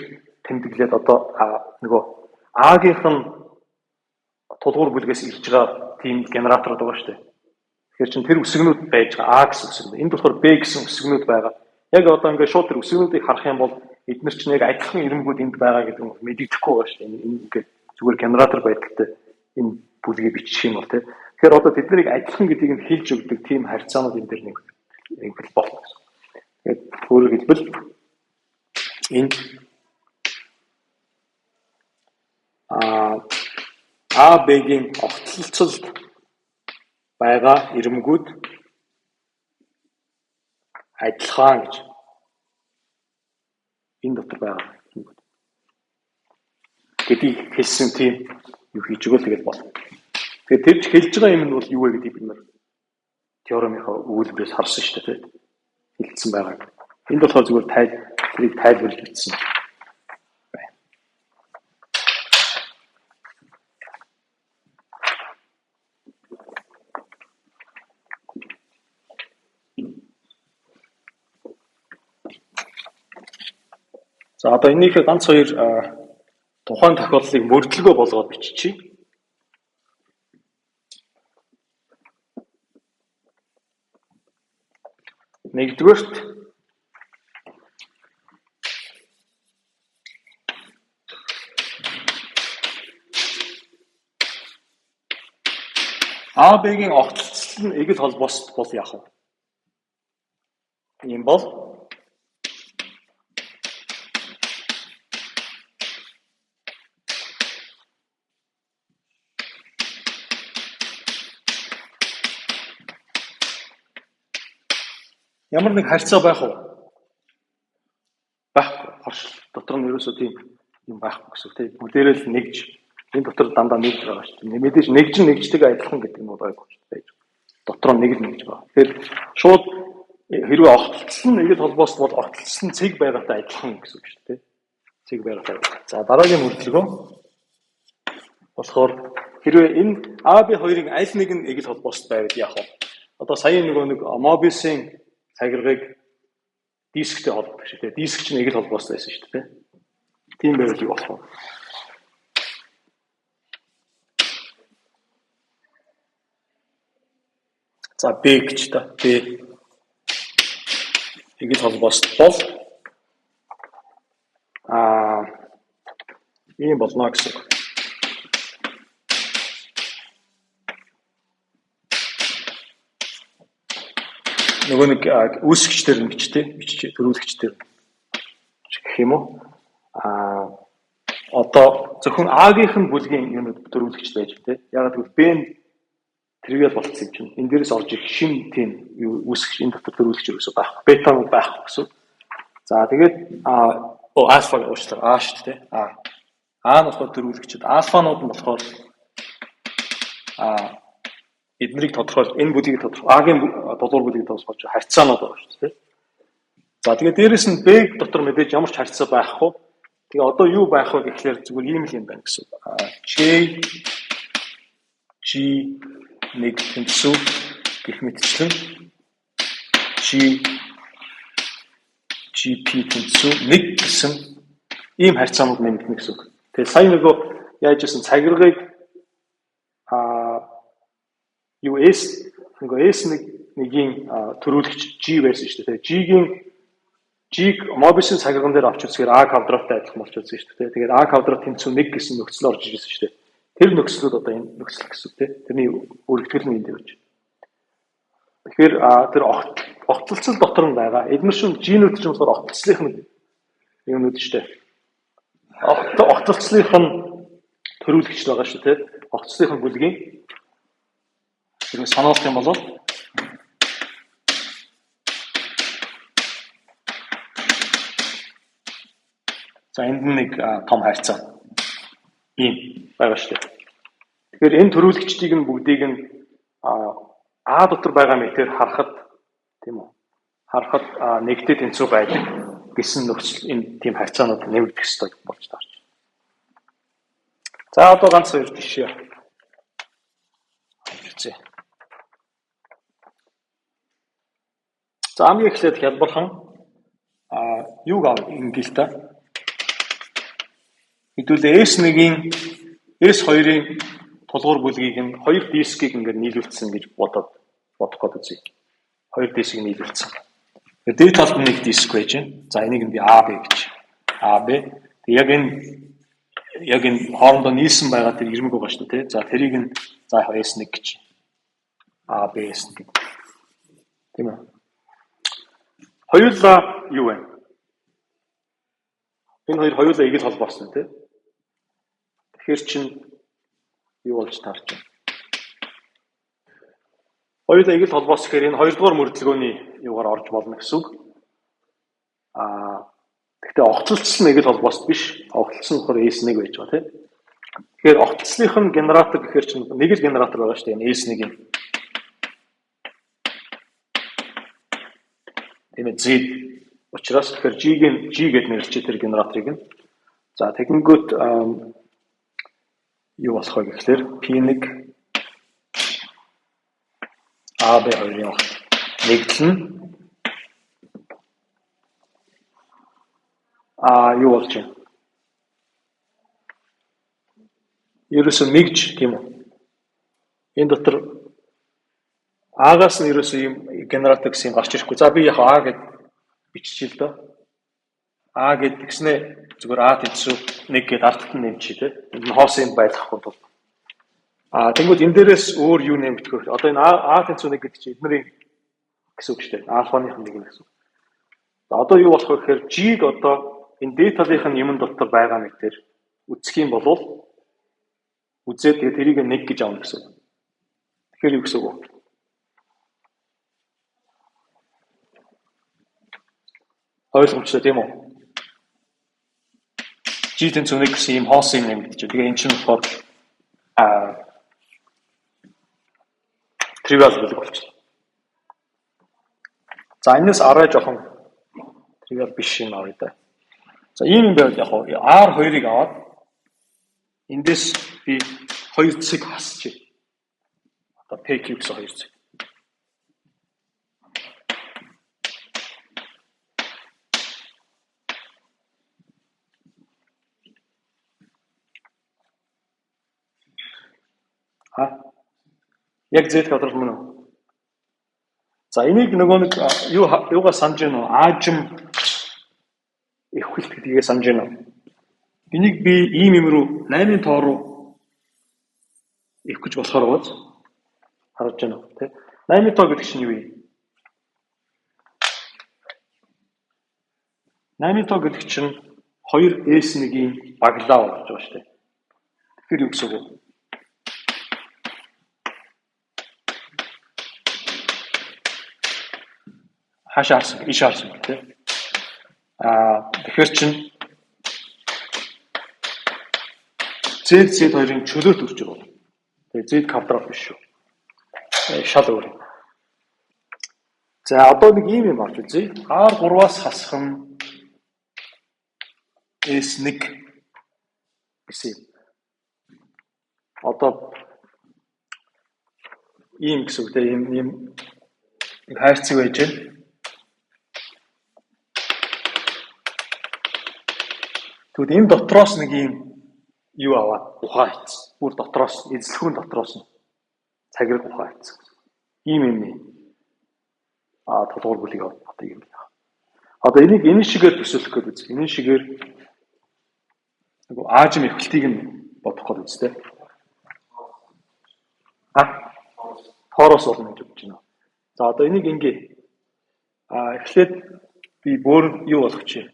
тэмдэглээд одоо нөгөө А-гийнх нь тулгуур бүлгээс ирж байгаа тийм генератор байгаа шүү дээ. Тэгэхээр чинь тэр үсгнүүд байж байгаа А гэсэн үсгнүүд. Энд болохоор Б гэсэн үсгнүүд байгаа. Яг одоо ингээд шууд тэр үсгнүүдийг харах юм бол эдгээр чинь яг адилхан ирэнгүүд энд байгаа гэдэг нь мэдэгдэхгүй байгаа шүү дээ. Энэ ингээд зүгээр генератор байдалтай энэ бүлгийг бичих юм бол тийм. Тэгэхээр одоо тэднийг адилхан гэдгийг нь хэлж өгдөг тийм харьцаанууд энэ дэр нэг болно гэсэн. Тэгээд өөрөөр хэлбэл энэ А Б-гийн огтлцолд байгаа ирэнгүүд адилхан гэж энэ дотор байгаа ирэнгүүд. Гэдгийг хэлсэн тийм юу хийж өгөөл тэгэл болно. Тэгээд тэрч хэлж байгаа юм нь бол юу вэ гэдгийг бид нэр теоремынхаа өгүүлбэрээс харсан шүү дээ, тийм хэлсэн байгаа. Энд болохоор зүгээр тэрийг тайлбарлаж бичсэн. За одоо энийхээ ганц хоёр тухайн тохиолдлыг мөрдлөгөө болгоод биччихье. Нэгдүгээрт А Б-гийн огтлцол нь эгэл холбоос бол яах вэ? Ийм бол ямар нэг харьцаа байх уу? Байхгүй. Хорш дотор нь ерөөсөө тийм юм байхгүй гэсэн тийм. Бүгдээрээ л нэгж энэ дотор дандаа нэгж байгаа шүү дээ. Мэдээж нэгжтэйгээ адилхан гэдэг нь бол ойлгож байж. Дотор нь нэг л нэгж байгаа. Тэгэхээр шууд хэрвээ огтлцол нь эгэл холбоос бол огтлцол нь цэг байгаатай адилхан гэсэн үг шүү дээ. Цэг байгаатай. За дараагийн мөрдлөгөө болохоор хэрвээ энэ А Б хоёрын аль нэг нь эгэл холбоос байвал яах вэ? Одоо сая нэг Mobius-ийн цагиргыг дисктэй холбодог шүү дээ. Диск чинь эгэл холбоостой байсан шүү дээ. Тийм байвал юу болох вэ? За Б гэж та. Б эгэл холбоостой бол ийм болно гэсэн үг. Нөгөө нэг үүсгэгчдэр нь бичиж төрүүлэгчдэр гэх юм уу? Одоо зөвхөн А-гийнх нь бүлгийн юм төрүүлэгч байж тээ. Яг гэвэл Б нь тэргээл болцсон юм чинь. Энэ дээрээс орж ирэх шин тийм үүсгэгч энэ дотор төрүүлэгч юусоо байхгүй. Бетаг байхгүй гэсэн. За тэгээд альфа уучлаарай. А шүү дээ. А нь болохоор төрүүлэгчд. Альфанууд нь болохоор эднийг тодорхойлж энэ бүлгийг А-гийн долуур бүлгийг тодорхойлж харьцаанууд байгаа шүү дээ. За тэгээд дээрэс нь Б дотор мэдээж ямар ч харьцаа байхгүй. Тэгээ одоо юу байх вэ гэхлээр зүгээр ийм л юм байна гэсэн. G нэг тэнцүү гэх мэтчлэн G GP тэнцүү 1 гэсэн ийм харьцаанууд нэмэгдэнэ гэсэн үг. Тэгээ сая нөгөө яаж исэн цагиргыг юу S нөгөө S1-ийн төрүүлэгч G байсан шүү дээ. G-г Mobius-ийн цагирган дээр авч үзэхээр A квадраттай адилхан болчихсон шүү дээ. Тэгээд A квадрат тэнцүү 1 гэсэн нөхцөл орж ирсэн шүү дээ. Тэр нөхцлүүд одоо энэ нөхцөл гэсэн үг тийм. Тэрний өргөтгөл нь энд явж. Тэгэхээр тэр огтлцол дотор нь байгаа. Эдгээр шин G-нүүд ч юм болохоор огтлцлынх нь юмнууд шүү дээ. Огтлцлынх нь төрүүлэгч байгаа шүү тийм. Огтлцлынх нь бүлгийн тэрийг сануулах юм бол за энд нэг том харьцаа ийм байгаа шүү дээ. Тэгэхээр энэ төрүүлэгчдийг нь бүгдийг нь А дотор байгаа мэтээр харахад тийм үү? Харахад нэгдээд тэнцүү байдаг гэсэн нөхцөл энэ тийм харьцаанууд нэмэгдэх ёстой болж таарч. За одоо ганц хоёр жишээ авчихъя. За хамгийн эхлээд хялбархан юуг ингээл та хэдүүлээ S1-ийн S2-ийн тулгуур бүлгийг нь хоёр дискийг ингээд нийлүүлсэн гэж бодох гээд үзье. Хоёр дискийг нийлүүлсэн. Тэгээд дээд талд нэг диск байж байна. За энийг нь би AB гэж. AB. Яг энэ хоорондоо нийлсэн байгаа тэр ирмэг байгаа шүү дээ. За тэрийг нь за S1 гэж. AB S1 гэж. Тийм үү? Хоёулаа юу вэ? Энэ хоёр хоёулаа эгэл холбоосон тийм. Тэгэхээр чин юу болж таарч байна? Хоёулаа эгэл холбоос гэхээр энэ хоёрдугаар мөрдлөгөөний юугаар орж болно гэсэн үг. Гэхдээ огтлцол нь эгэл холбоос биш. Огтлцол нь болохоор S1 байж байгаа тийм. Тэгэхээр огтлцлынх нь генератор гэхээр чин нэг л генератор байгаа шүү дээ. Энэ S1-ийн. Энэ Z учраас тэгэхээр G гэд нэрлэжээ тэр генераторыг нь. За тэгэнгүүт юу болох вэ гэхээр P1 AB2-ын нэгдэл нь юу болж байна? Ерөөсөө нэгж тийм үү? Энэ дотор А-гаас нь ерөөсөө юм генератор гэсэн гарч ирэхгүй. За би яг А гэд биччихье л доо. А гэд тэгснэ зүгээр А тэнцүү 1 гэд ард талд нь нэмчихье те. Энэ хоосын байлгахгүй тул. Тэнгүүд энэ дээрээс өөр юу нэмэгдэх вэ? Одоо энэ А тэнцүү 1 гэдэг чинь эднэрийн гэсэн үг шүү дээ. Альфаных нэг нь гэсэн үг. Одоо юу болох вэ гэхээр G-г одоо энэ дээд талынхын юм дотор байгаа мэтэр үсэх юм бол үзээд тэгээ тэрийг 1 гэж аавна гэсэн үг. Тэгэхээр юу гэсэн үг вэ? Ойлгомжтой тийм үү? G тэнцүү 1 гэсэн юм хоосын юм гэж. Тэгээ эн чинь болохоор trivial бүлэг болчихлоо. За энэс арай жоохон trivial биш юм авъя да. За ийм юм байвал яг R2-ыг аваад эндээс би 2 цэг хасчих. Одоо PQ гэсэн 2 цэг. Яг Z квадрат мөн үү? За энийг нөгөө нэг юугаар санаж гэнэ үү? Аажим ихвэлт гэдгийг санаж гэнэ үү? Энийг би ийм юм руу 8-ын тоо руу их гэж болохоор гоц харж гэнэ үү? Тэ? 8-ын тоо гэдэг чинь юу вэ? 8-ын тоо гэдэг чинь 2S1-ийн баглаа болж байгаа шүү дээ. Тэгэхээр юу гэсэн үг вэ? Хаашаа харсан, иш харсан тийм. Тэгэхээр чин Z2-ын чөлөөт үрж байгаа. Тэгээ Z квадрат биш шүү. Шал өөр. За одоо нэг ийм юм авч үзье. R3-аас хасах нь S1 гэсэн. Одоо ийм гэсэн үг тийм ийм нэг хайрцаг байж байна. Тэгвэл энэ дотроос нэг юм юу аваад ухаа хийсэн. Бүр дотроос эзлэхүүн дотроос нь цагираг ухаа хийсэн. Ийм юм толгуур бүлийг одоо юм байна. Одоо энийг энэ шигээр төсөөлөх гэдэг үз. Энэ шигээр аажим эвхэлтийг нь бодох гэдэг үстэй. Тоороос болно гэж бодож байна. За одоо энийг ингээ эхлээд би бүр юу болгоч юм.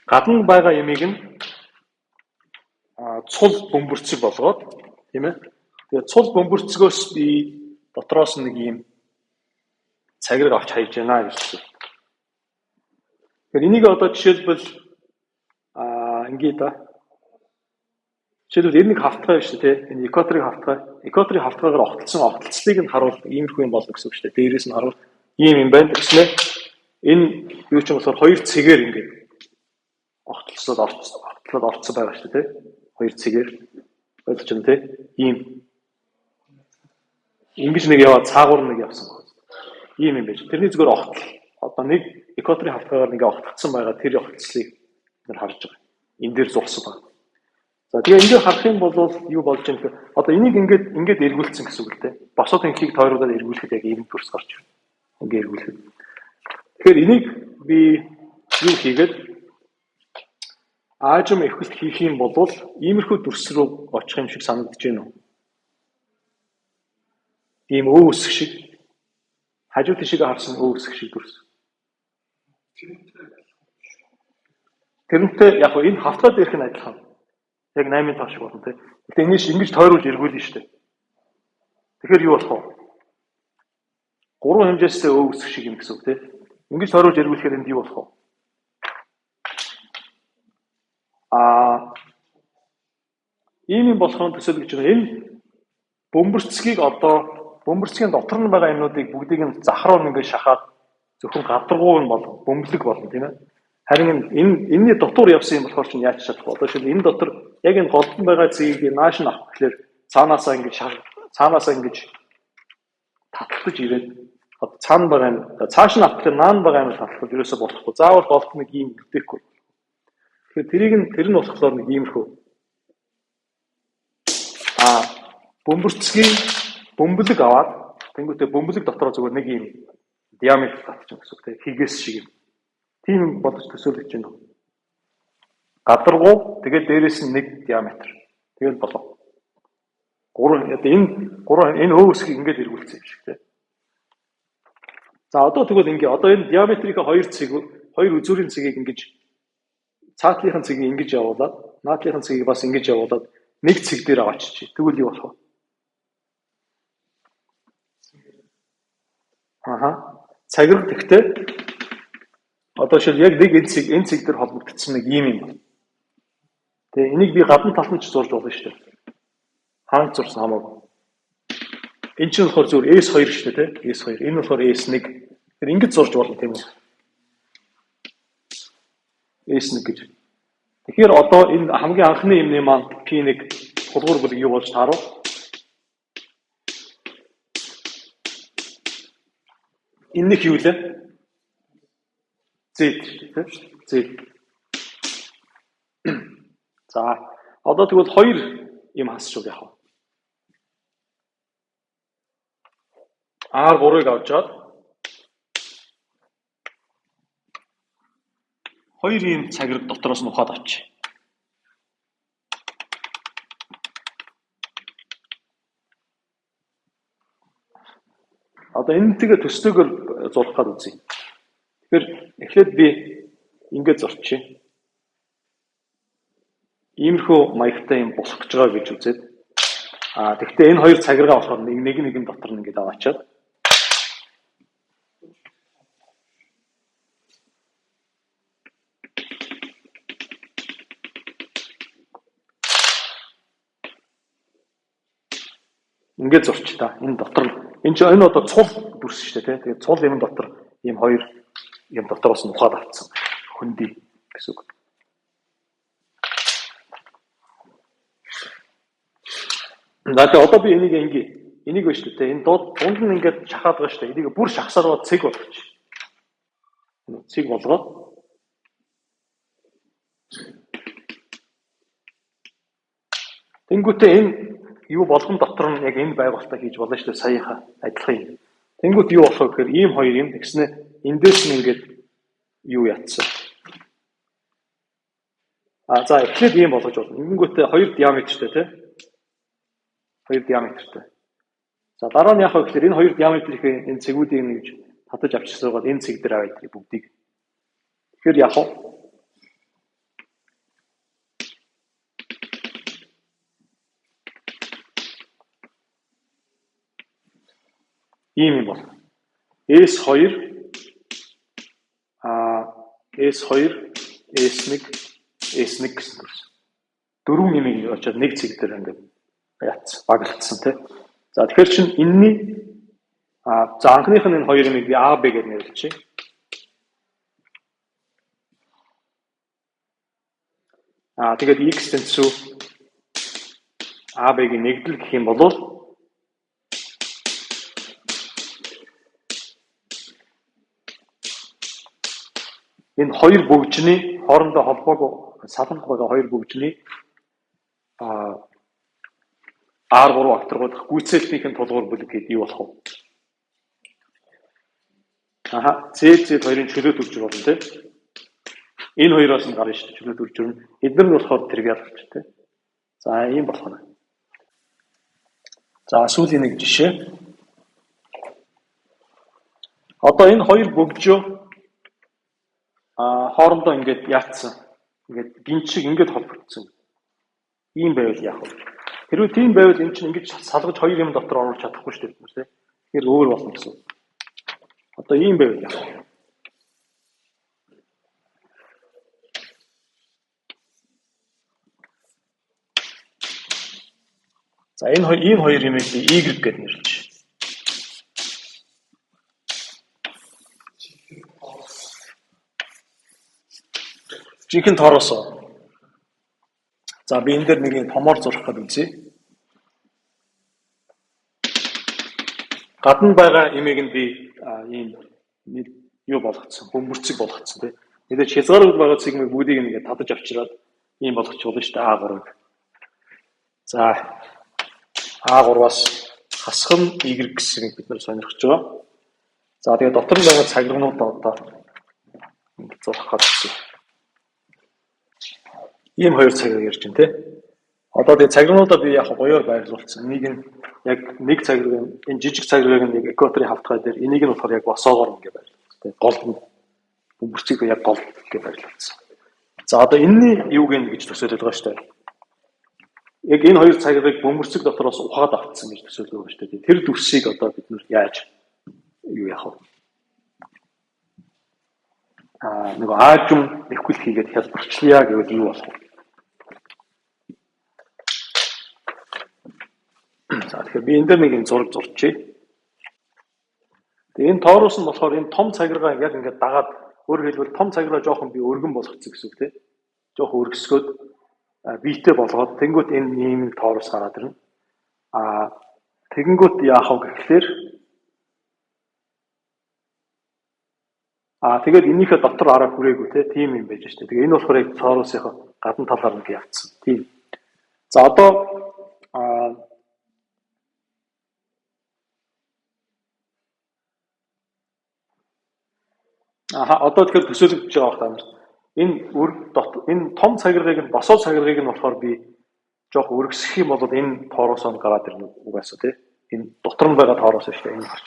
Гадна байгаа ямиг нь цул бөмбөрцөг болгоод тийм ээ. Тэгээд цул бөмбөрцгөөс би дотроос нэг юм цагираг авч хайж байна гэж байна. Тэгэхээр энийг одоо жишээлбэл ингээд жишээлбэл энэ нэг хавтгай шүү дээ. Энэ экваторын хавтгай. Экваторын хавтгайгаар огтлцлыг нь харуул иймэрхүү юм болно гэсэн үг шүү дээ. Дээрээс нь харуул ийм юм байна гэснээр энэ юу ч юм болохоор хоёр цэгээр ингээд огтлцлоод орцсон байгаа шүү дээ. Хоёр цэгээр ойлгож байна те. Ийм ингэж нэг яваа цаагуур нэг явсан байна. Ийм юм байж. Тэрний зүгээр огтл. Одоо нэг экваторын хавтгайгаар нэг огтлцсон байгаа тэр огтлцлыг бид харж байгаа. Энэ дээр зурсан байна. За тэгээ ингээд харах юм бол юу болж юм гэхээр одоо энийг ингээд эргүүлсэн гэсэн үг л дээ. Босоод инхийг тойруудаар эргүүлэхэд яг ийм төрс гарч ирнэ. Ингээд эргүүлэхэд. Тэгэхээр энийг би юу хийгээд аажим эвхэлт хийх юм бол иймэрхүү дүрс рүү очих юм шиг санагдаж байна уу? Ийм өө үсэг шиг хажуу тишээ харсан өө үсэг шиг дүрс. Тэрнтэй яг энэ хавтгай дээрх нь адилхан. Яг 8-ын тоо шиг болно тийм. Гэтэ энэш ингэж тойруулж эргүүлнэ шүү дээ. Тэгэхээр юу болох вэ? 3 хэмжээсээ өө үсэг шиг юм гэсэн үг тийм. Ингэж тойруулж эргүүлэхээр энд юу болох вэ? Ийм юм болохын төсөөлж байгаа. Энэ бөмбөрцгийг одоо бөмбөрцгийн дотор нь байгаа юмнуудыг бүгдийг нь захруу ингээд шахаад зөвхөн гадаргуу нь бол бөмбөлөг болно тийм ээ. Харин энэний дотор явсан юм болохоор чинь яаж чадах вэ? Одоо шил энэ дотор яг энэ голдон байгаа цэгийг нааш нь авах гэхээр цаанаасаа ингэж таталтаж ирээд цаана байгаа юм цааш нь авах гэхээр наан байгаа юм таталтаж ерөөсө болохгүй. Заавал голд нэг юм үлдээхгүй. Тэгэхээр тэр нь болохоор нэг иймэрхүү бөмбөрцгийн бөмбөлөг аваад тэнгуүтээ бөмбөлөг дотороо зүгээр нэг юм диаметр татчих гэсэн үг тийм хигээс шиг юм. Тийм бодож төсөөлөж байна уу? Гадаргуу тэгээд дээрээс нь нэг диаметр. Тэгээд болоо. Энэ өө үсгийг ингэж эргүүлсэн юм шиг тийм. За одоо тэгвэл одоо энэ диаметрийн хоёр үзүүрийн цэгийг ингэж цаатлынхын цэгийг ингэж явуулаад наадлынхын цэгийг бас ингэж явуулаад нэг цэг дээр авааччих. Тэгвэл юу болох вэ? Цагираг гэхдээ одоо шил яг нэг энэ цэг дээр холбогдсон нэг юм байна. Тэгээ энийг би гадна талд нь ч зурж болно шүү дээ. Хаанч зурсан хамаагүй. Энэ чинь болохоор зүгээр S2 шүү дээ, тийм S2. Энэ болохоор S1. Тэгэхээр ингэж зурж болно тийм үү? S1 гэж. Тэгэхээр одоо энэ хамгийн анхны юмны маань P1 хулгуур бүлэг юу болж таарав? Энэ нэг юу лээ? Z тийм Z. За одоо тэгвэл хоёр юм хасчихвал яах вэ? R3-ыг авчаад хоёр юм цагираг дотроос нь ухаад авчих. Одоо энэ тэгээ төслөөгөр зурх гад үзье. Тэгэхээр эхлээд би ингэж зурчих. Иймэрхүү маягтай юм болох гэж байгаа гэж үзээд. Тэгвэл энэ хоёр цагиргаа болохоор нэг дотор нь ингэж аваачаад. Ингээд зурч та энэ дотор энэ одоо цул дүрс шүү дээ тийм. Тэгээд цул юм дотор ийм хоёр юм дотороос нь ухаад авцсан хөндөй гэсэн үг. Надад одоо би энийг байна шүү дээ. Энэ дунд нь ингээд шахаад байгаа шүү дээ. Энийг бүр шахсараа цэг болгоч. Цэг болгоод Тэнгүүтээ энэ юу болгон дотор нь яг энэ байгуулалтаа хийж болно шүү дээ. Саяхан адилхан юм. Тэнгүүт юу болох вэ гэхээр ийм хоёр юм тэгснэ эндээс нь ингээд юу ятсан. За эхлээд ийм болгож болно. Тэнгүүтээ хоёр диаметртэй тий. Хоёр диаметртэй. За дараа нь яах вэ гэхээр энэ хоёр диаметрийн энэ цэгүүдийг нэгж татаж авчихсан бол энэ цэг дээр аваад бүгдийг. Тэгэхээр яах вэ? Ийм юм бол S2 S2 S1 S1 гэсэн төрсөн. Дөрвөн нэмийг очоод нэг цэг дээр ингээд яатсан, баглагдсан тий. За тэгэхээр чинь энэний за анхных нь энэ хоёр нэмийг би А Б гэж нэрлэчихье. Тэгээд X тэнцүү А Б-гийн нэгдэл гэх юм бол энэ хоёр бүгжний хоорондоо холбоогүй саланх байгаа хоёр бүгжний R3 акторгуудах гүйцэтгэлтийн тулгуур бүлэг гэдэг юу болох вэ? Z хоёрын чөлөө төрж болно тийм. Энэ хоёроос нь гарна шүү дээ чөлөө төрж өрнө. Эдгээр нь болохоор тривиал болч тийм. За ийм болох нь. За сүүлийн нэг жишээ. Одоо энэ хоёр бүгжөө хоорондоо ингээд яатсан. Ингээд гинчиг ингээд холбогдсон. Ийм байвал яах вэ? Хэрвээ тийм байвал энэ чинь ингэж салгаж хоёр юм дотор оруулах чадахгүй шүү дээ тийм. Тэгэхээр өөр болно гэсэн. Одоо ийм байвал яах вэ? За энэ хоёр юмыг Y гэж нэрлэж. Жинхэнэ тоороосоо. За би энэ дээр нэг юм томоор зурах гэдэг үзье. Гадна байгаа имийг нь би ийм нэг юу болгоцсон, бөмбөрцөг болгоцсон тийм. Мэдээж хязгаарууд байгаа цэгмийг бүгдийг ингээд татаж авчираад ийм болгочихвол шүү дээ A3-ыг. За A3-аас хасах нь Y гэсгийг бид нар сонирхож байгаа. За тэгээд дотор нь байгаа цаглагнуудаа одоо ингээд зурах гэсэн. Ийм хоёр цагийг ярьж байна тий. Одоо тэгээд цаглагнуудаа би яг гоёор байрлуулсан. Энийг нь яг нэг цаглагын энэ жижиг цаглагыг нэг экваторын хавтгай дээр энийг нь болохоор яг босоогоор ингээд байрлуулсан тий. Гол нь бөмбөрцөг яг гол гэж байрлуулсан. За одоо энэний юу гэнэ гэж төсөөлөж байгаа шүү дээ. Яг энэ хоёр цаглагыг бөмбөрцөг дотроос ухаад автсан гэж төсөөлөж байгаа шүү дээ. Тэр дүрсийг одоо бид нэр яаж юу яах вэ? Нэг аажим эвхүүл хийгээд хялбарчлая гэвэл юу болох вэ? За тэгэхээр би энэ дээр нэг юм зураг зурчихъя. Тэгээ энэ тоороос нь болохоор энэ том цагиргаа яг ингээд дагаад өөрөөр хэлбэл том цагиргаа жоохон би өргөн болгоцсон гэсэн үг тийм. Жоохон өргөсгөөд биетэй болгоод тэнгуут энэ ийм тоороос гараад ирнэ. Тэгэнгүүт яах вэ гэхлээр тэгээд энийхээ дотор араа хүрээгүй тийм юм байж штэ. Тэгээ энэ болохоор яг тоороосынхоо гадна талаар нэг явцсан. Тийм. За одоо одоо тэгэхээр төсөөлөгдөж байгаа байна. Энэ том цагиргыг нь босоо цагиргыг нь болохоор би жоох өргөсгөх юм бол энэ тоороос нь гараад ирнэ угаасаа тийм. Энэ дотор нь байгаа тоороос шүү дээ энэ гарч.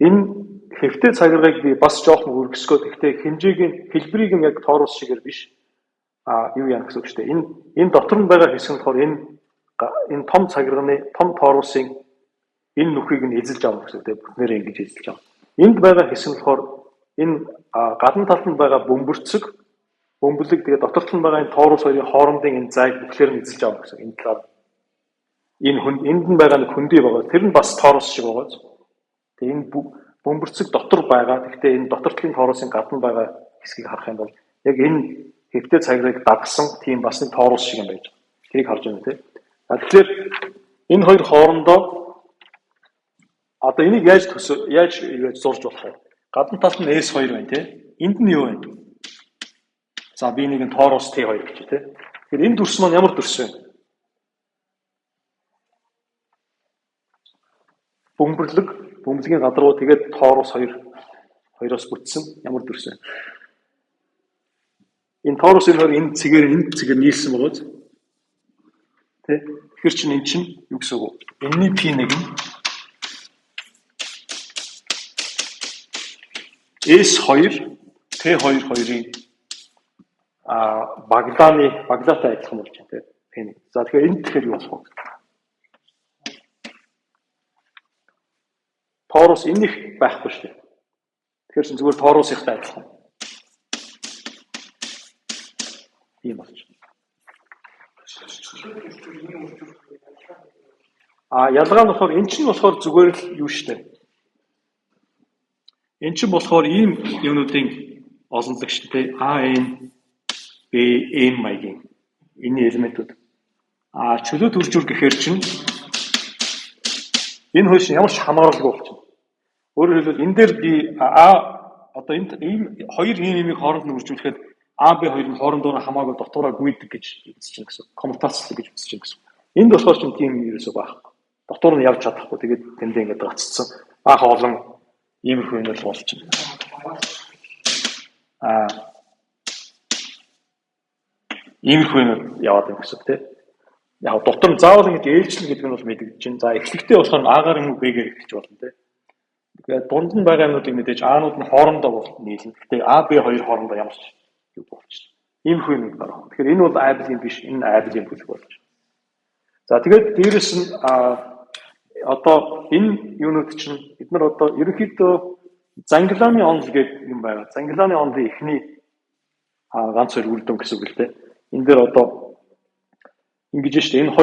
Энэ хэвтэй цагиргыг би бас жоохон өргөсгөө гэхдээ хэмжээгийн хэлбэрийг нь яг тоороос шигээр биш юу яах гэсэн үг шүү дээ. Энэ дотор нь байгаа хэсэг нь болохоор энэ том цагирганы том тооросын энэ нүхийг нь эзэлж авах гэсэн үг тийм. Бүтнээрээ ингэж эзэлж авах. Энд байгаа хэсэг нь болохоор энэ гадна талд нь байгаа бөмбөрцөг бөмбөлөг тэгээ дотор талд нь байгаа энэ тоорос хоёрын хоорондын энэ зайг бүхлээр нь эзэлж авах гэсэн. Энэ талаар энд нь байгаа нэг хөндөй байгаа. Тэр нь бас тоорос шиг байгаа. Тэгээ энэ бөмбөрцөг дотор байгаа. Гэхдээ энэ дотор талын тооросын гадна байгаа хэсгийг харах юм бол яг энэ хэвтэй цагирыг дагсан тийм бас нэг тоорос шиг юм байж байгаа. Тэрийг харж байна тийм. Тэгэхээр энэ хоёр хоорондоо одоо энийг яаж зурж болох вэ? Гадна талд нь S2 байна тийм. Энд нь юу вэ? За би нэг нь тоороос T2 гэж тийм. Тэгэхээр энэ дүрс маань ямар дүрс вэ? бөмбөглөгийн гадар руу тэгээд тоороос хоёроос бүтсэн ямар дүрсэн. Энэ тоороос энэ цэгээр нийлсэн байгаа зү. Тэ? Тэгэхээр чинь эн чинь юу гэсэн үг вэ? Энэний P1 нь S2 T22-ийн баглаатай адилхан болж байна тийм P1. За тэгэхээр энэ тэгэхээр юу болох вэ? Тоороос энэ их байхгүй шүү дээ. Тэгэхээр чинь зүгээр тоороос ихтэй адилхан. Ийм болж байна. Ялгаа нь болохоор эн чинь болохоор зүгээр л юу шүү дээ. Эн чинь болохоор ийм юмнуудын олонлог шүү дээ. AN, BN маягийн энэ элементүүд. Чөлөө төржүр гэхээр чинь энэ хоёр чинь ямар ч хамааралгүй болчихно. Өөрөөр хэлбэл энэ дээр би одоо энэ ийм хоёр ийм хооронд нь үржүүлэхэд AB хоёрын хоорондоо хамаагүй дотоороо гүйдэг гэж үзэж байна гэсэн. Коммутацлог гэж үзэж байна гэсэн. Энд болохоор чинь тийм ерөөсөө байхгүй. Дотоор нь явж чадахгүй. Тэгээд тэндээ ингээд гаццсан. Баах олон иймэрхүү юм бол болчихно. Иймэрхүү юм яваад байна гэсэн тийм. Яг дотор нь заавал ингэж ээлжлэн гэдэг нь бол мэдэгдэж байна. За эхлэхдээ болохоор А-гаар юм уу Б-гээр эхэлж болно тийм. Тэгээд дунд нь байгаа юмнуудыг мэдээж А-нууд нь хоорондоо бол нийлнэ. Гэхдээ А, Б хоёр хоорондоо ямар ч юу болчихно. Иймэрхүү юм байна. Тэгэхээр энэ бол айблын биш, энэ айблын бүлэг болж байна. За тэгээд дээрэс нь одоо энэ юунууд чинь бид нар одоо ерөнхийдөө Зангилааны онол гэдэг юм байна. Зангилааны онолын эхний ганц хоёр үр дүн гэсэн үг л дээ. Энэ дээр одоо ингэж шүү дээ. Энэ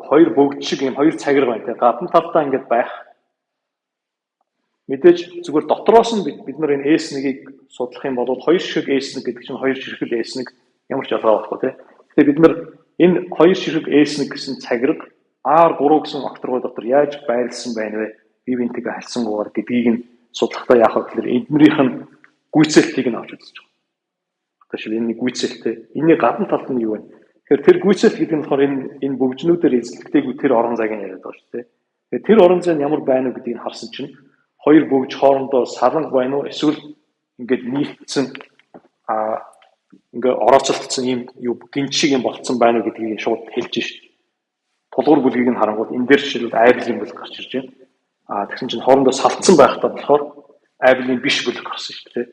хоёр бөгд шиг юм хоёр цагир байна. Тэгээ гадна талдаа ингэж байх. Мэдээж зүгээр дотроос нь бид нар энэ S1-ийг судлах юм бол хоёр ширхэг S1 гэдэг чинь хоёр ширхэг S1 ямар ч ялгаа байхгүй тийм. Тэгэхээр бид нар энэ хоёр ширхэг S1 гэсэн цагираг R3 гэсэн окторгой дотор яаж байрлсан байна вэ? Бие биентэйгээ харьцангуйгаар гэдгийг нь судлахдаа яах вэ гэхээр эднэрийнх нь гүйцэлтийг нь авч үзэж байгаа. Тэгэхээр энэ гүйцэлтэй энэний гадна талд нь юу вэ? Тэгэхээр тэр гүйцэлт гэдэг нь болохоор энэ бөгжнүүдээр эзлэгдээгүй тэр орон зайг нь яриад байгаа шүү дээ. Тэгэхээр тэр орон зай нь ямар байна вэ гэдгийг харсан чинь хоёр бөгж хоорондоо сарнаг байна уу эсвэл ингээд нийлцсэн ингээд орооцолтсон ийм юу гинт шиг юм болцсон байна уу гэдгийг шууд хэлж шít. Тулгуур бүлгийг нь харангуут энэ дээр жишээлбэл айблын бүлэг гарч ирж байна. Тэгсэн чинь хоорондоо салцсан байхдаа болохоор айблын биш бүлэг гарсан шүү дээ.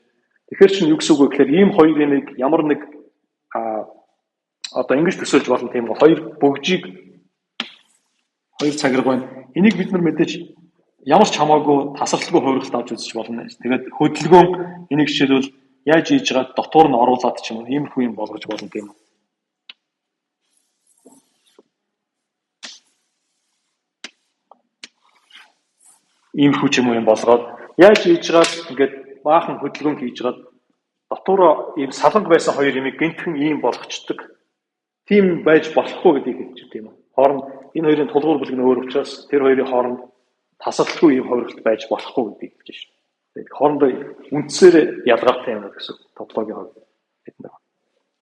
Тэгэхээр чинь юу гэсэн үг вэ гэхээр ийм хоёрын нэг ямар нэг одоо ингэж төсөөлж болно тийм үү? Хоёр бөгжийг хоёр цагираг байна. Энийг бид нар мэдээж ямар ч хамаагүй тасралтгүй хувиргалт авч үзэж болно. Тэгээд хөдөлгөөн энийг жишээлбэл яаж хийж байгаа дотор нь оруулаад ч юм уу иймэрхүү юм болгож болно тийм үү? Иймэрхүү ч юм уу юм болгоод яаж хийж байгаад ингээд баахан хөдөлгөөн хийж байгаад дотоороо ийм саланг байсан хоёр юмыг гинтхэн ийм болгочдөг. Тийм байж болохгүй гэдгийг хэлж байна тийм үү? Хооронд энэ хоёрын тулгуур бүлэг нь өөр учраас тэр хоёрын хооронд тасралтгүй ийм хувиргалт байж болохгүй гэдгийг хэлж байна. Тэгээд хоорондоо үндсээр ялгаатай юм гэсэн топологийн хувьд.